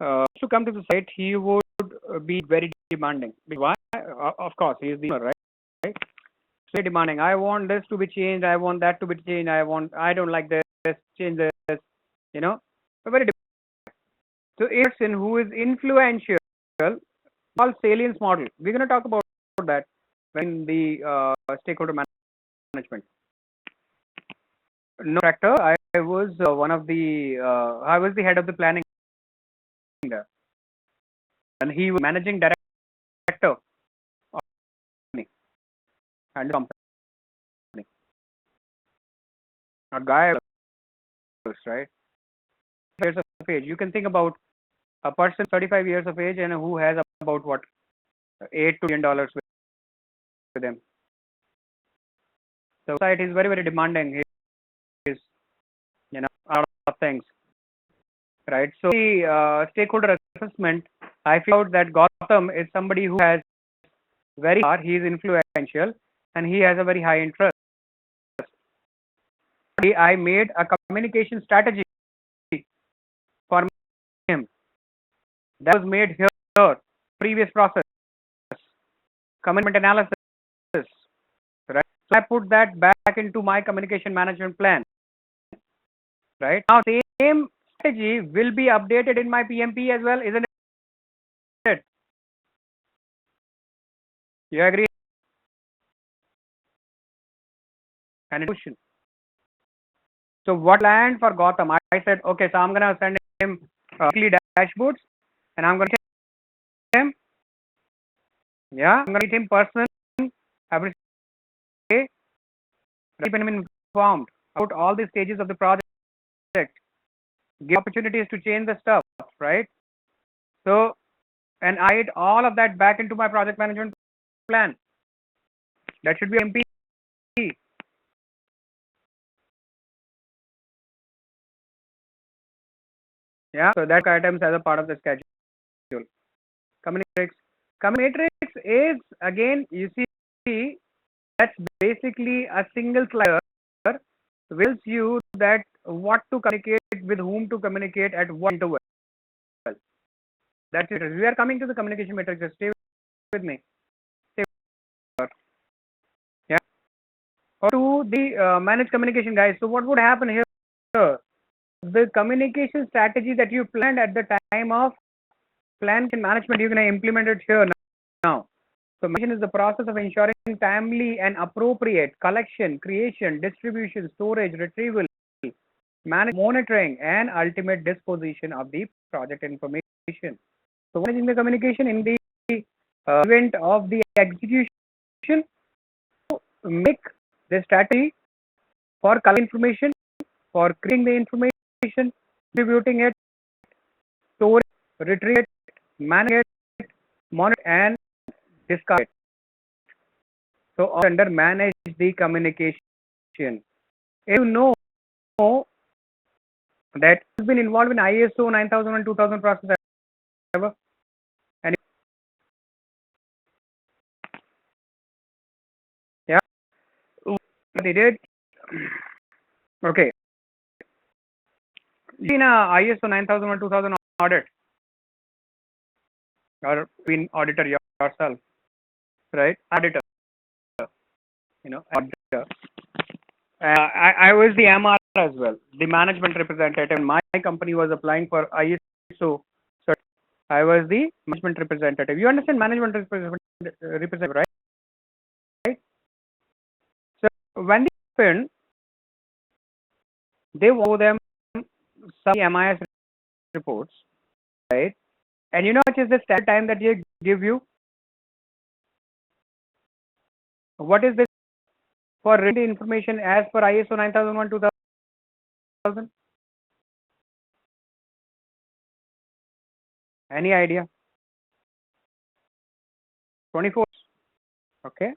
To come to the site, he would be very demanding. Why? Of course, he is the owner, right? So demanding. I want this to be changed. I want that to be changed. I don't like this. Change this. You know, very. So a person who is influential, called salience model. We're going to talk about that when the stakeholder management. No, factor. I was one of the. I was the head of the planning there, and he was managing director of the company and the company. A guy, right? Years of age. You can think about a person 35 years of age and who has about what, $8 to $10 with him. So society is very, very demanding. He is, you know, a lot of things, right? So the stakeholder assessment, I found out that Gautam is somebody who has very far. He is influential and he has a very high interest. I made a communication strategy for him. That was made here, previous process, commitment analysis, right? So I put that back into my communication management plan, right? Now, same strategy will be updated in my PMP as well, isn't it? You agree? And question. So what planned for Gotham? I said, okay, so I'm gonna send him weekly dashboards, and I'm gonna meet him. Yeah, I'm gonna meet him personally every day, keep him informed about all the stages of the project, give opportunities to change the stuff, right? So, and I add all of that back into my project management plan. That should be MP. Yeah, so that items as a part of the schedule. Communicatrix. Communicatrix is again, you see, that's basically a single slider tells you that what to communicate, with whom to communicate, at what interval. That's it. We are coming to the communication matrix. Just stay with me. Stay with me. Yeah. Or to the managed communication, guys. So what would happen here? The communication strategy that you planned at the time of plan management, you're going to implement it here now. So management is the process of ensuring timely and appropriate collection, creation, distribution, storage, retrieval, monitoring, and ultimate disposition of the project information. So managing the communication in the event of the execution, make the strategy for collecting information, for creating the information, distributing it, storing, retrieve it, manage it, monitor, and discard it. So all under manage the communication. If you know that has been involved in ISO 9001 2000 process ever, and yeah, they did. Okay, in a ISO 9001 2000 audit, or been auditor yourself, right? Auditor, auditor. I was the MR as well, the management representative. My company was applying for ISO, so I was the management representative. You understand management representative, right? Right. So when they open, they owe them some MIS reports, right? And you know what is the standard time that they give you? What is this for written information as per ISO 9001 2000? Any idea? 24. Okay.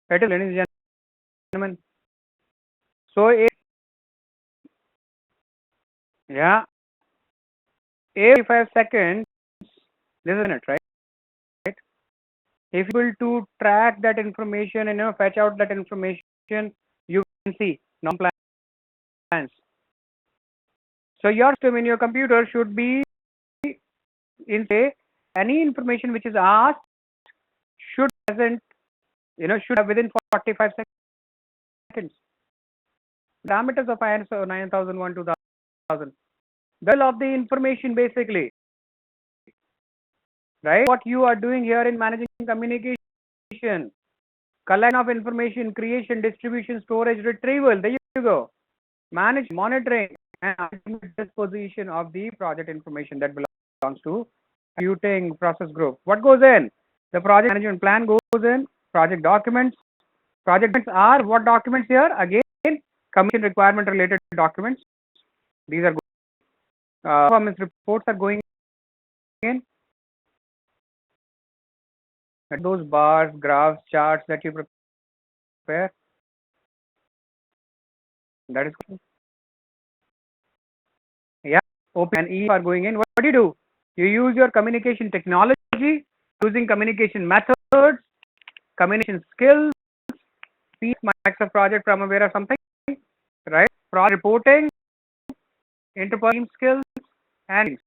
That is, ladies and gentlemen. So, yeah, 85 seconds. This is it, right? If you will to track that information and fetch out that information, you can see non-plans. So your system in your computer should be in say any information which is asked should present, should have within 45 seconds. Parameters of ISO 9001 2000. Well, of the information basically, right? What you are doing here in managing communication, collection of information, creation, distribution, storage, retrieval. There you go. Manage, monitoring, and ultimate disposition of the project information that belongs to computing process group. What goes in? The project management plan goes in. Project documents. Project documents are what documents here? Again, commission requirement related documents. These are performance reports are going in. Those bars, graphs, charts that you prepare. That is, yeah. Open and E are going in. What do you do? You use your communication technology, using communication methods, communication skills, Microsoft project from aware of something, right? Project reporting, interpersonal skills, and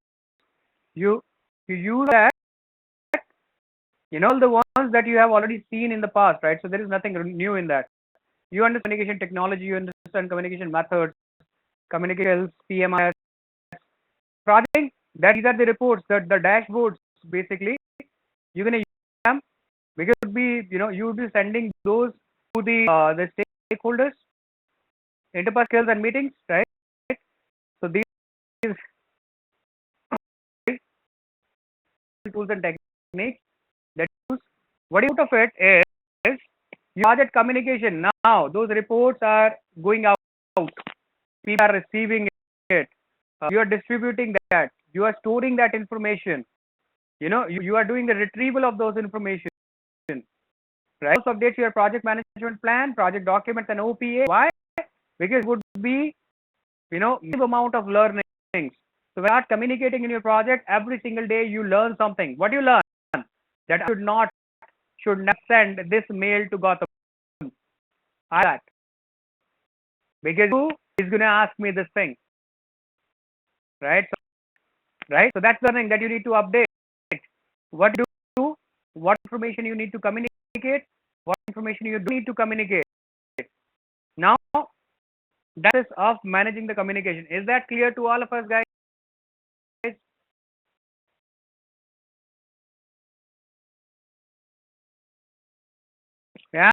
you use that, all the ones that you have already seen in the past, right? So there is nothing new in that. You understand communication technology, you understand communication methods, communication skills, PMI, project. That these are the reports, the dashboards. Basically, you're gonna use them because you would be sending those to the stakeholders. interpersonal skills and meetings, right? So these tools and techniques that use. What out of it is you project communication. Now those reports are going out. People are receiving it. You are distributing that. You are storing that information. You are doing the retrieval of those information. Right? Also update your project management plan, project documents, and OPA. Why? Because it would be massive amount of learning. So when you are communicating in your project, every single day you learn something. What do you learn? That I should not send this mail to Gotham. That because who is going to ask me this thing, right? So that's the thing that you need to update. What do you do? What information you need to communicate? What information you do need to communicate? Now that is of managing the communication. Is that clear to all of us, guys? Yeah,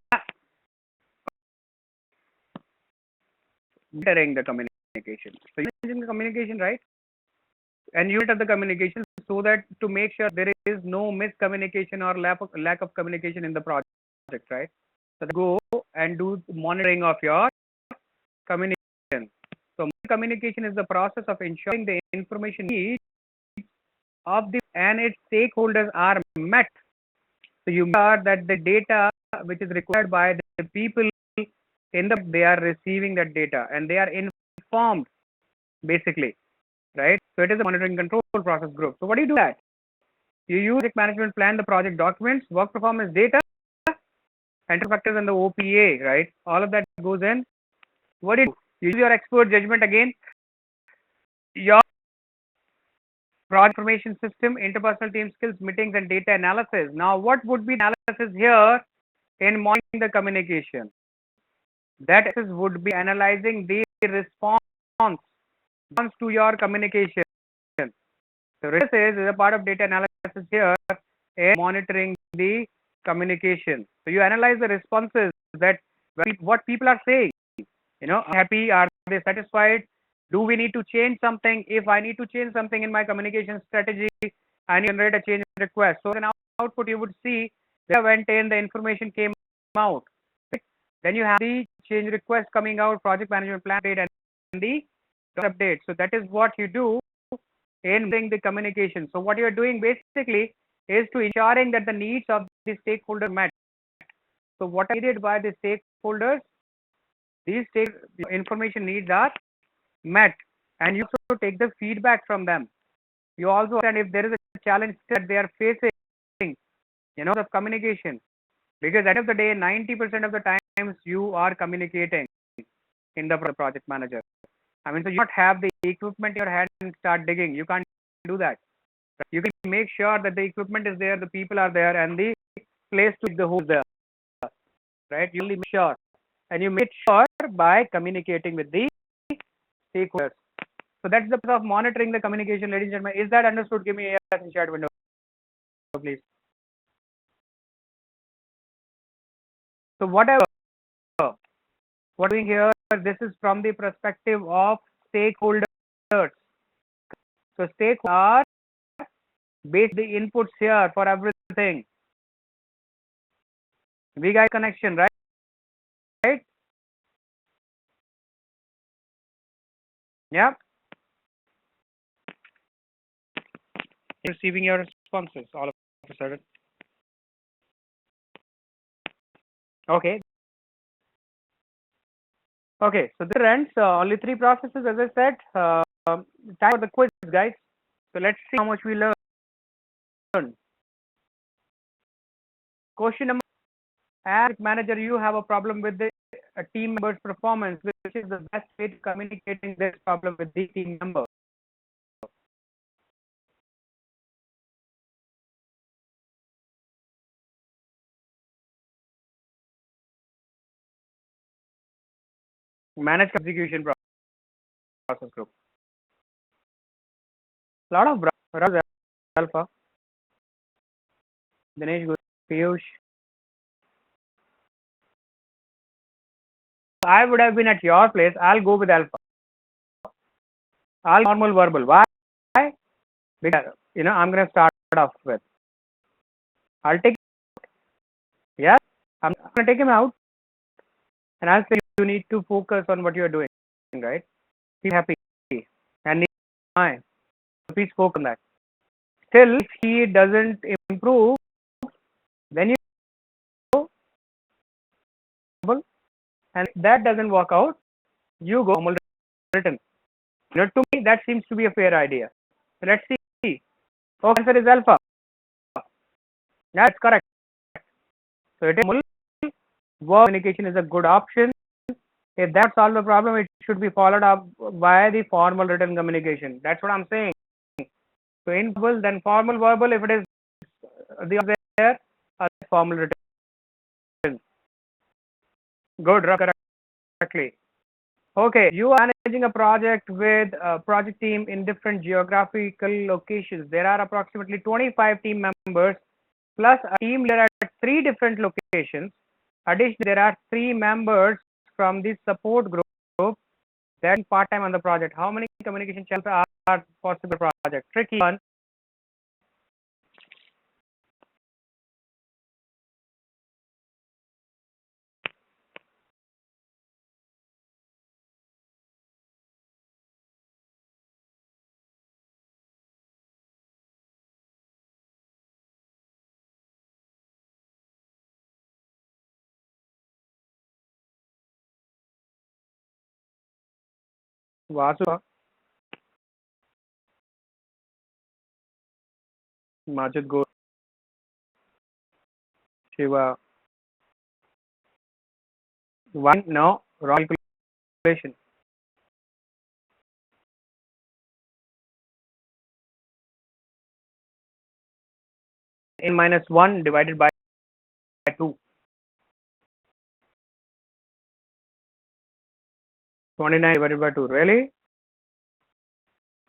monitoring the communication. So you're managing the communication, right? And you monitor the communication so that to make sure there is no miscommunication or lack of communication in the project, right? So go and do monitoring of your communication. So communication is the process of ensuring the information needs of the and its stakeholders are met. So you make sure that the data which is required by the people in they are receiving that data and they are informed basically, right? So it is a monitoring control process group. So what do you do that? You use project management plan, the project documents, work performance data, and factors and the OPA, right? All of that goes in. What do you do? You use your expert judgment again. Your project information system, interpersonal team skills, meetings, and data analysis. Now, what would be analysis here in monitoring the communication? That would be analyzing the response to your communication. So this is a part of data analysis here in monitoring the communication. So you analyze the responses that what people are saying. Happy? Are they satisfied? Do we need to change something? If I need to change something in my communication strategy, I need to generate a change request. So in output, you would see the went in, the information came out. Then you have the change request coming out, project management plan update, and the update. So that is what you do in the communication. So what you are doing basically is to ensuring that the needs of the stakeholder met. So what are needed by the stakeholders? These information needs are met, and you also take the feedback from them. You also understand if there is a challenge that they are facing, of communication, because at the end of the day, 90% of the times you are communicating in the project manager. I mean, so you don't have the equipment in your hand and start digging. You can't do that. You can make sure that the equipment is there, the people are there, and the place to dig the hole there. Right? You only make sure, and you make sure by communicating with the stakeholders. So that's the process of monitoring the communication, ladies and gentlemen. Is that understood? Give me a yes in chat window, please. So whatever what we're doing here, this is from the perspective of stakeholders. So stakeholders are based the inputs here for everything. We got connection, right? Right? Yeah. Receiving your responses all of a sudden. Okay. Okay. So this ends only 3 processes, as I said. Time for the quiz, guys. So let's see how much we learn. Question number: as manager, you have a problem with the team member's performance. Which is the best way to communicating this problem with the team member? Manage execution process group. A lot of brothers, Alpha, Dinesh, Piyush. I would have been at your place, I'll go with alpha. I'll normal verbal. Why? Because I'm gonna start off with. I'll take. Yeah, I'm gonna take him out, and I'll say you need to focus on what you're doing, right? Be happy and need time. Please focus on that. Still, if he doesn't improve, then you go and if that doesn't work out, you go normal written. To me, that seems to be a fair idea. Let's see. Okay, answer is alpha. That's correct. So it is normal. Verb communication is a good option. If that solves the problem, it should be followed up by the formal written communication. That's what I'm saying. So in verbal, then formal verbal. If it is the there, formal written. Good, correctly. Okay, you are managing a project with a project team in different geographical locations. There are approximately 25 team members plus a team leader at 3 different locations. Additionally, there are 3 members from the support group that are part-time on the project. How many communication channels are possible project? Tricky one. Vasu, Majid Go, Shiva. One, no, wrong calculation. N minus 1 divided by 2. 29 divided by 2. Really?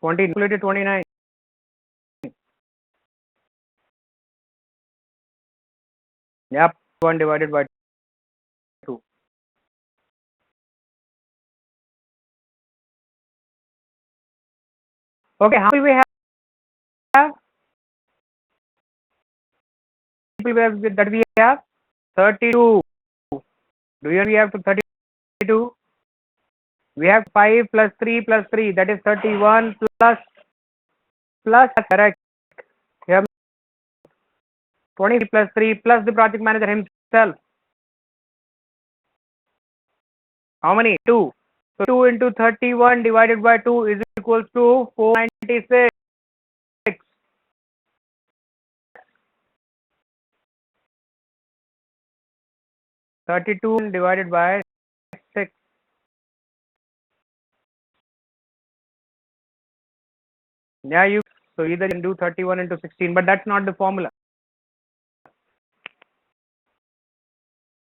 20 calculated 29. Yep, 1 divided by 2. Okay, how many we have? People that we have? 32. Do you know we have to 32? We have 5 plus 3 plus 3. That is 31 plus correct. We have 20 plus 3 plus the project manager himself. How many? 2. So 2 into 31 divided by 2 is equals to 496. 32 divided by 6. Yeah, so either you can do 31 into 16, but that's not the formula.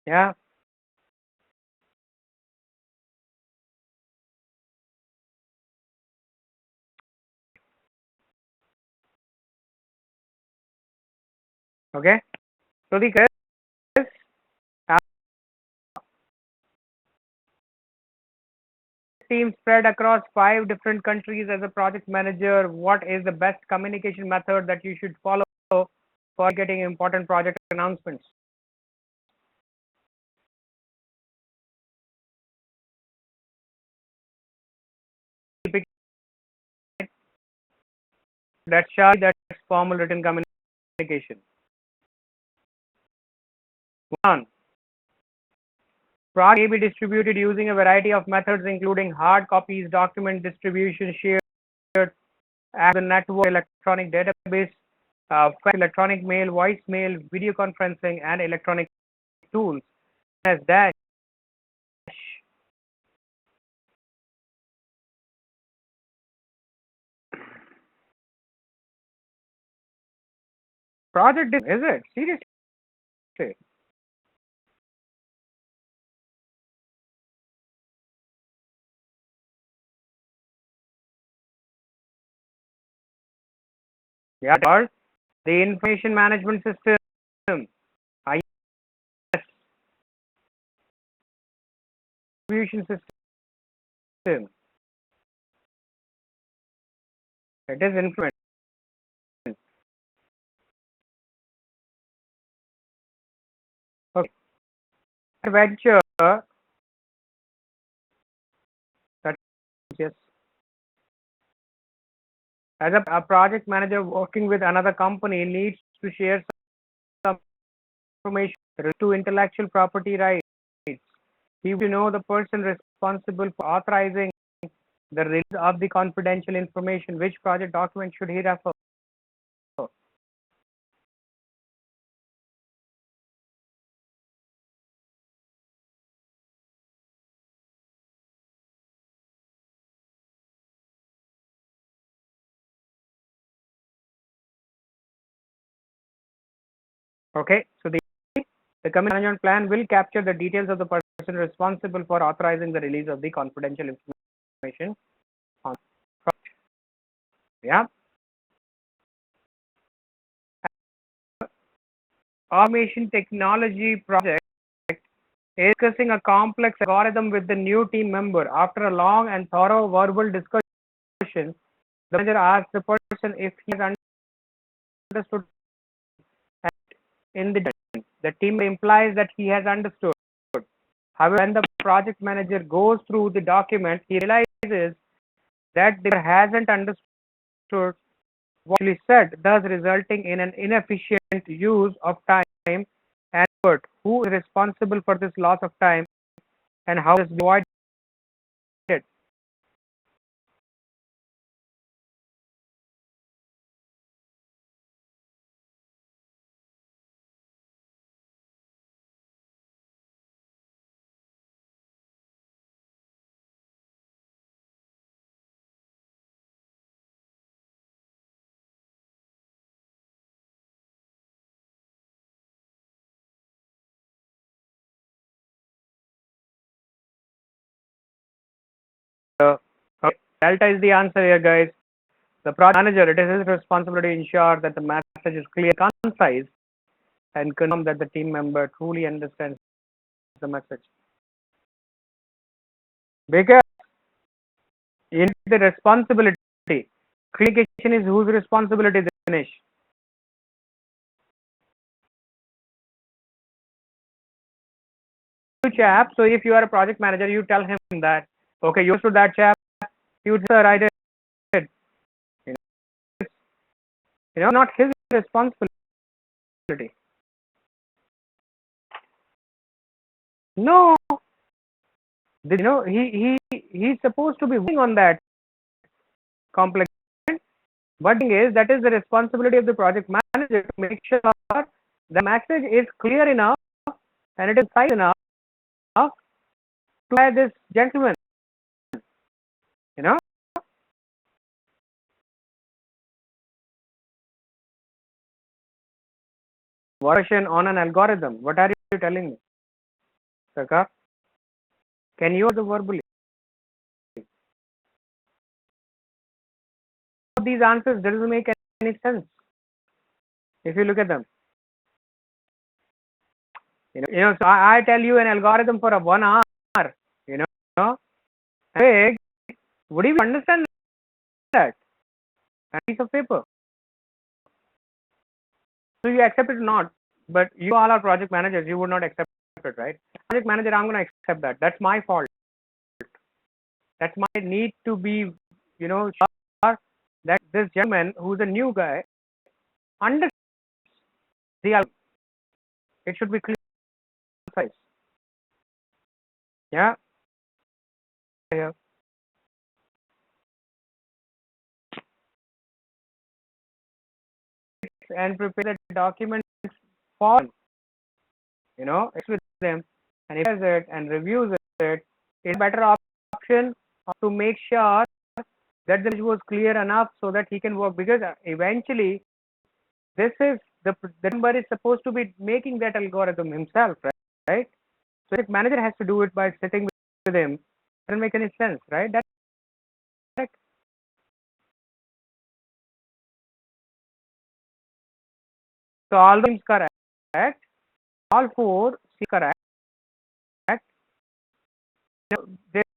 Yeah. Okay. So the team spread across 5 different countries as a project manager. What is the best communication method that you should follow for getting important project announcements? That's shy, that's formal written communication. 1. Project may be distributed using a variety of methods including hard copies, document distribution, shared as a network, electronic database, electronic mail, voicemail, video conferencing, and electronic tools. As dash. Project is it? Seriously? Yeah, or the information management system. distribution system. It is influence. Okay. Venture that yes. As a project manager working with another company needs to share some information to intellectual property rights. He will know the person responsible for authorizing the release of the confidential information. Which project document should he refer? Okay, so the community management plan will capture the details of the person responsible for authorizing the release of the confidential information. Yeah. Automation technology project is discussing a complex algorithm with the new team member. After a long and thorough verbal discussion, the manager asks the person if he has understood. In the team implies that he has understood. However, when the project manager goes through the document, he realizes that he hasn't understood what he said, thus resulting in an inefficient use of time and effort. Who is responsible for this loss of time and how is it avoided? Okay, Delta is the answer here, guys. The project manager, it is his responsibility to ensure that the message is clear, concise, and confirm that the team member truly understands the message. Because in the responsibility, communication is whose responsibility, Dinesh? Chap. So if you are a project manager, you tell him that, okay, you understood that, chap. He would say, sir, I did. You know, not his responsibility. No, he's supposed to be working on that complex. But thing is, that is the responsibility of the project manager to make sure the message is clear enough and it is concise enough to have this gentleman. You know, version on an algorithm. What are you telling me, Sarkar? Can you the verbally? These answers doesn't make any sense if you look at them. So I tell you an algorithm for a 1 hour. You know, hey, would you understand that? A piece of paper. So you accept it or not, but you all are project managers. You would not accept it, right? Project manager, I'm going to accept that. That's my fault. That's my need to be, sure that this gentleman who's a new guy understands the algorithm. It should be clear, concise. Yeah. Yeah. And prepare the document for it's with them, and if he has it and reviews it, it's a better option to make sure that the message was clear enough so that he can work, because eventually this is the member is supposed to be making that algorithm himself, right? So the manager has to do it by sitting with him. Doesn't make any sense, right? That's correct. So all the teams correct, all four correct.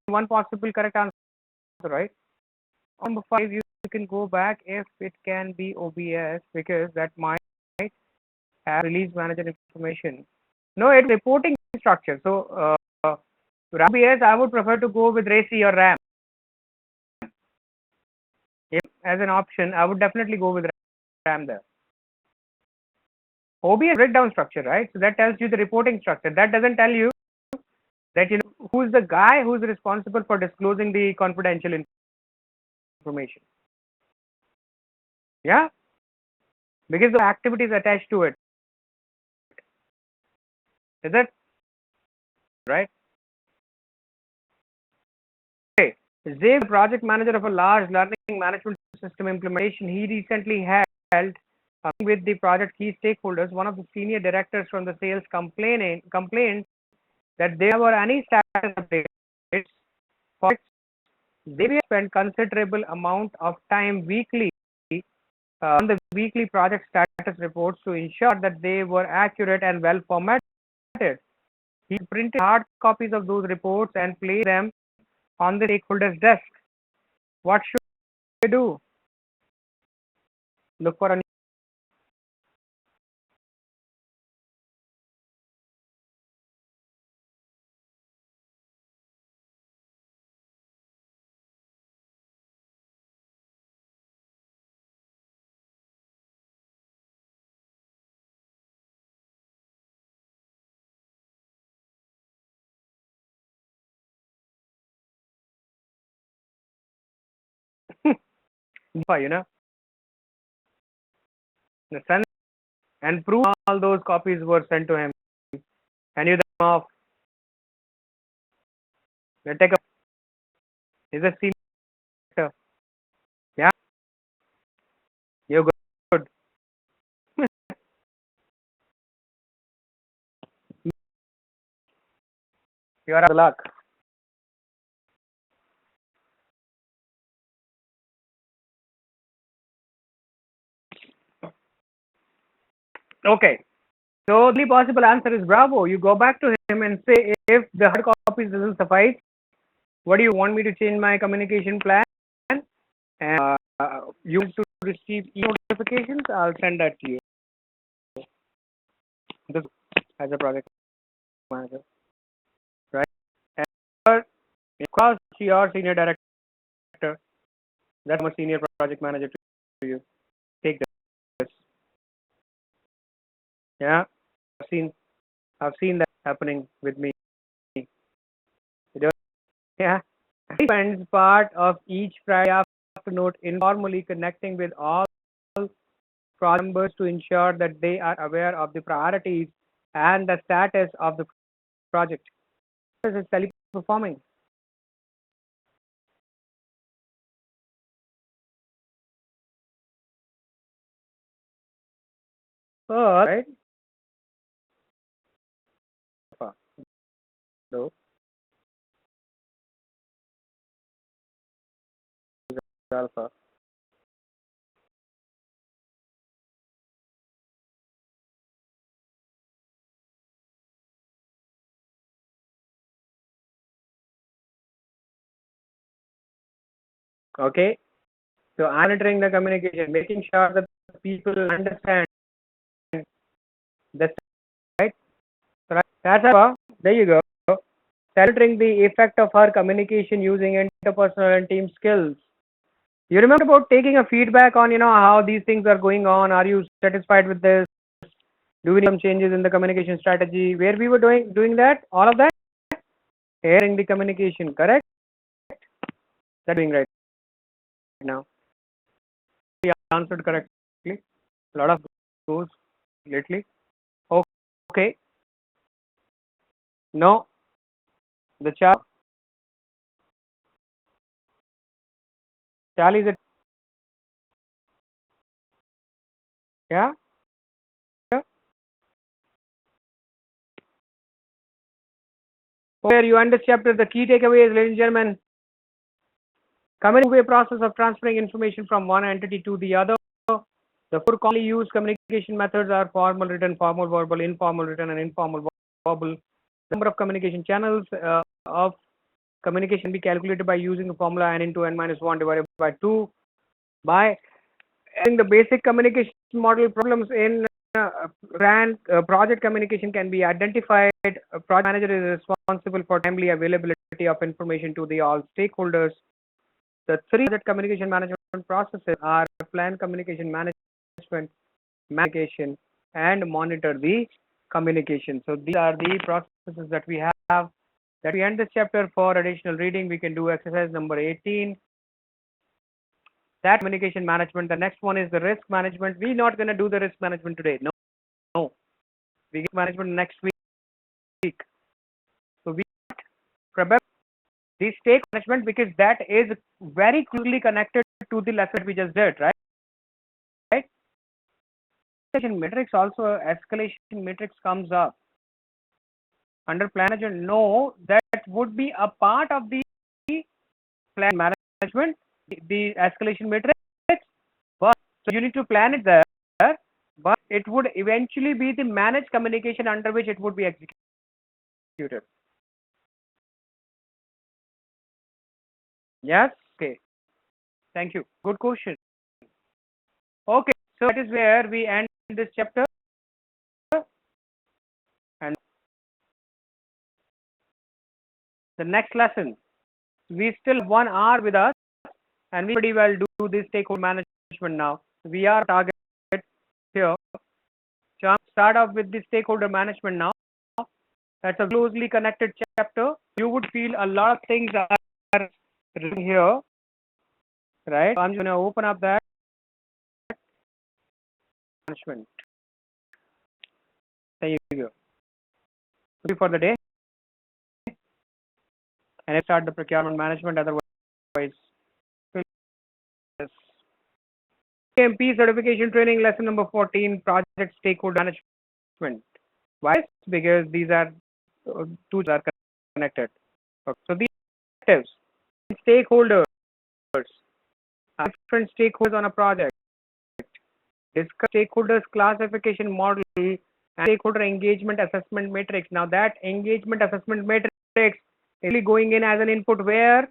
one possible correct answer, right? Number 5, you can go back if it can be OBS because that might have release manager information. No, it's reporting structure. So OBS, I would prefer to go with RACI or RAM. If, as an option, I would definitely go with RAM there. OBS breakdown structure, right? So that tells you the reporting structure. That doesn't tell you that who's the guy who's responsible for disclosing the confidential information. Yeah, because the activities attached to it. Is that right? Okay. Zay, the project manager of a large learning management system implementation, he recently held with the project key stakeholders. One of the senior directors from the sales complained that there were any status updates. For they spent considerable amount of time weekly on the weekly project status reports to ensure that they were accurate and well formatted. He printed hard copies of those reports and placed them on the stakeholder's desk. What should they do? Look for a send and prove all those copies were sent to him. And you them off. They take a is a senior. Yeah, you're good. You are out of luck. Okay. So the only possible answer is bravo. You go back to him and say, if the hard copies doesn't suffice, what do you want me to change my communication plan? And you want to receive notifications? I'll send that to you. This as a project manager, right? And across your senior director, that's a senior project manager to you. Take this. Yeah, I've seen that happening with me. Yeah, he spends part of each Friday afternoon informally connecting with all project members to ensure that they are aware of the priorities and the status of the project. This is teleperforming. Oh, right. So, alpha. Okay. So monitoring the communication, making sure that people understand the right. So that's how. There you go. Celebrating the effect of her communication using interpersonal and team skills. You remember about taking a feedback on how these things are going on. Are you satisfied with this? Do we need some changes in the communication strategy? Where we were doing that, all of that, airing the communication, correct? That's doing right now. We answered correctly. A lot of those lately. Okay. No. The Charlie is it? Yeah. Where you understand the key takeaways, ladies and gentlemen. Communication process of transferring information from one entity to the other. The four commonly used communication methods are formal written, formal verbal, informal written, and informal verbal. The number of communication channels of communication can be calculated by using the formula n into n minus 1 divided by 2 by adding the basic communication model problems in project communication can be identified. A project manager is responsible for timely availability of information to the all stakeholders. The three project communication management processes are plan communication management, communication, and monitor the communication. So these are the processes that we have. That we end this chapter. For additional reading, we can do exercise number 18. That communication management. The next one is the risk management. We're not going to do the risk management today. No. We get management next week. So we prepare the stake management because that is very closely connected to the lesson we just did, right? Escalation matrix also, escalation matrix comes up under plan management. No, that would be a part of the plan management, the escalation matrix, but so you need to plan it there, but it would eventually be the managed communication under which it would be executed. Yes, okay, thank you, good question. Okay, so that is where we end this chapter, and the next lesson, we still have 1 hour with us, and we pretty well do this stakeholder management now. We are target here. So start off with the stakeholder management now. That's a closely connected chapter. You would feel a lot of things are written here, right? So I'm going to open up that management. There you go. For the day, and I start the procurement management. Otherwise, PMP certification training lesson number 14, project stakeholder management. Why? Because these are two are connected. Okay. So these objectives, stakeholders, different stakeholders on a project, discuss stakeholders classification model and stakeholder engagement assessment matrix. Now that engagement assessment matrix is really going in as an input where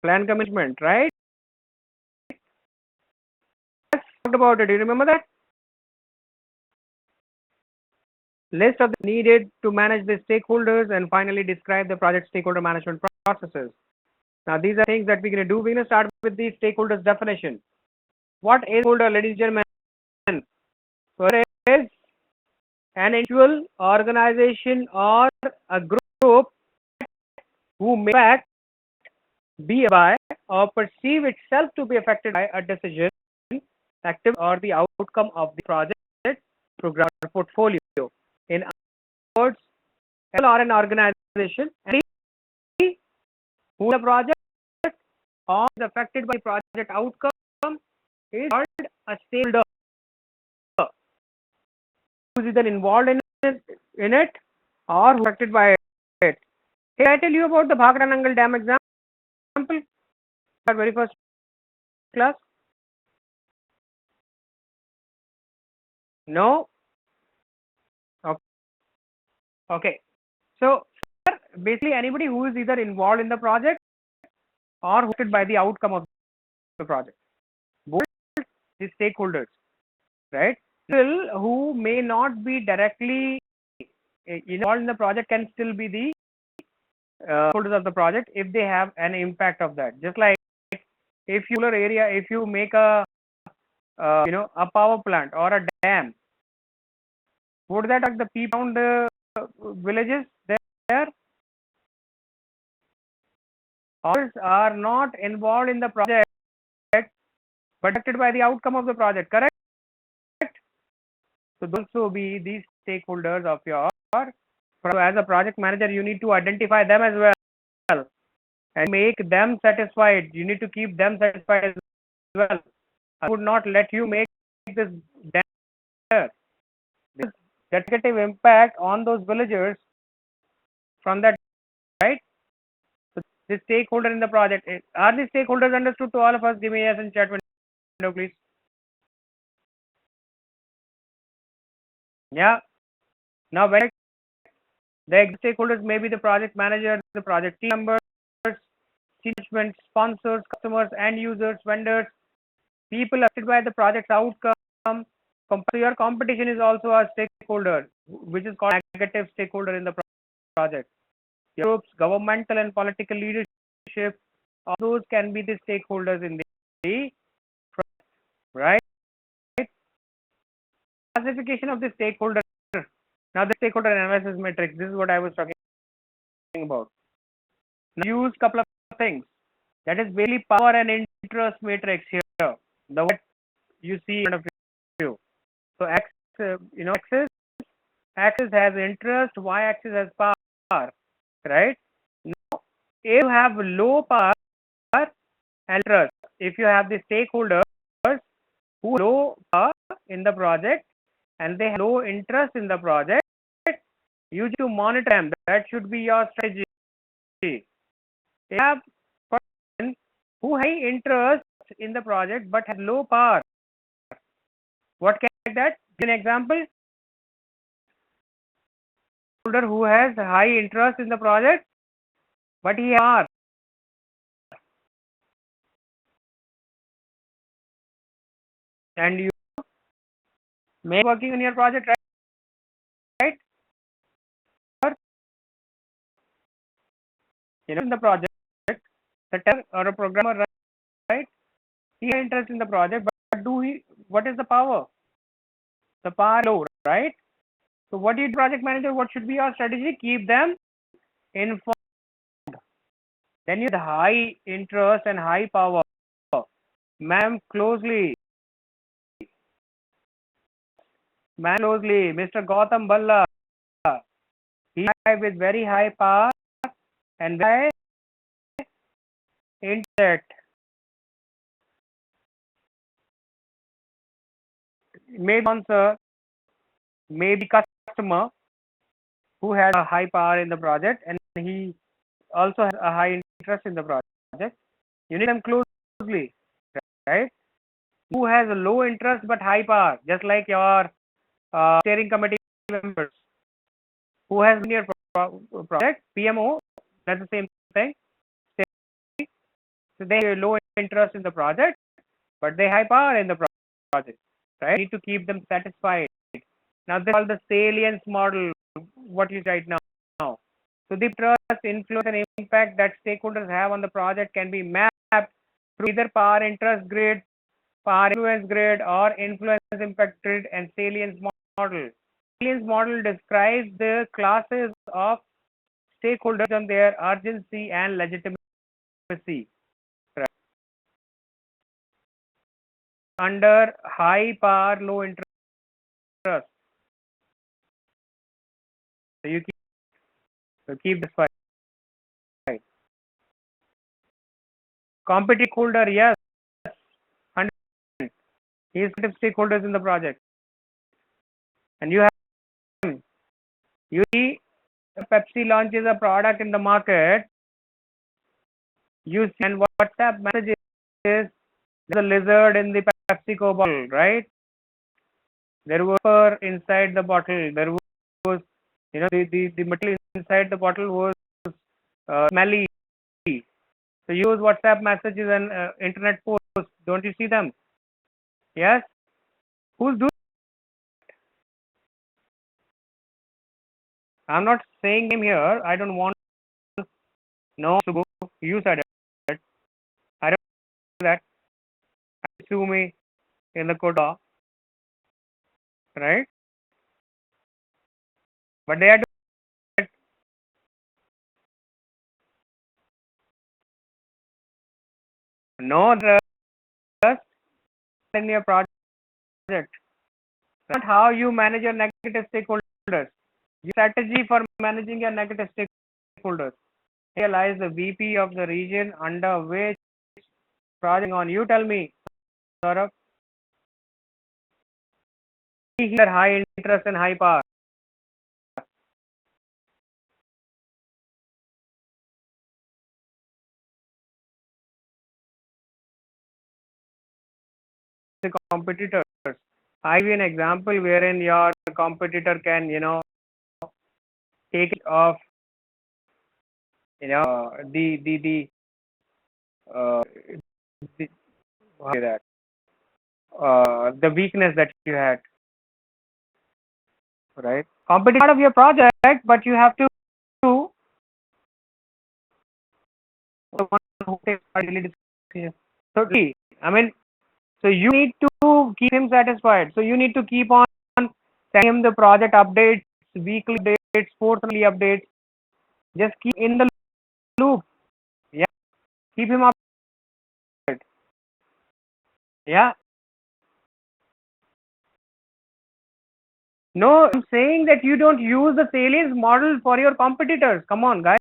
plan commitment, right? Let's talk about it. Do you remember that? List of the needed to manage the stakeholders, and finally describe the project stakeholder management processes. Now these are things that we're going to do. We're going to start with the stakeholders definition. What is stakeholder, ladies and gentlemen? So it is an individual, organization, or a group who may act, be by, or perceive itself to be affected by a decision, active, or the outcome of the project, program, or portfolio. In other words, or an organization, and who the project or is affected by project outcome is called a stakeholder. Who is either involved in it or who is affected by it. Hey, I tell you about the Bhakra-Nangal Dam example. Our very first class. No. Okay. So basically, anybody who is either involved in the project or affected by the outcome of the project. Both the stakeholders, right? Still, who may not be directly involved in the project can still be the stakeholders of the project if they have an impact of that. Just like if you make a a power plant or a dam, would that affect the people around the villages there? Others are not involved in the project but affected by the outcome of the project, correct? So those will be these stakeholders of your, so as a project manager, you need to identify them as well and make them satisfied. You need to keep them satisfied as well. I would not let you make this negative impact on those villagers from that, right? So the stakeholder in the project, are the stakeholders understood to all of us? Give me yes in chat window, please. Yeah. Now when The stakeholders may be the project manager, the project team members, management, sponsors, customers, end users, vendors, people affected by the project's outcome. So your competition is also a stakeholder, which is called negative stakeholder in the project. Groups, governmental and political leadership, all those can be the stakeholders in the project, right? Classification of the stakeholder. Now the stakeholder analysis matrix. This is what I was talking about. Now use couple of things. That is basically power and interest matrix here. The what you see in front of you. So X, axis has interest, Y axis has power, right? Now, if you have low power and interest, if you have the stakeholders who have low power in the project and they have low interest in the project, you need to monitor them. That should be your strategy. You have person who has interest in the project but has low power. What can I like that? Give an example. Who has high interest in the project but he has power. And you may be working on your project, right? Or in the project, the tester or a programmer, right? He has interest in the project, but what is the power? The power low, right? So what do you do, project manager? What should be your strategy? Keep them informed. Then you have high interest and high power. Ma'am, closely. Mr. Gautam Balla. He with very high power and very high intellect. Maybe sponsor, maybe customer who has a high power in the project and he also has a high interest in the project. You need them closely, right? Who has a low interest but high power, just like your steering committee members. Who has in your project, PMO, that's the same thing. So they have low interest in the project, but they high power in the project, right? You need to keep them satisfied. Now this is called the salience model, what is right now. So the trust, influence and impact that stakeholders have on the project can be mapped through either power interest grid, power influence grid, or influence impact grid and salience model. Salience model describes the classes of stakeholders on their urgency and legitimacy. Right. Under high power, low interest. So you keep this fight. Competitive stakeholder, yes, 100%. He is stakeholders in the project, and you see, Pepsi launches a product in the market. You send WhatsApp messages. There's a lizard in the PepsiCo bottle, right? There was fur inside the bottle. There was, the material inside the bottle was smelly. So use WhatsApp messages and internet posts. Don't you see them? Yes. Who's doing? I'm not saying him here. I don't want. No, to go. You said it. I don't do that. Sue me in the court law, right? But they are doing it. No trust in your project. Not how you manage your negative stakeholders. Your strategy for managing your negative stakeholders. Realize the VP of the region under which project on. You tell me, Saurabh. He has high interest and high power. The competitors. I give you an example wherein your competitor can, take it of uh, the how do I say that the weakness that you had, right? Competition is part of your project, but you have to the one who takes part in the decision. So I mean, so you need to keep him satisfied. So you need to keep on sending him the project updates, weekly updates, quarterly updates. Just keep in the loop. Yeah, keep him updated. Yeah. No, I'm saying that you don't use the salience model for your competitors. Come on, guys.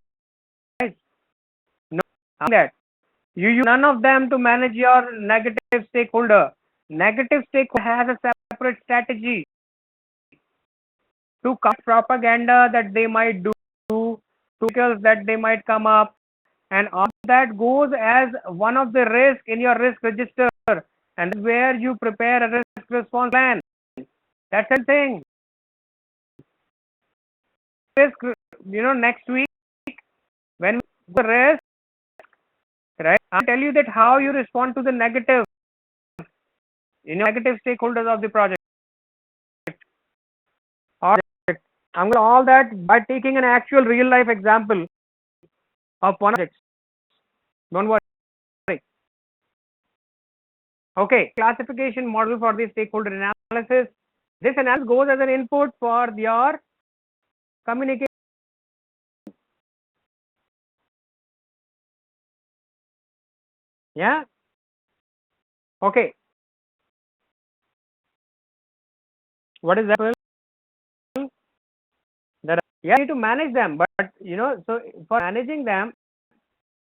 No, I'm that. You use none of them to manage your negative stakeholder. Negative stakeholder has a separate strategy to cut propaganda that they might do, articles that they might come up, and all that goes as one of the risk in your risk register, and where you prepare a risk response plan. That's the thing. Risk, next week when the risk, right? I'll tell you that how you respond to the negative, negative stakeholders of the project. Or I'm going to all that by taking an actual real life example of one project. Don't worry. Okay, classification model for the stakeholder analysis. This analysis goes as an input for your communication. Yeah. Okay. What is that? That you need to manage them, but so for managing them,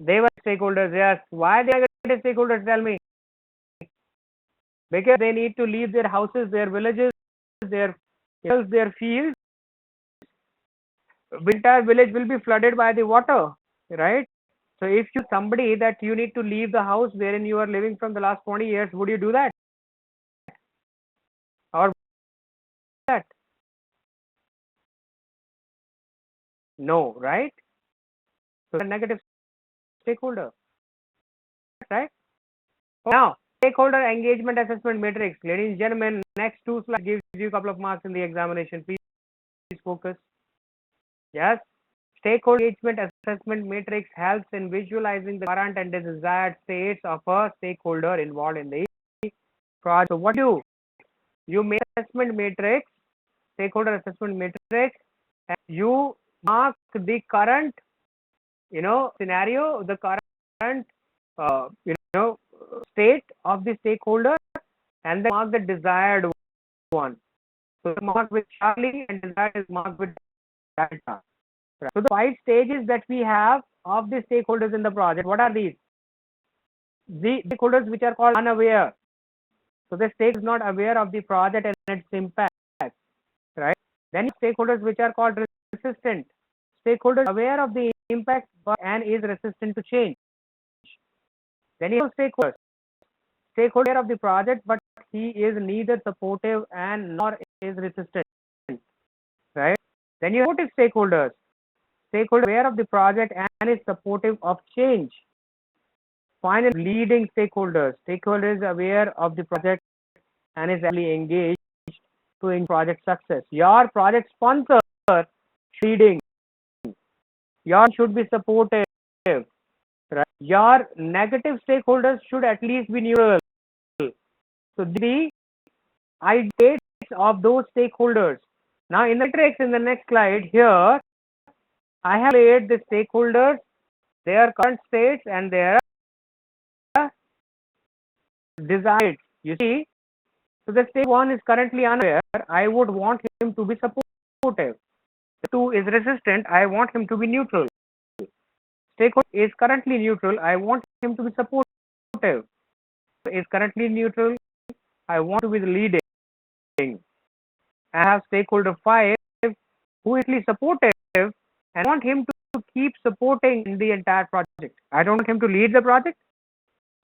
they were stakeholders. Yes. Why they are negative stakeholders? Tell me. Because they need to leave their houses, their villages, their hills, their fields. Entire village will be flooded by the water, right? So if you somebody that you need to leave the house wherein you are living from the last 20 years, would you do that? Or that? No, right? So a negative stakeholder, right? Now, stakeholder engagement assessment matrix. Ladies and gentlemen, next two slides gives you a couple of marks in the examination. Please focus. Yes. Stakeholder engagement assessment matrix helps in visualizing the current and the desired states of a stakeholder involved in the project. So what do? You make assessment matrix, stakeholder assessment matrix, and you mark the current, scenario, the current, state of the stakeholder, and then mark the desired one. So mark with Charlie and desired is marked with Delta. So the 5 stages that we have of the stakeholders in the project, what are these? The stakeholders which are called unaware. So the state is not aware of the project and its impact, right? Then stakeholders which are called resistant. Stakeholders aware of the impact and is resistant to change. Then you have stakeholders. Stakeholder of the project, but he is neither supportive and nor is resistant, right? Then you have supportive stakeholders. Stakeholder aware of the project and is supportive of change. Finally, leading stakeholders. Stakeholder is aware of the project and is actually engaged to in project success. Your project sponsor leading. Your should be supportive. Right? Your negative stakeholders should at least be neutral. So the ideas of those stakeholders. Now in the matrix in the next slide here, I have laid the stakeholders, their current states and their desired. You see, so the state 1 is currently unaware. I would want him to be supportive. 2 is resistant. I want him to be neutral. Stakeholder is currently neutral. I want him to be supportive. Is currently neutral. I want to be the leading. I have stakeholder 5 who is supportive and I want him to keep supporting the entire project. I don't want him to lead the project,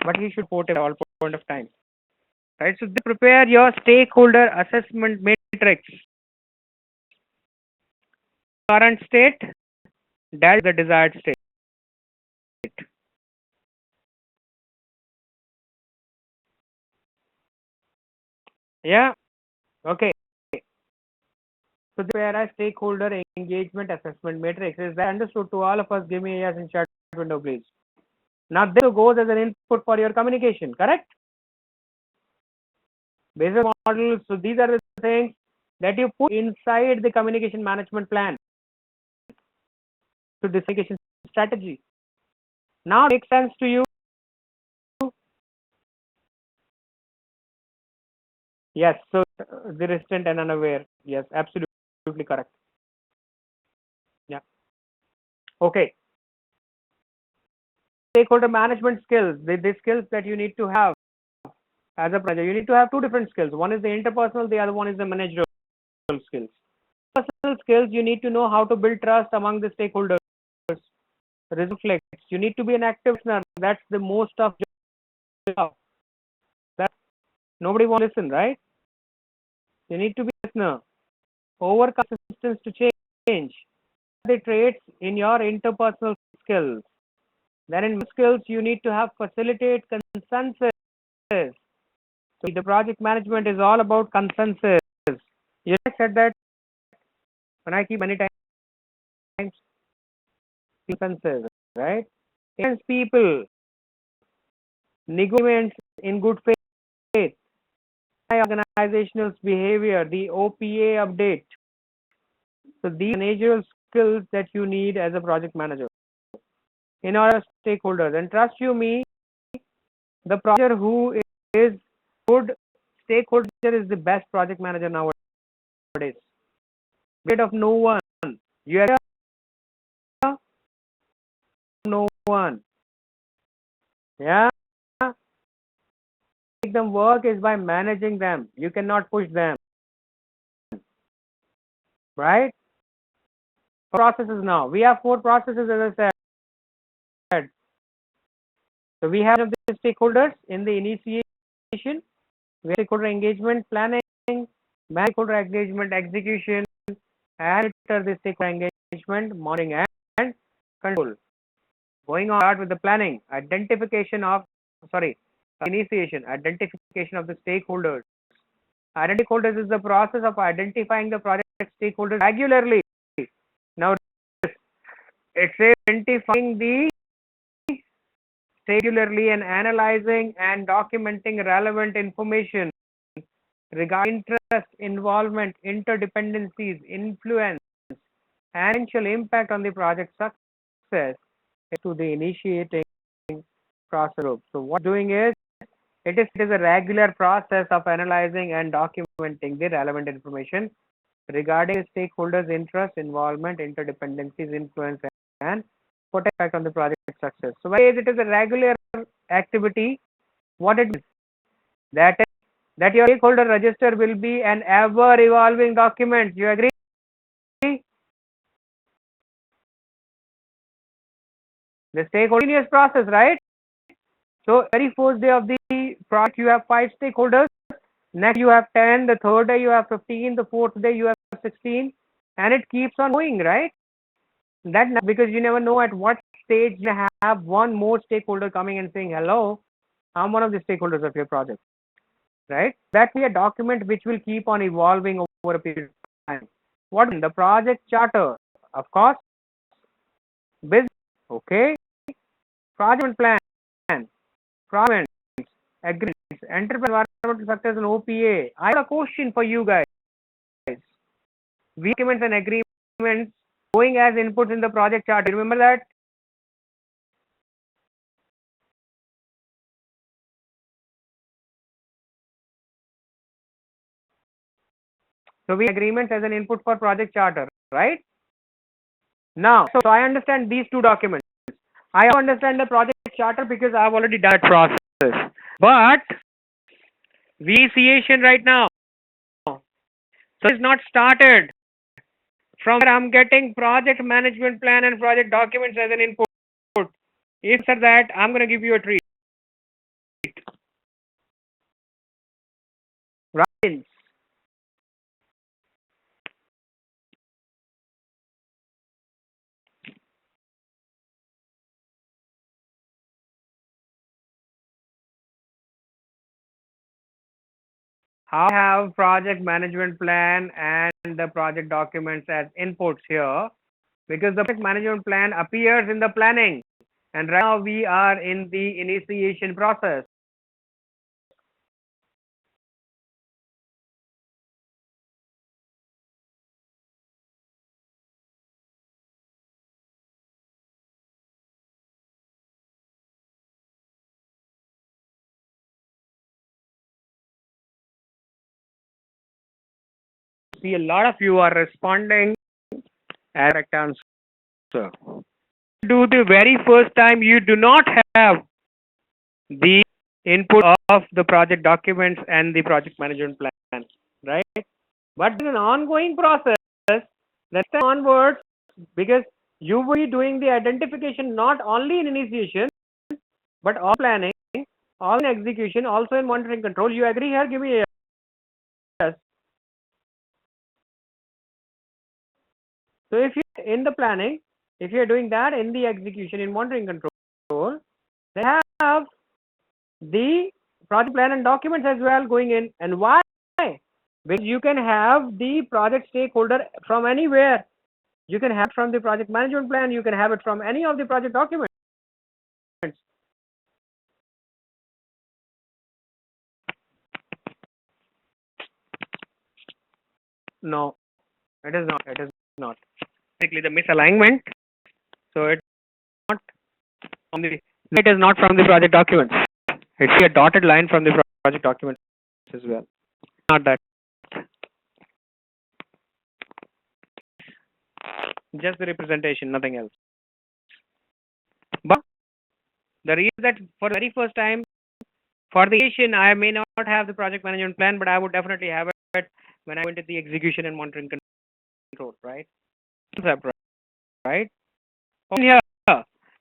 but he should support at all point of time. Right? So prepare your stakeholder assessment matrix. current state, dash the desired state. Yeah, okay. So this where a stakeholder engagement assessment matrix is that understood to all of us. Give me a yes in chat window, please. Now this goes as an input for your communication, correct? Basic models. So these are the things that you put inside the communication management plan to this communication strategy. Now it makes sense to you. Yes. So the resistant and unaware. Yes, absolutely correct. Yeah. Okay. Stakeholder management skills. The skills that you need to have as a project. You need to have two different skills. One is the interpersonal. The other one is the managerial skills. Personal skills. You need to know how to build trust among the stakeholders. Reflects. You need to be an active listener. That's the most of job. That nobody wants to listen, right? You need to be a listener. Overcome resistance to change. The traits in your interpersonal skills. Then in skills, you need to have facilitate consensus. So the project management is all about consensus. You said that when I keep many times consensus, right? Against people, negotiations in good faith, organizational behavior, the OPA update. So these managerial skills that you need as a project manager in our stakeholders. And trust you me, the project who is good stakeholder is the best project manager nowadays. Bit of no one. You have no one. Yeah. Make them work is by managing them. You cannot push them. Right? Processes now. We have 4 processes as I said. So we have the stakeholders in the initiation, we have stakeholder engagement planning, stakeholder engagement execution, and after the stakeholder engagement monitoring and control. Going on with the planning, initiation, identification of the stakeholders. Stakeholders is the process of identifying the project stakeholders regularly. Now, it's identifying the regularly and analyzing and documenting relevant information regarding interest, involvement, interdependencies, influence, and potential impact on the project success to the initiating process group. So what doing is it is a regular process of analyzing and documenting the relevant information regarding stakeholders' interest, involvement, interdependencies, influence, and potential impact on the project success. So why it is a regular activity? What it is that your stakeholder register will be an ever evolving document. You agree? The stakeholder process, right? So very first day of the project you have 5 stakeholders, next you have 10, the third day you have 15, the fourth day you have 16, and it keeps on going, right? That because you never know at what stage you have one more stakeholder coming and saying, hello, I'm one of the stakeholders of your project, right? That be a document which will keep on evolving over a period of time. What in the project charter? Of course, business, okay, project plan, project agreements, enterprise environmental factors and OPA. I have a question for you guys. Documents and agreements going as inputs in the project chart. You remember that? So we agreements as an input for project charter, right? Now, so I understand these 2 documents. I understand the project charter because I have already done that process. But initiation right now, so it's not started. From there, I'm getting project management plan and project documents as an input. If after that, I'm going to give you a treat. Right? how I have project management plan and the project documents as inputs here, because the project management plan appears in the planning, and right now we are in the initiation process. See, a lot of you are responding as correct answer. Do the very first time you do not have the input of the project documents and the project management plan, right? But it's an ongoing process. Next time onwards, because you will be doing the identification not only in initiation, but all planning, all in execution, also in monitoring control. You agree here? Give me a yes. So if you in the planning, if you are doing that in the execution in monitoring control, they have the project plan and documents as well going in. And why? Because you can have the project stakeholder from anywhere. You can have it from the project management plan. You can have it from any of the project documents. No, it is not. It is not. Basically, the misalignment. So it's not from the. It is not from the project documents. It's a dotted line from the project documents as well. Not that. Just the representation, nothing else. But the reason that for the very first time for the initiation, I may not have the project management plan, but I would definitely have it when I went to the execution and monitoring control, right? Concept, right? In here,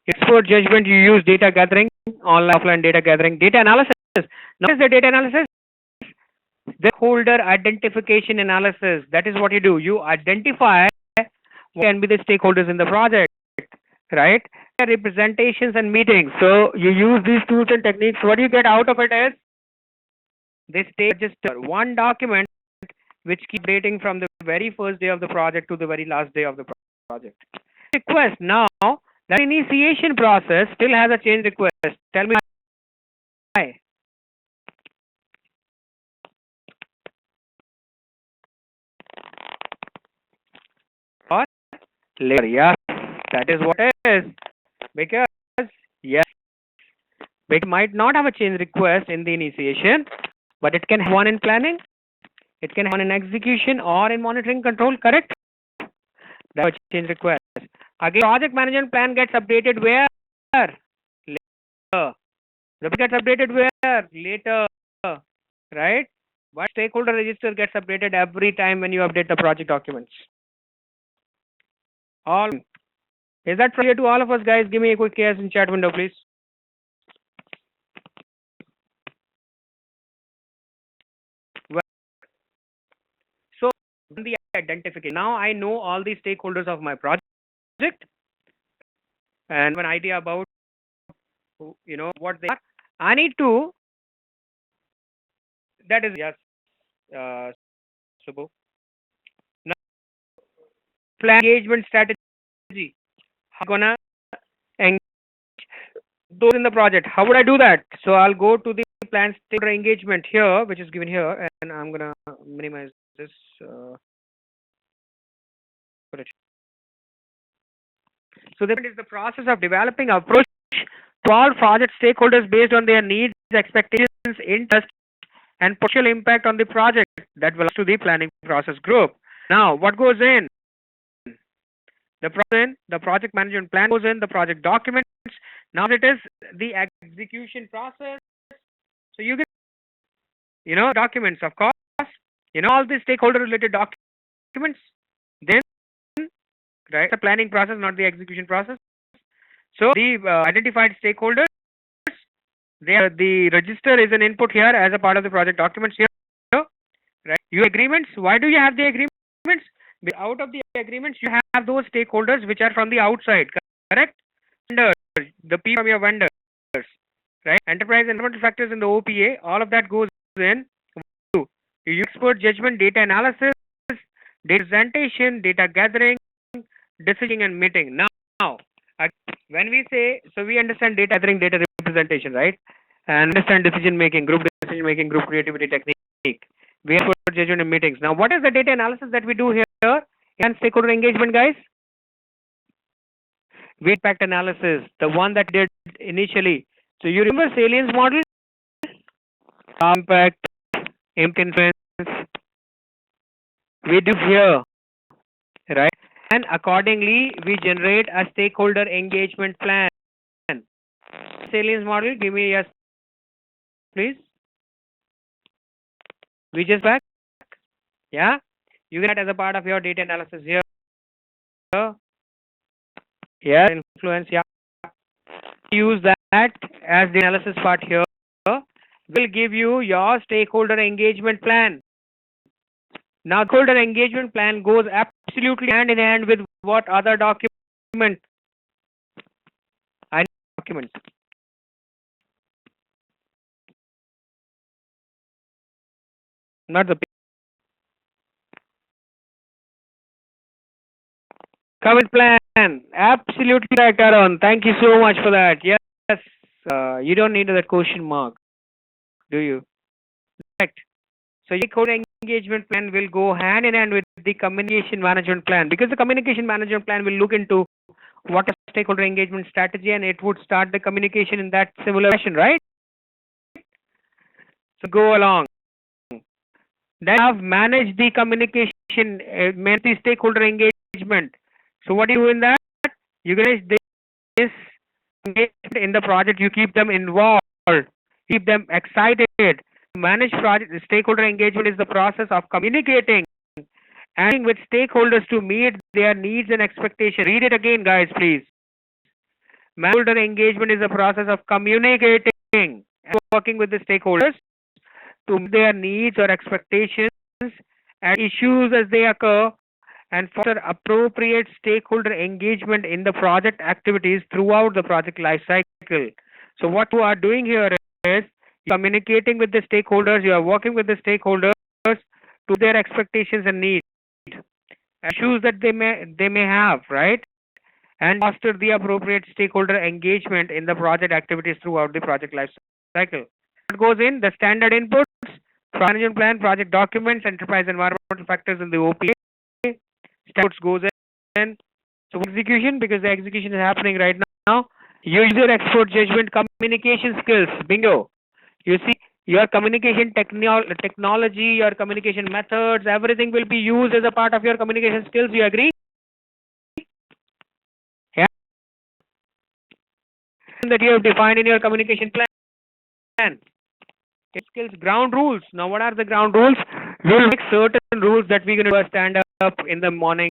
expert judgment, you use data gathering, online offline data gathering, data analysis. Now, is the data analysis? Stakeholder identification analysis. That is what you do. You identify what can be the stakeholders in the project, right? Representations and meetings. So you use these tools and techniques. What you get out of it is this state register, one document which keeps updating from the very first day of the project to the very last day of the project. Request now that initiation process still has a change request. Tell me why. Or later, yes, that is what it is. Because yes, it might not have a change request in the initiation, but it can have one in planning, it can have one in execution or in monitoring control, correct? That's a change request. Again, project management plan gets updated where? Later. The gets updated where? Later. Right? But stakeholder register gets updated every time when you update the project documents. All is that clear to all of us, guys? Give me a quick yes in chat window, please. Well, so the identification. Now I know all the stakeholders of my project and have an idea about what they are. I need to. That is yes, Subbu. Now, plan engagement strategy. How gonna engage those in the project? How would I do that? So I'll go to the plan stakeholder engagement here, which is given here, and I'm gonna minimize this. Put it. So that is the process of developing approach to all project stakeholders based on their needs, expectations, interests, and potential impact on the project that belongs to the planning process group. Now, what goes in? The project management plan goes in, the project documents. Now it is the execution process. So you get, documents, of course, all the stakeholder related documents. Then, right, the planning process, not the execution process. So the identified stakeholders, the register is an input here as a part of the project documents here, right? Your agreements. Why do you have the agreements? Out of the agreements, you have those stakeholders which are from the outside, correct? Vendors, the people from your vendors, right? Enterprise and environmental factors in the OPA, all of that goes in. You You use expert judgment, data analysis, data presentation, data gathering, decision and meeting. Now, when we say, so we understand data gathering, data representation, right? And understand decision making, group decision making, group creativity technique. We have expert judgment and meetings. Now, what is the data analysis that we do here? And stakeholder engagement, guys? Impact analysis, the one that did initially. So you remember salience model? Impact, influence, we do here, right? And accordingly, we generate a stakeholder engagement plan. Salience model, give me a yes, please. We just back? Yeah? You get that as a part of your data analysis here. Yeah, influence, yeah. Use that as the analysis part here. Will give you your stakeholder engagement plan. Now, stakeholder engagement plan goes absolutely hand in hand with what other document? I document. Not the comment plan. Absolutely correct, Aaron. Thank you so much for that. Yes, you don't need that question mark, do you? Correct. So your stakeholder engagement plan will go hand in hand with the communication management plan, because the communication management plan will look into what is stakeholder engagement strategy, and it would start the communication in that similar fashion, right? So go along. Then have managed the communication, manage the stakeholder engagement. So what do you do in that? You guys this engagement in the project. You keep them involved, keep them excited. Manage project stakeholder engagement is the process of communicating and with stakeholders to meet their needs and expectations. Read it again, guys, please. Stakeholder engagement is the process of communicating and working with the stakeholders to meet their needs or expectations and issues as they occur, and foster appropriate stakeholder engagement in the project activities throughout the project life cycle. So what you are doing here is communicating with the stakeholders, you are working with the stakeholders to their expectations and needs, issues that they may have, right? And foster the appropriate stakeholder engagement in the project activities throughout the project life cycle. What goes in? The standard inputs, management plan, project documents, enterprise environmental factors in the OPA. Standards goes in. So execution, because the execution is happening right now. User expert judgment, communication skills. Bingo. You see, your communication technology, your communication methods, everything will be used as a part of your communication skills. You agree? Yeah. That you have defined in your communication plan. Skills, ground rules. Now, what are the ground rules? We'll make certain rules that we're going to stand up in the morning,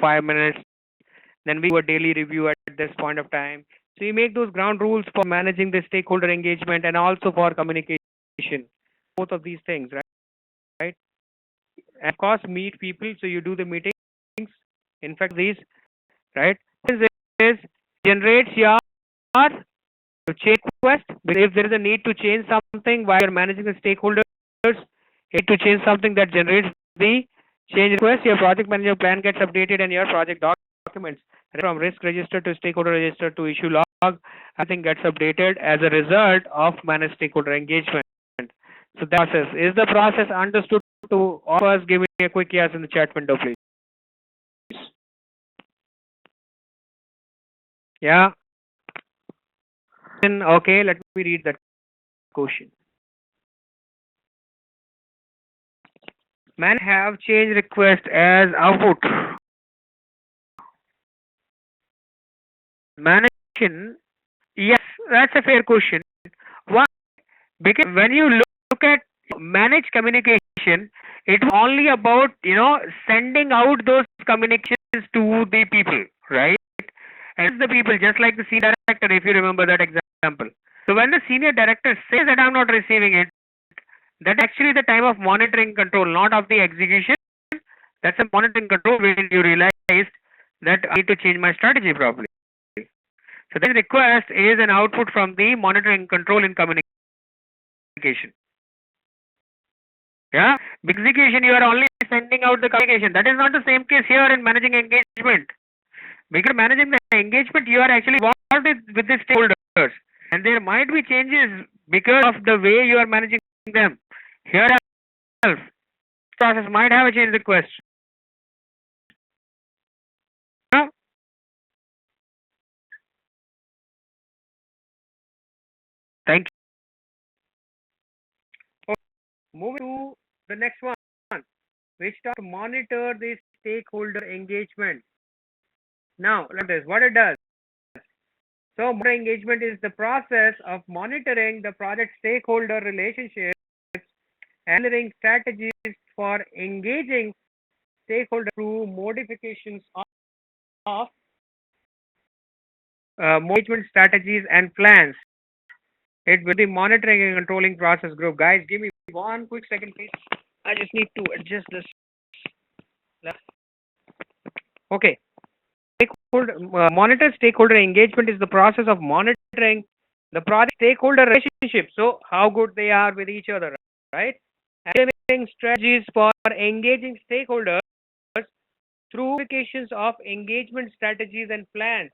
5 minutes. Then we do a daily review at this point of time. So you make those ground rules for managing the stakeholder engagement and also for communication. Both of these things, right? And of course, meet people. So you do the meetings. In fact, these, right? This generates your change request. If there is a need to change something while you're managing the stakeholders, need to change something that generates the change request, your project manager plan gets updated and your project documents from risk register to stakeholder register to issue log, I think gets updated as a result of managed stakeholder engagement. So the process is the process understood to all of us. Give me a quick yes in the chat window, please. Yeah. Okay, let me read that question. Man have change request as output. Management, yes, that's a fair question. Why? Because when you look at managed communication, it's only about sending out those communications to the people, right? And the people, just like the senior director, if you remember that example. So when the senior director says that I'm not receiving it, that's actually the time of monitoring control, not of the execution. That's a monitoring control when you realize that I need to change my strategy probably. So this request is an output from the monitoring control in communication. Yeah, execution you are only sending out the communication. That is not the same case here in managing engagement. Because managing the engagement, you are actually involved with the stakeholders, and there might be changes because of the way you are managing them. Here, itself, process might have a change request. Yeah? Thank you. Moving to the next one, which talk to monitor the stakeholder engagement. Now, look at this. What it does. So, monitor engagement is the process of monitoring the project stakeholder relationships and delivering strategies for engaging stakeholders through modifications of management strategies and plans. It will be monitoring and controlling process group. Guys, give me one quick second, please. I just need to adjust this. Okay. Monitor stakeholder engagement is the process of monitoring the project stakeholder relationship. So, how good they are with each other, right? And developing strategies for engaging stakeholders through modifications of engagement strategies and plans.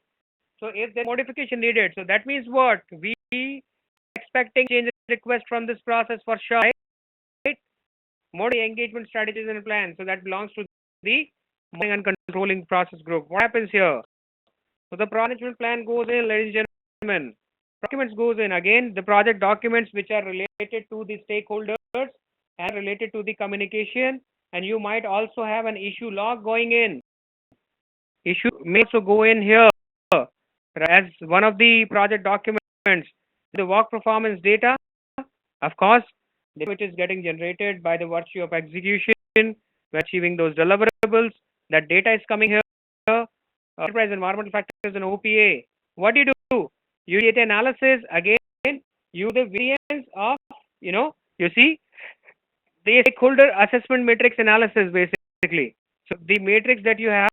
So, if there's modification needed, so that means what? We expecting change request from this process for sure, right? More engagement strategies and plans. So that belongs to the monitoring and controlling process group. What happens here? So the management plan goes in, ladies and gentlemen. Documents goes in again. The project documents which are related to the stakeholders and related to the communication. And you might also have an issue log going in. Issue may also go in here as one of the project documents. The work performance data, of course, which is getting generated by the virtue of execution, we're achieving those deliverables. That data is coming here. Enterprise environmental factors and OPA. What do? You get analysis again. You the variance of, you see the stakeholder assessment matrix analysis basically. So the matrix that you have,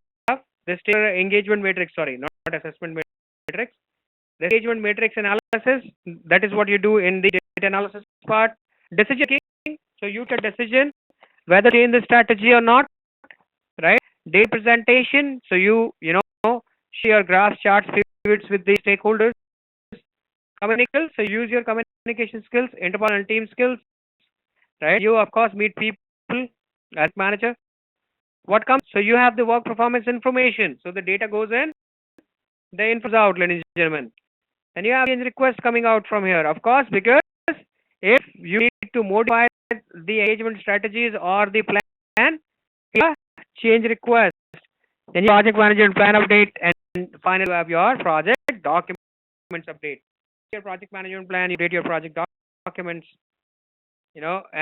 the stakeholder engagement matrix, sorry, not assessment matrix. The engagement matrix analysis, that is what you do in the data analysis part. Decision making, so you take a decision whether to change the strategy or not, right? Data presentation, so you share graphs, charts, pivots with the stakeholders. Communicate, so use your communication skills, interpersonal and team skills, right? You of course meet people as manager. What comes? So you have the work performance information. So the data goes in, the info is out, ladies and gentlemen. And you have change request coming out from here, of course, because if you need to modify the engagement strategies or the plan, change request, then your project management plan update, and finally you have your project documents update. Your project management plan, you update your project documents, and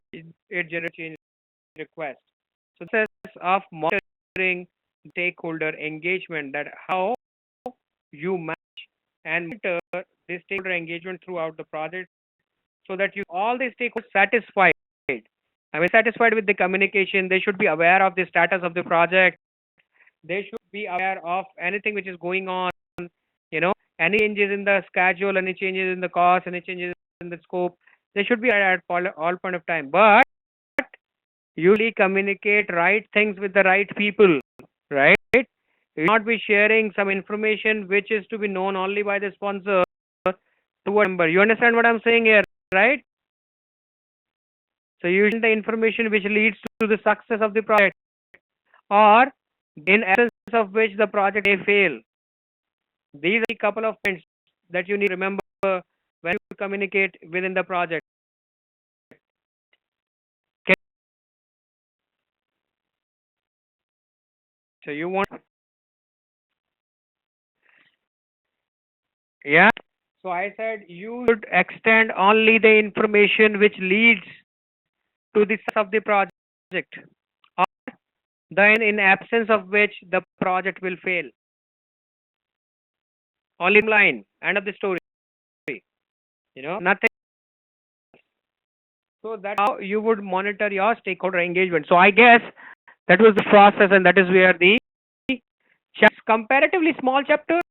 it generates change request. So this is of monitoring stakeholder engagement, that how you manage and monitor the stakeholder engagement throughout the project, so that you all the stakeholders satisfied. I mean, satisfied with the communication. They should be aware of the status of the project. They should be aware of anything which is going on. Any changes in the schedule, any changes in the cost, any changes in the scope. They should be aware at all point of time. But usually communicate right things with the right people, right? You will not be sharing some information which is to be known only by the sponsor to a member. You understand what I'm saying here, right? So you share the information which leads to the success of the project, or in essence of which the project may fail. These are a couple of points that you need to remember when you communicate within the project. Okay. So you want, yeah. So I said you should extend only the information which leads to the success of the project, or then in absence of which the project will fail. Only line, end of the story. Nothing. So that's how you would monitor your stakeholder engagement. So I guess that was the process, and that is where the comparatively small chapter,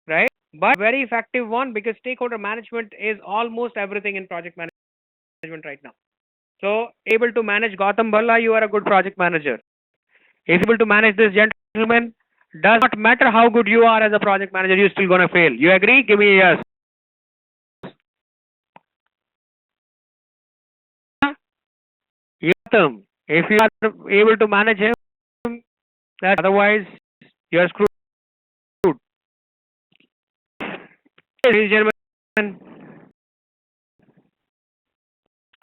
right? But very effective one, because stakeholder management is almost everything in project management right now. So, able to manage Gautam Balla, you are a good project manager. If able to manage this gentleman, does not matter how good you are as a project manager, you're still gonna fail. You agree? Give me a yes. Gautam, if you are able to manage him, that otherwise you are screwed. Ladies and gentlemen,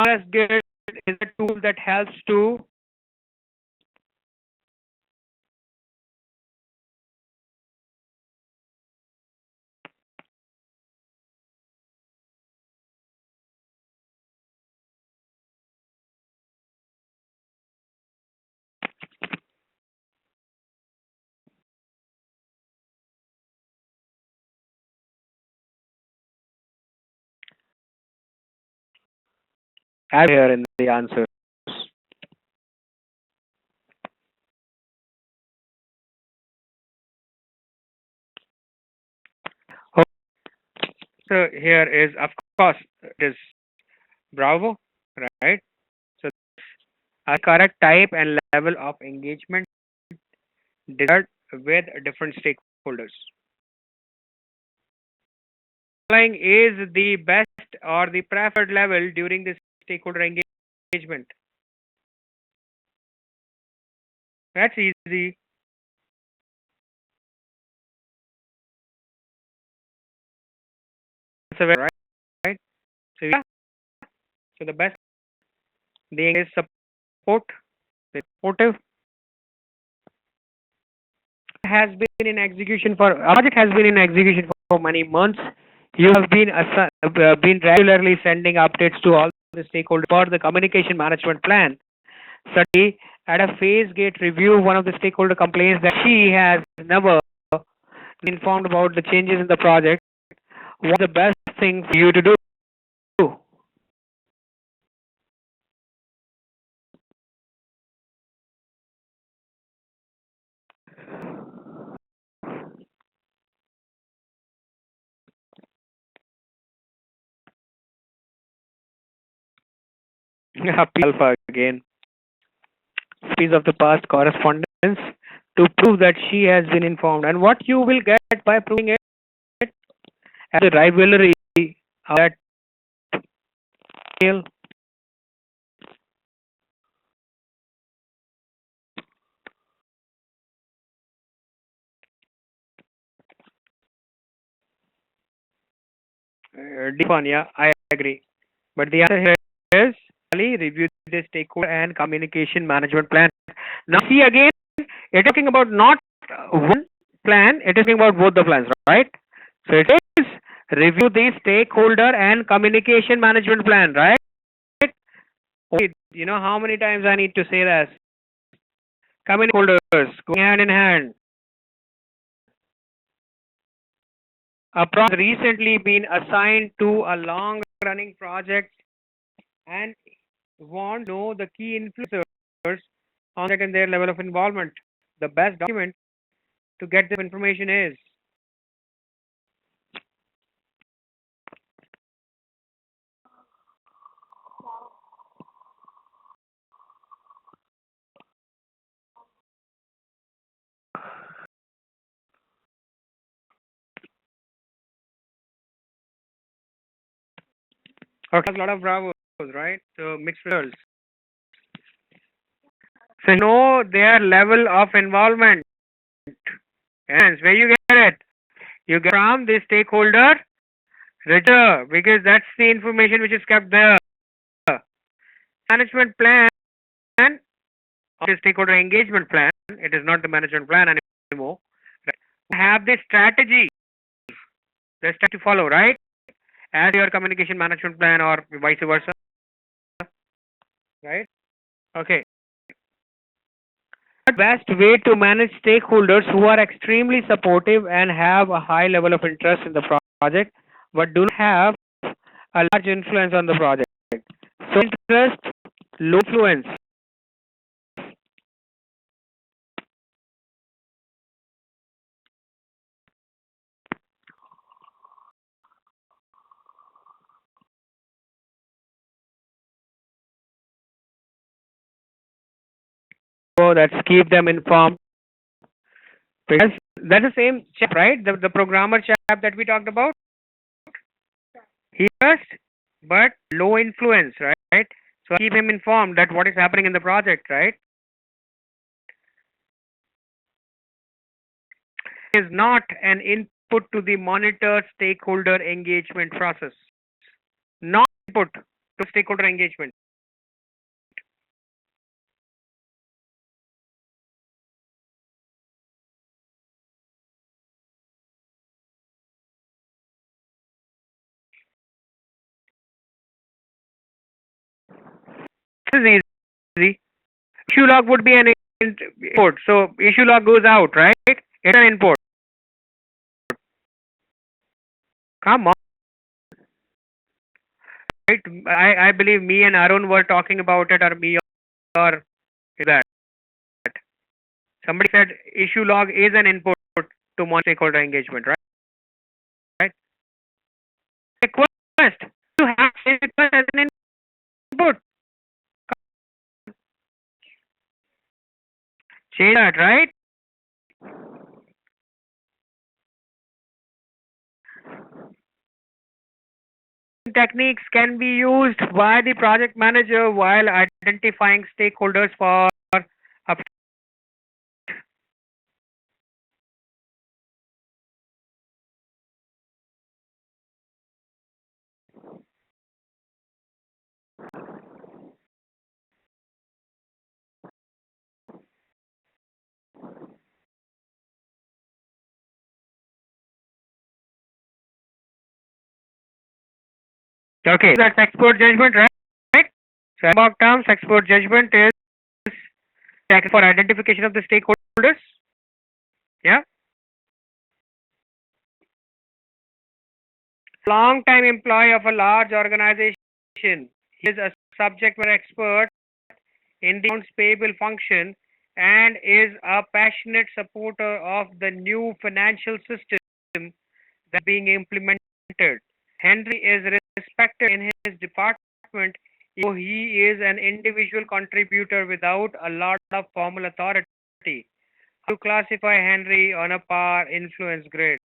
RS Grid is a tool that helps to add here in the answers. So here is, of course, it is Bravo, right? So a correct type and level of engagement desired with different stakeholders. Following is the best or the preferred level during the stakeholder engagement. That's easy. That's a very right. So yeah, so the best thing is support, supportive has been in execution for a project has been in execution for many months. You have been regularly sending updates to all the stakeholders for the communication management plan. Suddenly, at a phase gate review, one of the stakeholder complains that she has never been informed about the changes in the project. What's the best thing for you to do? Happy Alpha again. Piece of the past correspondence to prove that she has been informed. And what you will get by proving it as a rivalry of that email. Deep one, yeah, I agree. But the answer here is review the stakeholder and communication management plan. Now, see again, it's talking about not one plan, it is talking about both the plans, right? So it is review the stakeholder and communication management plan, right? Wait, you know how many times I need to say this? Communicators going hand in hand. A project recently been assigned to a long running project and want to know the key influencers on that and their level of involvement. The best document to get this information is okay, a lot of bravos, right? So mixed results. So know their level of involvement. Hence, where you get it? You get from the stakeholder register because that's the information which is kept there. Management plan or the stakeholder engagement plan. It is not the management plan anymore. Right? Have the strategy. The strategy to follow, right? As your communication management plan or vice versa, right? Okay. Best way to manage stakeholders who are extremely supportive and have a high level of interest in the project but do not have a large influence on the project. So interest, low influence. That's keep them informed. Because that's the same chap, right? The programmer chap that we talked about. He just, but low influence, right? So keep him informed that what is happening in the project, right? Is not an input to the monitor stakeholder engagement process. Not input to stakeholder engagement. This is easy. Issue log would be an input. So issue log goes out, right? It's an input. Come on. Right? I believe me and Arun were talking about it, or me or that. Somebody said issue log is an input to monitor stakeholder engagement, right? Right? Request to have request as an input. Change that, right? Techniques can be used by the project manager while identifying stakeholders for up. Okay, that's expert judgment, right? So, about terms, expert judgment is for identification of the stakeholders. Yeah. Long time employee of a large organization. He is a subject matter expert in the accounts payable function and is a passionate supporter of the new financial system that being implemented. Henry is respected in his department, though he is an individual contributor without a lot of formal authority. How to classify Henry on a par influence grade?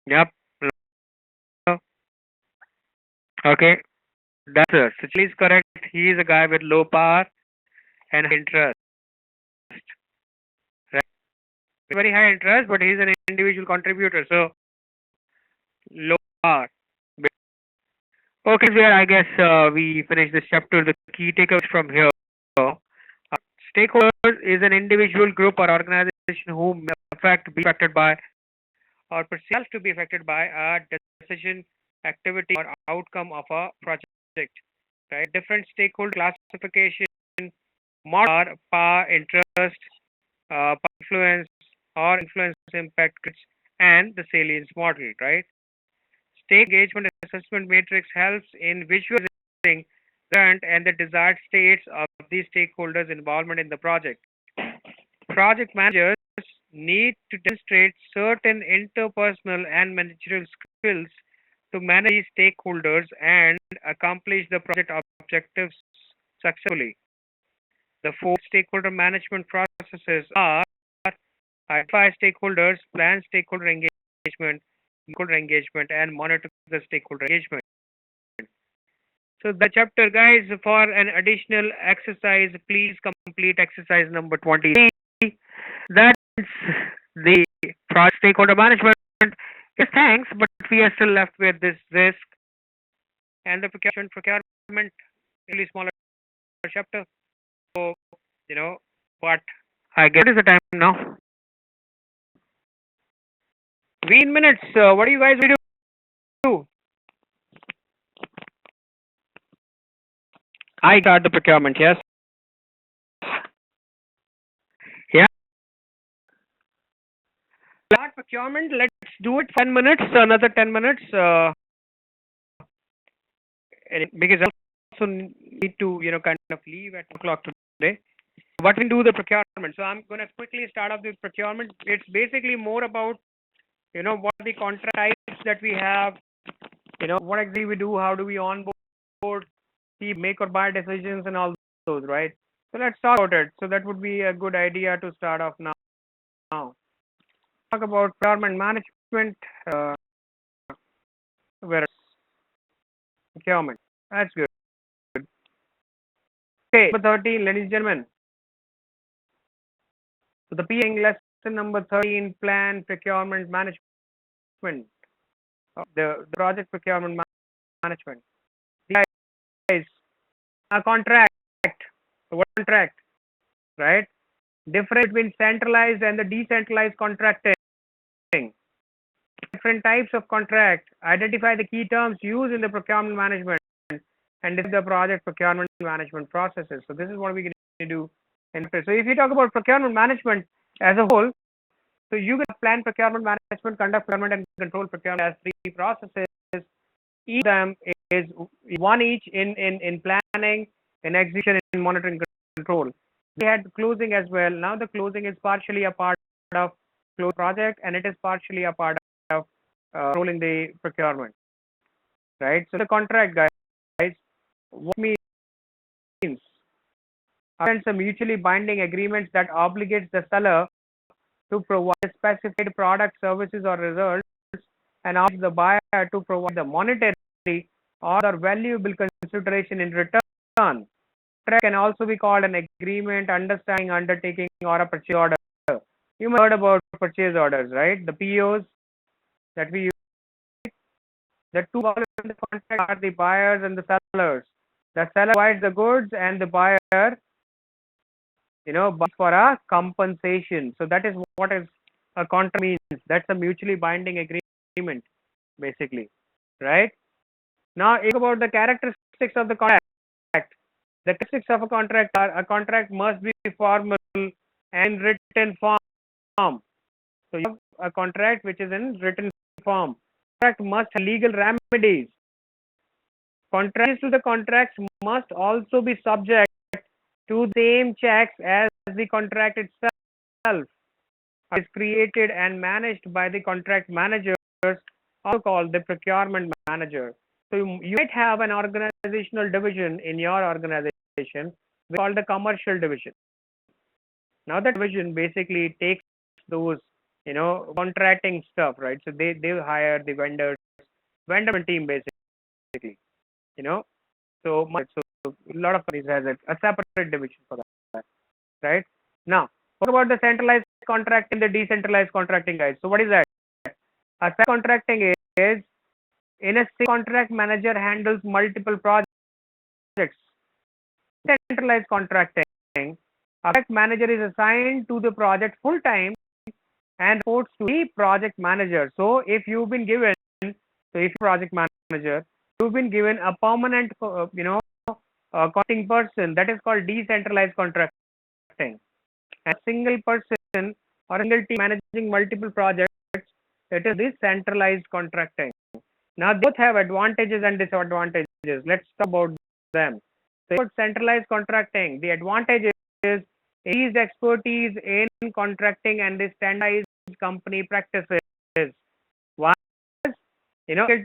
Yep. Okay. That's it. Suchil is correct. He is a guy with low power and interest. Right? Very high interest, but he is an individual contributor. So low power. Okay, where I guess we finish this chapter. The key takeaways from here. Stakeholders is an individual group or organization who may be affected by or perceived to be affected by a decision, activity, or outcome of a project. Right? Different stakeholder classification, model, power, interest, influence, or influence impact, and the salience model. Right? Stake engagement assessment matrix helps in visualizing current and the desired states of these stakeholders' involvement in the project. Project managers need to demonstrate certain interpersonal and managerial skills to manage these stakeholders and accomplish the project objectives successfully. The four stakeholder management processes are identify stakeholders, plan stakeholder engagement, and monitor the stakeholder engagement. So the chapter, guys, for an additional exercise, please complete exercise number 23. That's the project stakeholder management. Yes, thanks, but we are still left with this risk and the procurement, really smaller chapter. So, but I guess what is the time now? We in minutes. What do you guys do? I got the procurement, yes. Yeah. Start procurement. Let's do it 10 minutes, another 10 minutes. Because I also need to, kind of leave at 2 o'clock today. what we do the procurement. So I'm going to quickly start off with procurement. It's basically more about, what are the contract types that we have, what exactly we do, how do we onboard, see, make or buy decisions and all those, right? So let's talk about it. So that would be a good idea to start off now. Talk about procurement management, where procurement. That's good. Okay, number 13, ladies and gentlemen. So the PMP lesson number 13, plan procurement management, the project procurement management. Guys, a contract, what contract, right? Difference between centralized and the decentralized contracting. Different types of contract. Identify the key terms used in the procurement management and the project procurement management processes. So this is what we're going to do. So if you talk about procurement management as a whole, so you can plan procurement management, conduct procurement, and control procurement as three processes. Each of them is one each in planning, in execution, in monitoring, control. We had closing as well. Now the closing is partially a part of close project, and it is partially a part of controlling the procurement. Right. So the contract, guys, what means? Some mutually binding agreements that obligates the seller to provide specified product, services, or results, and asks the buyer to provide the monetary or valuable consideration in return. Contract can also be called an agreement, understanding, undertaking, or a purchase order. You might have heard about purchase orders, right? The POs that we use. The two involved in the contract are the buyers and the sellers. The seller provides the goods, and the buyer, buys for a compensation. So that is what is a contract means. That's a mutually binding agreement, basically, right? Now, think about the characteristics of the contract. The characteristics of a contract are: a contract must be formal and written form. So you have a contract which is in written form. Contract must have legal remedies. Contracts to the contracts must also be subject to the same checks as the contract itself. It is created and managed by the contract managers, also called the procurement manager. So you might have an organizational division in your organization called the commercial division. Now that division basically takes those, contracting stuff, right? So they hire the vendor team basically, So a lot of companies has a separate division for that, right? Now, what about the centralized contracting, the decentralized contracting, guys? So what is that? A contracting is in a contract manager handles multiple projects. Centralized contracting, a project manager is assigned to the project full time and reports to the project manager. So if you've been given, if project manager, you've been given a permanent, contracting person, that is called decentralized contracting. And a single person or a single team managing multiple projects, that is the centralized contracting. Now, they both have advantages and disadvantages. Let's talk about them. So, centralized contracting, the advantage is increased expertise in contracting and the standardized company practices. One is,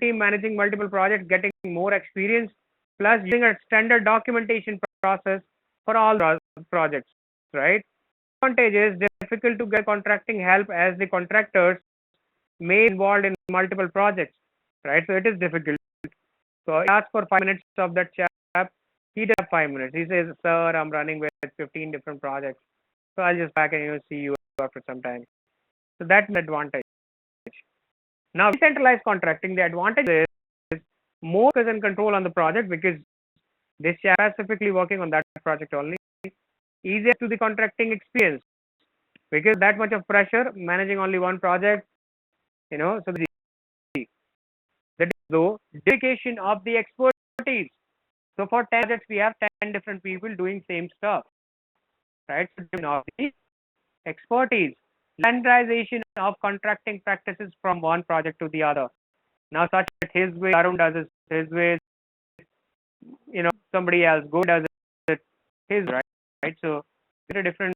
team managing multiple projects, getting more experience, plus using a standard documentation process for all projects, right? Advantage is difficult to get contracting help as the contractors may be involved in multiple projects, right? So it is difficult. So I asked for 5 minutes of that chap. He did have 5 minutes. He says, "Sir, I'm running with 15 different projects, so I'll just back and see you after some time." So that's an advantage. Now, decentralized contracting, the advantage is more focus and control on the project because this chap is specifically working on that project only. Easier to the contracting experience because that much of pressure managing only one project, so that is though dedication of the expertise. So for 10 projects, we have 10 different people doing same stuff, right? So of the expertise, standardization of contracting practices from one project to the other. Now, such as his way, Arun does it his way, somebody else go does it his right. So three different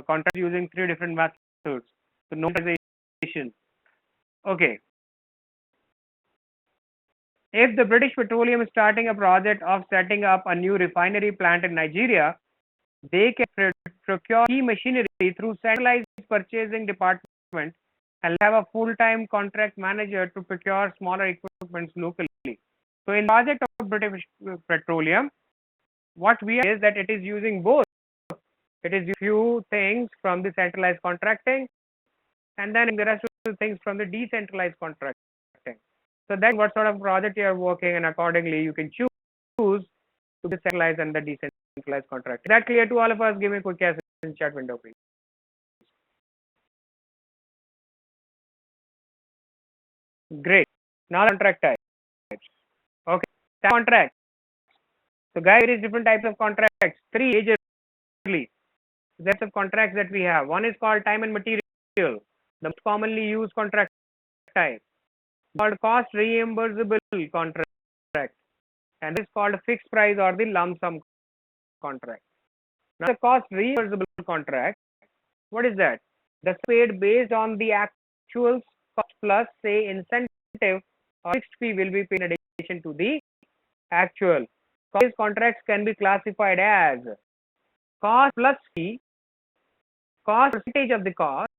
contracts using three different methods. So normalization. Okay. If the British Petroleum is starting a project of setting up a new refinery plant in Nigeria, they can procure key machinery through centralized purchasing department and have a full-time contract manager to procure smaller equipment locally. So in the project of British Petroleum, what we have is that it is using both. It is few things from the centralized contracting, and then the rest of the things from the decentralized contracting. So that's what sort of project you are working, and accordingly you can choose to the centralized and the decentralized contract. Is that clear to all of us? Give me a quick yes in chat window, please. Great. Now contract types. Okay. Contract. So guys, there is different types of contracts. Three majorly. That's of contracts that we have. One is called time and material, the most commonly used contract type. Called cost reimbursable contract, and this is called fixed price or the lump sum contract. Now the cost reimbursable contract, what is that? That's paid based on the actual cost plus say incentive or fixed fee will be paid in addition to the actual. These contracts can be classified as cost plus fee, cost percentage of the cost,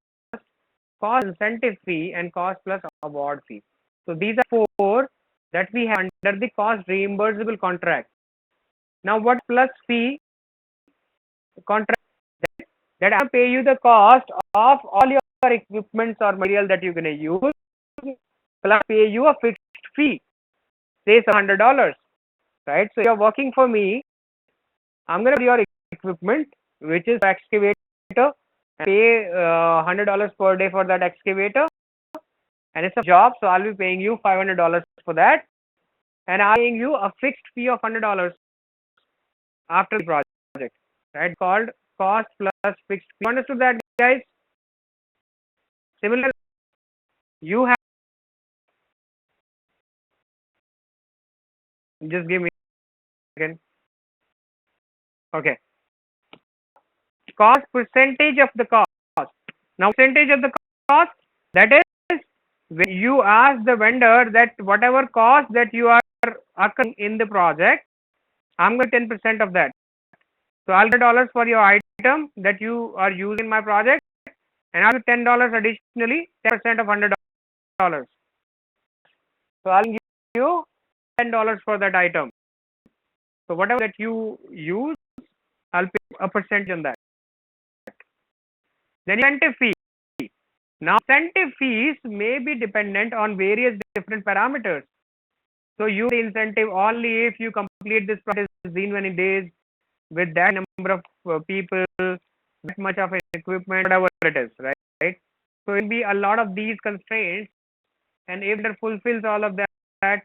cost incentive fee, and cost plus award fee. So these are four that we have under the cost reimbursable contract. Now what plus fee contract? That I pay you the cost of all your equipments or material that you're going to use, plus pay you a fixed fee, say $100, right? So you're working for me, I'm going to pay your equipment, which is excavator, and pay $100 per day for that excavator, and it's a job, so I'll be paying you $500 for that, and I'm paying you a fixed fee of $100 after the project, right? Called cost plus fixed fee. You understood that, guys? Similar, you have, just give me a second. Okay. Cost percentage of the cost. Now percentage of the cost, that is when you ask the vendor that whatever cost that you are occurring in the project, I'm going to 10% of that. So I'll get $100 for your item that you are using in my project, and I'll give $10 additionally, 10% of $100. So I'll give you $10 for that item. So whatever that you use, I'll pay a percentage on that. Then incentive fee. Now incentive fees may be dependent on various different parameters. So you get incentive only if you complete this project in many days with that number of people, that much of equipment, whatever it is, right? So it will be a lot of these constraints, and if it fulfills all of that,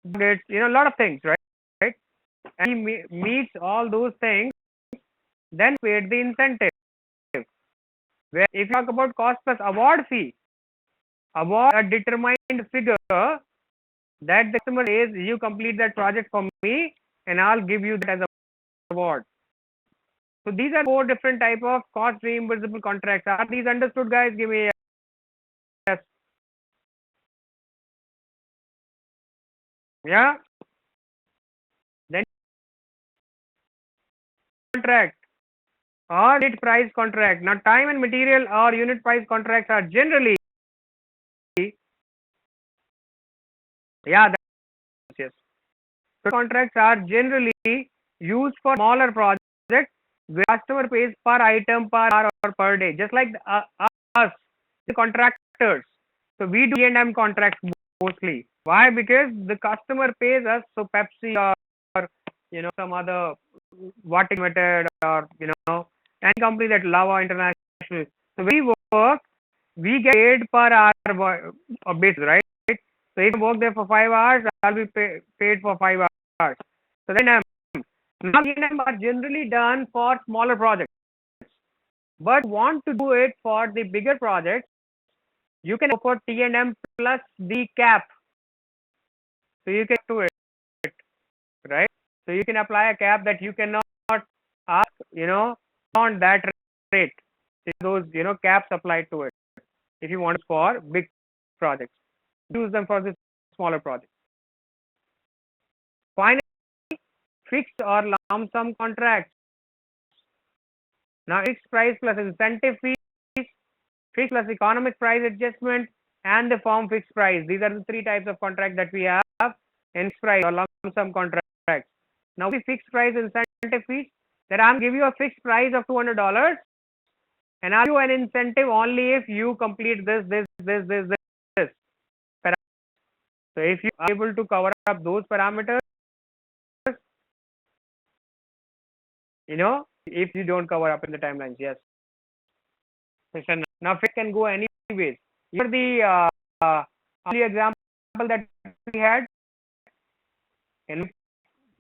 it's a lot of things, right? And he meets all those things, then paid the incentive. Where if you talk about cost plus award fee, award a determined figure that the customer says you complete that project for me and I'll give you that as a award. So these are four different type of cost reimbursable contracts. Are these understood, guys? Give me a yes. Yeah. Then contract or unit price contract. Now time and material or unit price contracts are generally, yeah, yes. So contracts are generally used for smaller projects where customer pays per item, per hour, or per day, just like us, the contractors. So we do P&M contracts mostly. Why? Because the customer pays us. So Pepsi or some other water limited or any company that Lava International. So when we work, we get paid per hour basis, right? So if I work there for 5 hours, I'll be paid for 5 hours. So then now P&M are generally done for smaller projects, but want to do it for the bigger projects, you can go for T&M plus the cap. So you can do it, right? So you can apply a cap that you cannot ask, beyond that rate. Those caps applied to it. If you want for big projects, use them for this smaller projects. Finally, fixed or lump sum contracts. Now, fixed price plus incentive fees, fixed plus economic price adjustment, and the firm fixed price. These are the three types of contract that we have in fixed price or lump sum contracts. Now, the fixed price incentive fees, that I'm give you a fixed price of $200, and I'll give you an incentive only if you complete this. So if you are able to cover up those parameters, if you don't cover up in the timelines, yes. Now, it can go anyways. Here the only example that we had in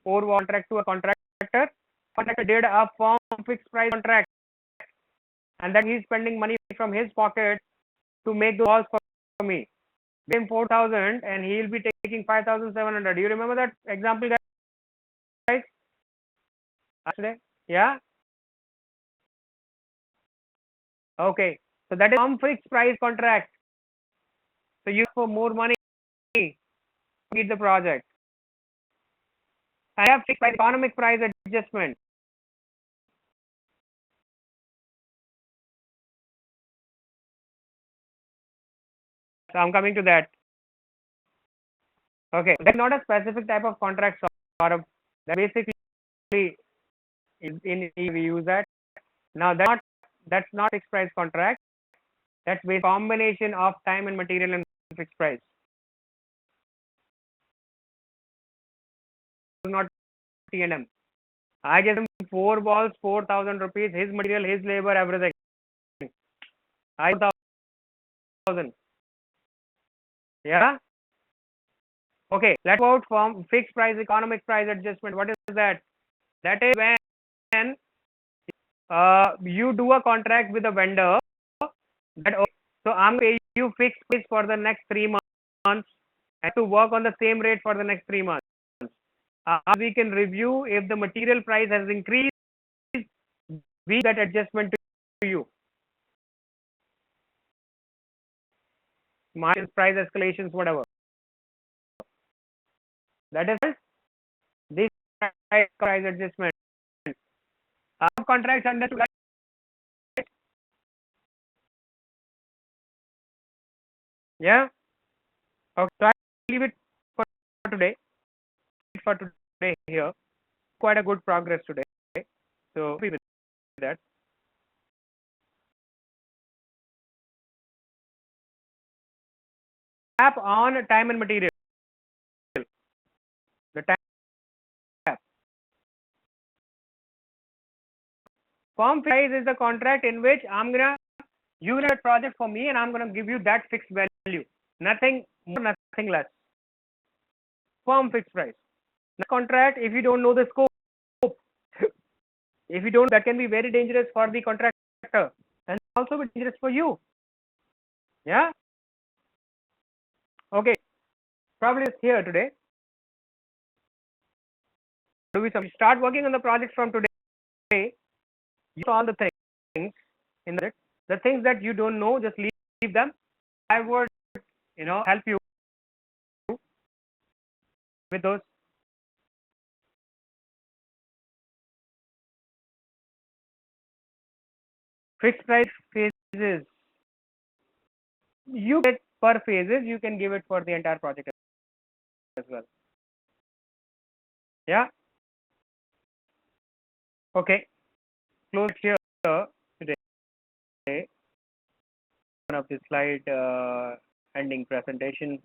4 contract to a contractor. Contractor did a firm fixed price contract, and that he's spending money from his pocket to make those walls for me. Give him 4,000 and he'll be taking 5,700. Do you remember that example, guys? Today? Yeah? Okay. So that is some fixed price contract. So you for more money to meet the project. I have fixed price economic price adjustment. So I'm coming to that. Okay, that's not a specific type of contract, or that basically in we use that. Now that's not fixed price contract. That's a combination of time and material and fixed price. Not T&M. I give him 4 balls, 4,000 rupees. His material, his labor, everything. I 4,000. Yeah. Okay. Let's go out from fixed price economic price adjustment. What is that? That is when you do a contract with a vendor. So I'm paying you fixed price for the next 3 months and to work on the same rate for the next 3 months. We can review if the material price has increased, we that adjustment to you. Market price escalations, whatever. That is this price adjustment. Contracts understood. Yeah. Okay. So I leave it for today. Here. Quite a good progress today. So happy with that. Tap on time and material. The tap. Firm price is the contract in which you will have a project for me and I'm gonna give you that fixed value. Nothing more, nothing less. Firm fixed price. Now, contract, if you don't know the scope, if you don't, that can be very dangerous for the contractor and also be dangerous for you. Yeah. Okay. Probably it's here today. Do we start working on the project from today? Use all the things in it. The things that you don't know, just leave them. I would, help you with those. Fixed price phases. You get per phases. You can give it for the entire project as well. Yeah. Okay. Close here today. One of the slide ending presentation.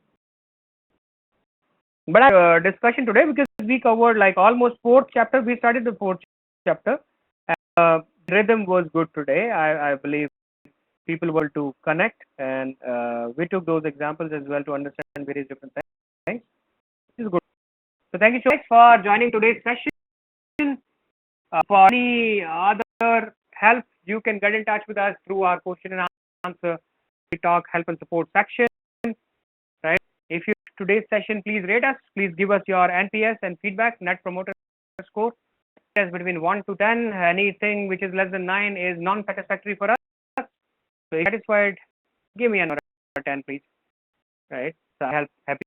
But discussion today because we covered like almost 4th chapter. We started the 4th chapter. Rhythm was good today. I believe people were to connect and we took those examples as well to understand various different things. This is good. So thank you so much for joining today's session. For any other help, you can get in touch with us through our question and answer talk help and support section. Right? If you today's session, please rate us. Please give us your NPS and feedback, Net Promoter Score. test between 1 to 10. Anything which is less than 9 is non-satisfactory for us. So if you're satisfied, give me a 10, please. Right? So I help happy.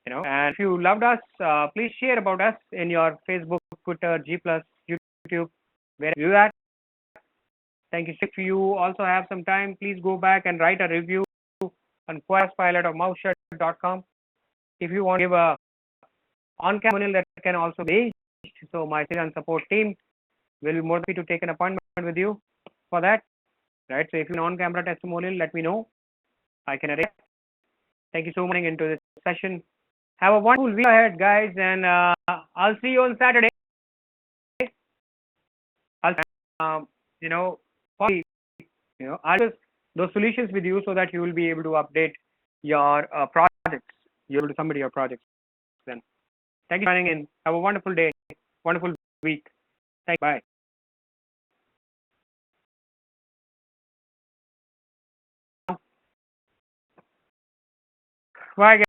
And if you loved us, please share about us in your Facebook, Twitter, G+, YouTube, wherever you are. Thank you. If you also have some time, please go back and write a review on Quaspilot or mouseshut.com. If you want to give a on-camera testimonial, that can also be arranged. So my sales and support team will be more than happy to take an appointment with you for that. Right. So if you want an on-camera testimonial, let me know. I can arrange. Thank you so much for into this session. Have a wonderful week ahead, guys, and I'll see you on Saturday. I'll I'll just those solutions with you so that you will be able to update your projects. You're able to submit your projects then. Thank you for joining in. Have a wonderful day, wonderful week. Thank you. Bye. Bye, guys.